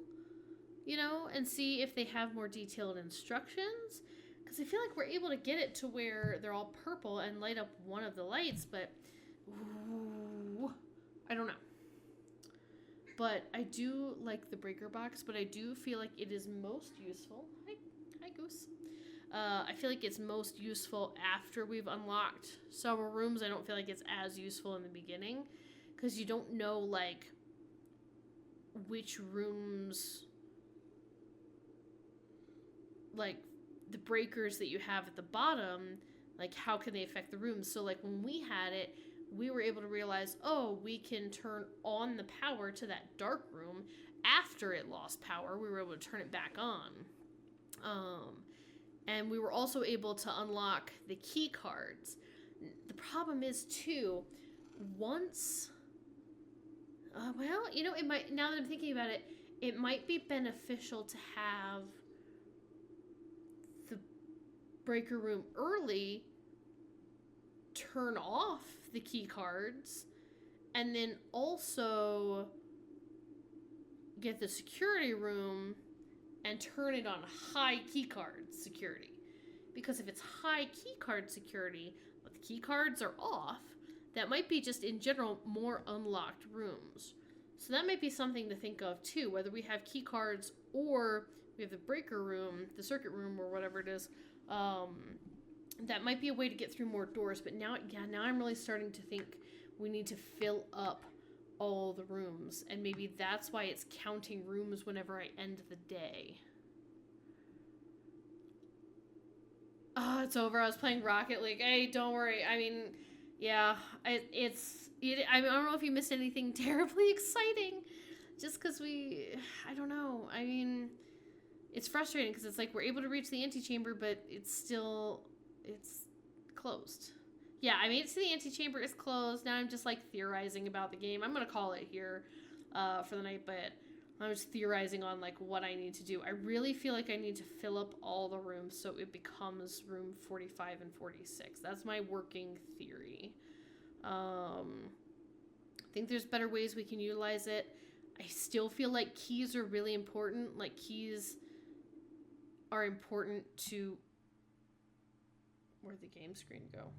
and see if they have more detailed instructions? Because I feel like we're able to get it to where they're all purple and light up one of the lights, but I don't know. But I do like the breaker box, but I do feel like it is most useful. Hi Goose. I feel like it's most useful after we've unlocked several rooms. I don't feel like it's as useful in the beginning because you don't know which rooms, the breakers that you have at the bottom, how can they affect the rooms. So when we had it, we were able to realize, we can turn on the power to that dark room after it lost power. We were able to turn it back on. And we were also able to unlock the key cards. The problem is, too, once... it might... Now that I'm thinking about it, it might be beneficial to have the breaker room early, turn off the key cards, and then also get the security room and turn it on high keycard security. Because if it's high keycard security, but the key cards are off, that might be just in general more unlocked rooms. So that might be something to think of too, whether we have key cards or we have the breaker room, the circuit room, or whatever it is. That might be a way to get through more doors. But now I'm really starting to think we need to fill up all the rooms, and maybe that's why it's counting rooms whenever I end the day. Oh, it's over. I was playing Rocket League. Hey, don't worry. I mean, yeah, I don't know if you missed anything terribly exciting. Just because I don't know. I mean, it's frustrating because it's like we're able to reach the antechamber, but it's closed. Yeah, I made it to the antechamber. It's closed. Now I'm just like theorizing about the game. I'm going to call it here for the night, but I was theorizing on like what I need to do. I really feel like I need to fill up all the rooms so it becomes room 45 and 46. That's my working theory. I think there's better ways we can utilize it. I still feel like keys are really important. Like keys are important to... Where'd the game screen go?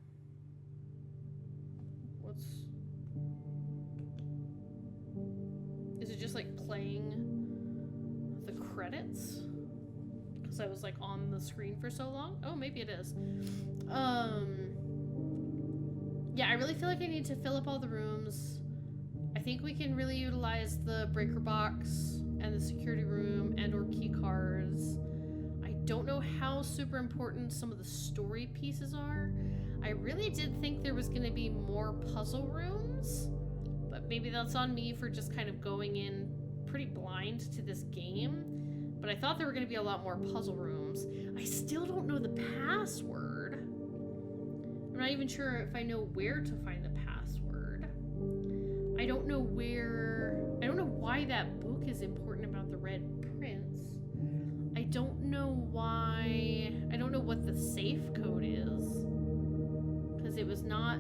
Is it just like playing the credits? Because I was like on the screen for so long. Oh, maybe it is. Yeah, I really feel like I need to fill up all the rooms. I think we can really utilize the breaker box and the security room and or key cards. I don't know how super important some of the story pieces are. I really did think there was going to be more puzzle rooms, but maybe that's on me for just kind of going in pretty blind to this game. But I thought there were going to be a lot more puzzle rooms. I still don't know the password. I'm not even sure if I know where to find the password. I don't know why that book is important about the Red Prince. I don't know what the safe code is. Because it was not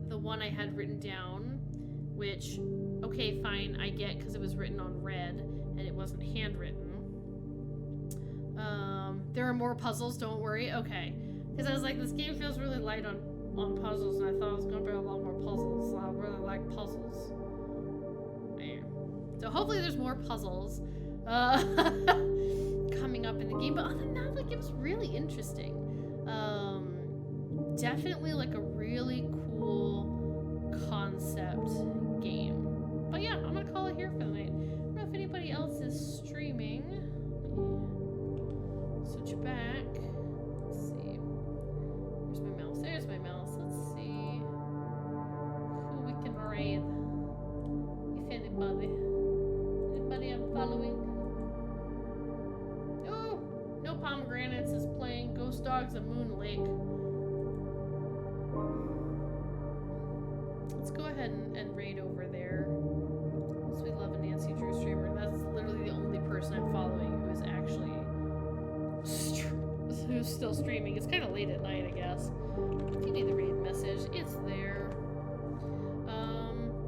the one I had written down, which, okay, fine, I get, because it was written on red, and it wasn't handwritten. There are more puzzles, don't worry, okay. Because I was like, this game feels really light on puzzles, and I thought it was going to be a lot more puzzles. I really like puzzles. Man. So hopefully there's more puzzles coming up in the game, but other than that, like, it was really interesting. Definitely like a really cool concept game. But yeah, I'm gonna call it here for the night. I don't know if anybody else is streaming. Switch back. Let's see. Where's my mouse? There's my mouse. Let's see who we can raid. If anybody. Anybody I'm following. Oh! No Pomegranates is playing Ghost Dogs of Moon Lake. Let's go ahead and raid over there. Because we love a Nancy Drew streamer. That's literally the only person I'm following who is actually who's still streaming. It's kind of late at night, I guess. If you need the raid message, it's there.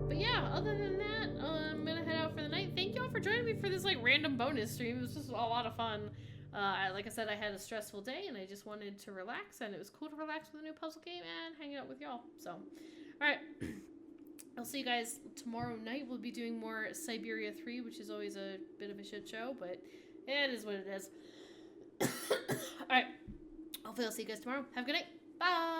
But yeah, other than that, I'm gonna head out for the night. Thank you all for joining me for this like random bonus stream. It was just a lot of fun. Like I said, I had a stressful day and I just wanted to relax, and it was cool to relax with a new puzzle game and hang out with y'all. So, alright. I'll see you guys tomorrow night. We'll be doing more Siberia 3, which is always a bit of a shit show, but it is what it is. Alright. Hopefully I'll see you guys tomorrow. Have a good night. Bye!